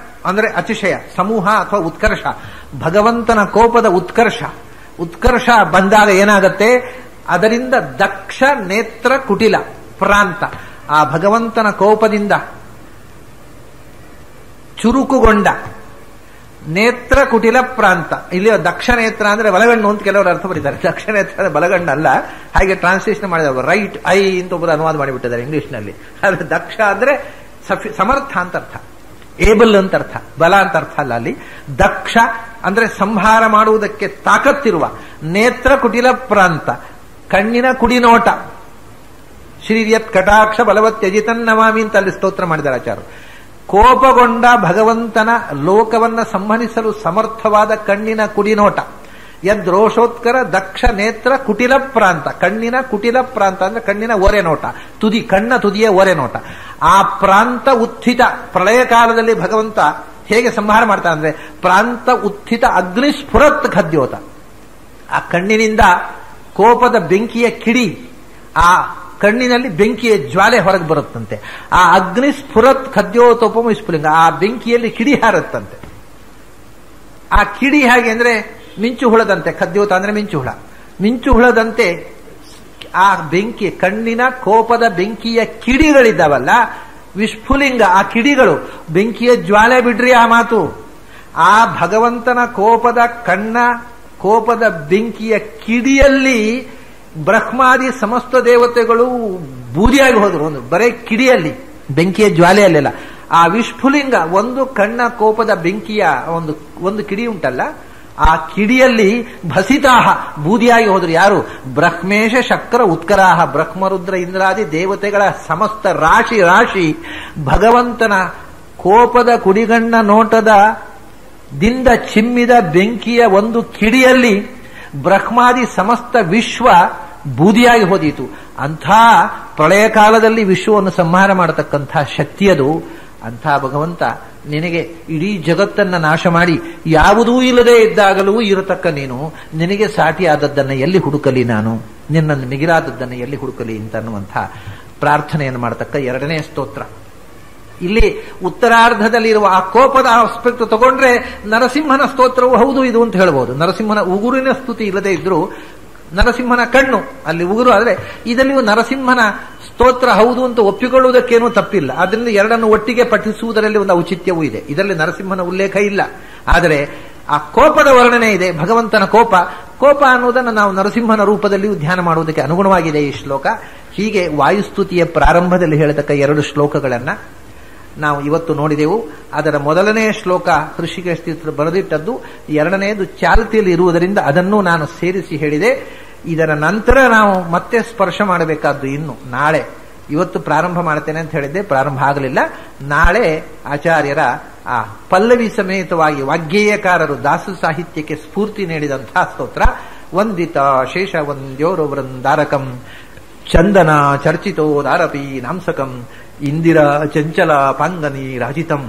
ಅಂದ್ರೆ ಅತಿಶಯ, ಸಮೂಹ ಅಥವಾ ಉತ್ಕರ್ಷ, ಭಗವಂತನ ಕೋಪದ ಉತ್ಕರ್ಷ ಬಂದಾಗ ಏನಾಗತ್ತೆ? ಅದರಿಂದ ದಕ್ಷ ನೇತ್ರ ಕುಟಿಲ ಪ್ರಾಂತ, ಆ ಭಗವಂತನ ಕೋಪದಿಂದ ಚುರುಕುಗೊಂಡ ನೇತ್ರ ಕುಟಿಲ ಪ್ರಾಂತ. ಇಲ್ಲಿ ದಕ್ಷ ನೇತ್ರ ಅಂದ್ರೆ ಬಲಗಣ್ಣು ಅಂತ ಕೆಲವರು ಅರ್ಥ ಬರೀತಾರೆ. ದಕ್ಷ ನೇತ್ರ ಅಂದ್ರೆ ಬಲಗಣ್ಣು ಅಲ್ಲ, ಹಾಗೆ ಟ್ರಾನ್ಸ್ಲೇಷನ್ ಮಾಡಿದವರು ರೈಟ್ ಐ ಅಂತ ಒಬ್ಬರು ಅನುವಾದ ಮಾಡಿಬಿಟ್ಟಿದ್ದಾರೆ ಇಂಗ್ಲಿಷ್ನಲ್ಲಿ. ಆದ್ರೆ ದಕ್ಷ ಅಂದ್ರೆ ಸಮರ್ಥ ಅಂತ ಅರ್ಥ, ಏಬಲ್ ಅಂತ ಅರ್ಥ, ಬಲ ಅಂತ ಅರ್ಥ ಅಲ್ಲ. ಅಲ್ಲಿ ದಕ್ಷ ಅಂದ್ರೆ ಸಂಹಾರ ಮಾಡುವುದಕ್ಕೆ ತಾಕತ್ತಿರುವ, ನೇತ್ರ ಕುಟಿಲ ಪ್ರಾಂತ ಕಣ್ಣಿನ ಕುಡಿನೋಟ, ಶ್ರೀಯತ್ ಕಟಾಕ್ಷ ಬಲವತ್ಯಜಿತನ್ನಮಾಮಿ ಅಂತ ಅಲ್ಲಿ ಸ್ತೋತ್ರ ಮಾಡಿದ್ದಾರೆ ಆಚಾರ್ಯರು. ಕೋಪಗೊಂಡ ಭಗವಂತನ ಲೋಕವನ್ನ ಸಂಹರಿಸಲು ಸಮರ್ಥವಾದ ಕಣ್ಣಿನ ಕುಡಿನೋಟ. ಯದ್ ರೋಷೋತ್ಕರ ದಕ್ಷ ನೇತ್ರ ಕುಟಿಲ ಪ್ರಾಂತ, ಕಣ್ಣಿನ ಕುಟಿಲ ಪ್ರಾಂತ ಅಂದ್ರೆ ಕಣ್ಣಿನ ಓರೆನೋಟ, ತುದಿ, ಕಣ್ಣ ತುದಿಯ ಓರೆನೋಟ. ಆ ಪ್ರಾಂತ ಉತ್ಥಿತ, ಪ್ರಳಯ ಕಾಲದಲ್ಲಿ ಭಗವಂತ ಹೇಗೆ ಸಂಹಾರ ಮಾಡ್ತಾನೆ ಅಂದ್ರೆ ಪ್ರಾಂತ ಉತ್ಥಿತ ಅಗ್ನಿ ಸ್ಫುರತ್ ಖದ್ಯೋತ. ಆ ಕಣ್ಣಿನಿಂದ ಕೋಪದ ಬೆಂಕಿಯ ಕಿಡಿ, ಆ ಕಣ್ಣಿನಲ್ಲಿ ಬೆಂಕಿಯ ಜ್ವಾಲೆ ಹೊರಗೆ ಬರುತ್ತಂತೆ. ಆ ಅಗ್ನಿ ಸ್ಫುರತ್ ಖದ್ಯೋತೋಪಮ ವಿಸ್ಫುಲಿಂಗ, ಆ ಬೆಂಕಿಯಲ್ಲಿ ಕಿಡಿ ಹಾರುತ್ತಂತೆ. ಆ ಕಿಡಿ ಹೇಗೆ ಅಂದ್ರೆ ಮಿಂಚು ಹುಳದಂತೆ, ಖದ್ಯೋತ ಅಂದ್ರೆ ಮಿಂಚು ಹುಳದಂತೆ ಆ ಬೆಂಕಿ, ಕಣ್ಣಿನ ಕೋಪದ ಬೆಂಕಿಯ ಕಿಡಿಗಳಿದ್ದಾವಲ್ಲ, ವಿಸ್ಫುಲಿಂಗ, ಆ ಕಿಡಿಗಳು ಬೆಂಕಿಯ ಜ್ವಾಲೆ ಬಿಡ್ರಿ ಆ ಮಾತು. ಆ ಭಗವಂತನ ಕೋಪದ ಬೆಂಕಿಯ ಕಿಡಿಯಲ್ಲಿ ಬ್ರಹ್ಮಾದಿ ಸಮಸ್ತ ದೇವತೆಗಳು ಬೂದಿಯಾಗಿ ಹೋದ್ರು. ಒಂದು ಬರೇ ಕಿಡಿಯಲ್ಲಿ, ಬೆಂಕಿಯ ಜ್ವಾಲೆಯಲ್ಲೆಲ್ಲ ಆ ವಿಸ್ಫುಲಿಂಗ, ಒಂದು ಕಣ್ಣ ಕೋಪದ ಬೆಂಕಿಯ ಒಂದು ಕಿಡಿ ಉಂಟಲ್ಲ, ಆ ಕಿಡಿಯಲ್ಲಿ ಭಸಿತಾಹ ಬೂದಿಯಾಗಿ ಹೋದ್ರು. ಯಾರು? ಬ್ರಹ್ಮೇಶ ಶಕ್ರ ಉತ್ಕರಾಹ, ಬ್ರಹ್ಮರುದ್ರ ಇಂದ್ರಾದಿ ದೇವತೆಗಳ ಸಮಸ್ತ ರಾಶಿ ಭಗವಂತನ ಕೋಪದ ಕುಡಿಗಣ್ಣ ನೋಟದ ದಿಂದ ಚಿಮ್ಮಿದ ಬೆಂಕಿಯ ಒಂದು ಕಿಡಿಯಲ್ಲಿ ಬ್ರಹ್ಮಾದಿ ಸಮಸ್ತ ವಿಶ್ವ ಬೂದಿಯಾಗಿ ಹೋದೀತು. ಅಂಥ ಪ್ರಳಯ ಕಾಲದಲ್ಲಿ ವಿಶ್ವವನ್ನು ಸಂಹಾರ ಮಾಡತಕ್ಕಂಥ ಶಕ್ತಿಯದು. ಅಂಥ ಭಗವಂತ ನಿನಗೆ ಇಡೀ ಜಗತ್ತನ್ನ ನಾಶ ಮಾಡಿ ಯಾವುದೂ ಇಲ್ಲದೆ ಇದ್ದಾಗಲೂ ಇರತಕ್ಕ ನೀನು, ನಿನಗೆ ಸಾಟಿಯಾದದ್ದನ್ನು ಎಲ್ಲಿ ಹುಡುಕಲಿ ನಾನು, ನಿನ್ನನ್ನು ಮಿಗಿಲಾದದ್ದನ್ನು ಎಲ್ಲಿ ಹುಡುಕಲಿ ಅಂತ ಅನ್ನುವಂಥ ಪ್ರಾರ್ಥನೆಯನ್ನು ಮಾಡತಕ್ಕ 2ನೇ ಸ್ತೋತ್ರ. ಇಲ್ಲಿ ಉತ್ತರಾರ್ಧದಲ್ಲಿರುವ ಆ ಕೋಪದ ಆಸ್ಪೆಕ್ಟ್ ತಗೊಂಡ್ರೆ ನರಸಿಂಹನ ಸ್ತೋತ್ರವು ಹೌದು ಇದು ಅಂತ ಹೇಳ್ಬೋದು. ನರಸಿಂಹನ ಉಗುರಿನ ಸ್ತುತಿ ಇಲ್ಲದೆ ಇದ್ರು ನರಸಿಂಹನ ಕಣ್ಣು ಅಲ್ಲಿ ಉಗುರು, ಆದರೆ ಇದಲ್ಲಿಯೂ ನರಸಿಂಹನ ಸ್ತೋತ್ರ ಹೌದು ಅಂತ ಒಪ್ಪಿಕೊಳ್ಳುವುದಕ್ಕೇನೂ ತಪ್ಪಿಲ್ಲ. ಅದರಿಂದ 2 ಒಟ್ಟಿಗೆ ಪಠಿಸುವುದರಲ್ಲಿ ಒಂದು ಔಚಿತ್ಯವೂ ಇದೆ. ಇದರಲ್ಲಿ ನರಸಿಂಹನ ಉಲ್ಲೇಖ ಇಲ್ಲ, ಆದರೆ ಆ ಕೋಪದ ವರ್ಣನೆ ಇದೆ. ಭಗವಂತನ ಕೋಪ ಅನ್ನುವುದನ್ನು ನಾವು ನರಸಿಂಹನ ರೂಪದಲ್ಲಿಯೂ ಧ್ಯಾನ ಮಾಡುವುದಕ್ಕೆ ಅನುಗುಣವಾಗಿದೆ ಈ ಶ್ಲೋಕ. ಹೀಗೆ ವಾಯುಸ್ತುತಿಯ ಪ್ರಾರಂಭದಲ್ಲಿ ಹೇಳತಕ್ಕ 2 ಶ್ಲೋಕಗಳನ್ನ ನಾವು ಇವತ್ತು ನೋಡಿದೆವು. ಅದರ ಮೊದಲನೆಯ ಶ್ಲೋಕ ಋಷಿಕೇಶ ತೀರ್ಥರು ಬರೆದಿಟ್ಟದ್ದು, 2ನೇದು ಚಾಲ್ತಿಯಲ್ಲಿ ಇರುವುದರಿಂದ ಅದನ್ನು ನಾನು ಸೇರಿಸಿ ಹೇಳಿದೆ. ಇದರ ನಂತರ ನಾವು ಮತ್ತೆ ಸ್ಪರ್ಶ ಮಾಡಬೇಕಾದ್ದು ಇನ್ನು ನಾಳೆ ಇವತ್ತು ಪ್ರಾರಂಭ ಮಾಡ್ತೇನೆ ಅಂತ ಹೇಳಿದ್ದೆ, ಪ್ರಾರಂಭ ಆಗಲಿಲ್ಲ. ನಾಳೆ ಆಚಾರ್ಯರ ಆ ಪಲ್ಲವಿ ಸಮೇತವಾಗಿ ವಾಗ್ಗೇಯಕಾರರು ದಾಸ ಸಾಹಿತ್ಯಕ್ಕೆ ಸ್ಫೂರ್ತಿ ನೀಡಿದಂತಹ ಸ್ತೋತ್ರ ವಂದಿತ ಶೇಷ ವಂದ್ಯೋರು ವೃಂದಾರಕಂ ಚಂದನ ಚರ್ಚಿತೋದಾರಪಿ ನಾಂಸಕಂ ಇಂದಿರಾ ಚಂಚಲ ಪಾಂಗನಿ ರಾಜಿತಂ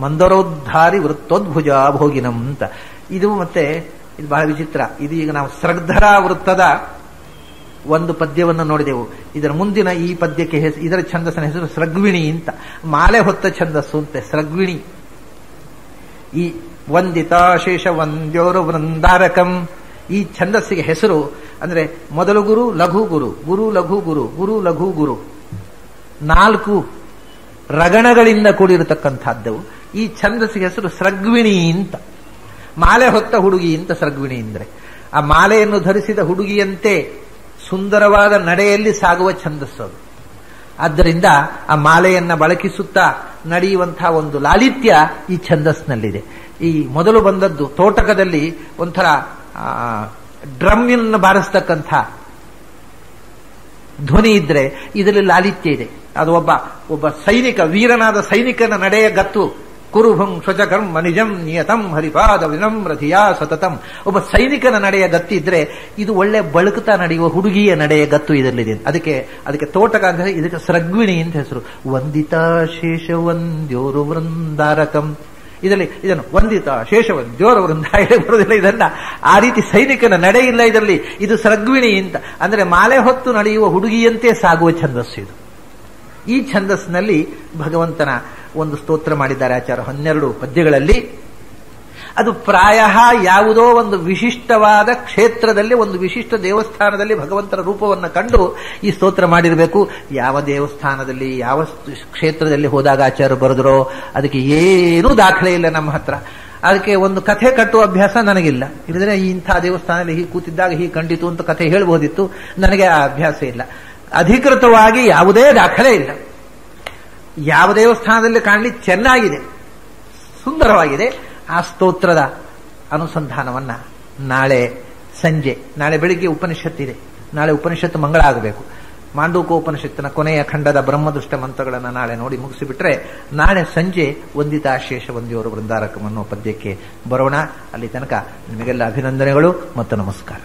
ಮಂದರೋದ್ಧಾರಿ ವೃತ್ತೋದ್ಭುಜ ಭೋಗಿನಂ ಅಂತ. ಇದು ಮತ್ತೆ ಇದು ಬಹಳ ವಿಚಿತ್ರ. ಇದು ಈಗ ನಾವು ಸ್ರಗ್ಧರ ವೃತ್ತದ ಒಂದು ಪದ್ಯವನ್ನು ನೋಡಿದೆವು. ಇದರ ಮುಂದಿನ ಈ ಪದ್ಯಕ್ಕೆ ಇದರ ಛಂದಸ್ಸಿನ ಹೆಸರು ಸ್ರಗ್ವಿಣಿ ಅಂತ. ಮಾಲೆ ಹೊತ್ತ ಛಂದಸ್ಸು ಅಂತೆ ಸ್ರಗ್ವಿಣಿ. ಈ ವಂದಿತ ಶೇಷ ವಂದ್ಯೋರು ವೃಂದಾರಕಂ ಈ ಛಂದಸ್ಸಿಗೆ ಹೆಸರು ಅಂದ್ರೆ ಮೊದಲು ಗುರು ಲಘು ಗುರು, ಗುರು ಲಘು ಗುರು, ಗುರು ಲಘು ಗುರು, 4 ರಗಣಗಳಿಂದ ಕೂಡಿರತಕ್ಕಂಥದ್ದು. ಈ ಛಂದಸ್ಸಿಗೆ ಹೆಸರು ಸ್ರಗ್ವಿಣಿ ಅಂತ. ಮಾಲೆ ಹೊತ್ತ ಹುಡುಗಿ ಅಂತ ಸ್ರಗ್ವಿಣಿ ಅಂದ್ರೆ. ಆ ಮಾಲೆಯನ್ನು ಧರಿಸಿದ ಹುಡುಗಿಯಂತೆ ಸುಂದರವಾದ ನಡೆಯಲ್ಲಿ ಸಾಗುವ ಛಂದಸ್ಸು ಅದು. ಆದ್ದರಿಂದ ಆ ಮಾಲೆಯನ್ನ ಬಳಕಿಸುತ್ತಾ ನಡೆಯುವಂತಹ ಒಂದು ಲಾಲಿತ್ಯ ಈ ಛಂದಸ್ನಲ್ಲಿದೆ. ಈ ಮೊದಲು ಬಂದದ್ದು ತೋಟಕದಲ್ಲಿ ಒಂಥರ ಡ್ರಮ್ಮಿನ ಬಾರಿಸ್ತಕ್ಕಂಥ ಧ್ವನಿ ಇದ್ರೆ ಇದರಲ್ಲಿ ಲಾಲಿತ್ಯ ಇದೆ. ಅದು ಒಬ್ಬ ಸೈನಿಕ, ವೀರನಾದ ಸೈನಿಕನ ನಡೆಯ ಗತ್ತು. ಕುರುಭಂ ಶ್ವಚಕರ್ಮ ನಿಜಂ ನಿಯತಂ ಹರಿಪಾದ ವಿನಮ್ರಧಿಯಾ ಸತತಂ. ಒಬ್ಬ ಸೈನಿಕನ ನಡೆಯ ಗತ್ತಿದ್ರೆ ಇದು ಒಳ್ಳೆ ಬಳುಕುತ್ತಾ ನಡೆಯುವ ಹುಡುಗಿಯ ನಡೆಯ ಗತ್ತು ಇದರಲ್ಲಿದೆ. ಅದಕ್ಕೆ ತೋಟಕ ಅಂತ ಹೇಳಿ ಇದಕ್ಕೆ ಸ್ರಗ್ವಿಣಿ ಅಂತ ಹೆಸರು. ವಂದಿತ ಶೇಷ ವಂದ್ಯೋರು ವೃಂದಾರಕಂ. ಇದನ್ನು ವಂದಿತ ಶೇಷ ವಂದ್ಯೋರು ವೃಂದ ಬರುವುದಿಲ್ಲ. ಇದನ್ನ ಆ ರೀತಿ ಸೈನಿಕನ ನಡೆ ಇಲ್ಲ ಇದರಲ್ಲಿ. ಇದು ಸ್ರಗ್ವಿಣಿ ಅಂತ ಅಂದ್ರೆ ಮಾಲೆ ಹೊತ್ತು ನಡೆಯುವ ಹುಡುಗಿಯಂತೆ ಸಾಗುವ ಛಂದಸ್ಸು ಇದು. ಈ ಛಂದಸ್ಸಿನಲ್ಲಿ ಭಗವಂತನ ಒಂದು ಸ್ತೋತ್ರ ಮಾಡಿದ್ದಾರೆ ಆಚಾರ್ಯ 12 ಪದ್ಯಗಳಲ್ಲಿ. ಅದು ಪ್ರಾಯ ಯಾವುದೋ ಒಂದು ವಿಶಿಷ್ಟವಾದ ಕ್ಷೇತ್ರದಲ್ಲಿ, ಒಂದು ವಿಶಿಷ್ಟ ದೇವಸ್ಥಾನದಲ್ಲಿ ಭಗವಂತನ ರೂಪವನ್ನು ಕಂಡು ಈ ಸ್ತೋತ್ರ ಮಾಡಿರಬೇಕು. ಯಾವ ದೇವಸ್ಥಾನದಲ್ಲಿ ಯಾವ ಕ್ಷೇತ್ರದಲ್ಲಿ ಹೋದಾಗ ಆಚಾರ್ಯರು ಬರೆದರೋ ಅದಕ್ಕೆ ಏನೂ ದಾಖಲೆ ಇಲ್ಲ ನಮ್ಮ ಹತ್ರ. ಅದಕ್ಕೆ ಒಂದು ಕಥೆ ಕಟ್ಟುವ ಅಭ್ಯಾಸ ನನಗಿಲ್ಲ. ಇಲ್ಲದ್ರೆ ಇಂಥ ದೇವಸ್ಥಾನದಲ್ಲಿ ಹೀಗೆ ಕೂತಿದ್ದಾಗ ಹೀಗೆ ಕಂಡಿತು ಅಂತ ಕಥೆ ಹೇಳ್ಬೋದಿತ್ತು. ನನಗೆ ಆ ಅಭ್ಯಾಸ ಇಲ್ಲ. ಅಧಿಕೃತವಾಗಿ ಯಾವುದೇ ದಾಖಲೆ ಇಲ್ಲ. ಯಾವ ದೇವಸ್ಥಾನದಲ್ಲಿ ಕಾಣಲಿ ಚೆನ್ನಾಗಿದೆ, ಸುಂದರವಾಗಿದೆ. ಆ ಸ್ತೋತ್ರದ ಅನುಸಂಧಾನವನ್ನ ನಾಳೆ ಸಂಜೆ, ನಾಳೆ ಬೆಳಿಗ್ಗೆ ಉಪನಿಷತ್ತಿದೆ. ನಾಳೆ ಉಪನಿಷತ್ತು ಮಂಗಳ ಆಗಬೇಕು. ಮಾಂಡೂಕೋಪನಿಷತ್ತಿನ ಕೊನೆಯ ಖಂಡದ ಬ್ರಹ್ಮದೃಷ್ಟ ಮಂತ್ರಗಳನ್ನು ನಾಳೆ ನೋಡಿ ಮುಗಿಸಿಬಿಟ್ರೆ ನಾಳೆ ಸಂಜೆ ವಂದಿತಾಶೇಷ ವಂದ್ಯೋರು ವೃಂದಾರಕಂ ಅನ್ನೋ ಪದ್ಯಕ್ಕೆ ಬರೋಣ. ಅಲ್ಲಿ ತನಕ ನಿಮಗೆಲ್ಲ ಅಭಿನಂದನೆಗಳು ಮತ್ತು ನಮಸ್ಕಾರ.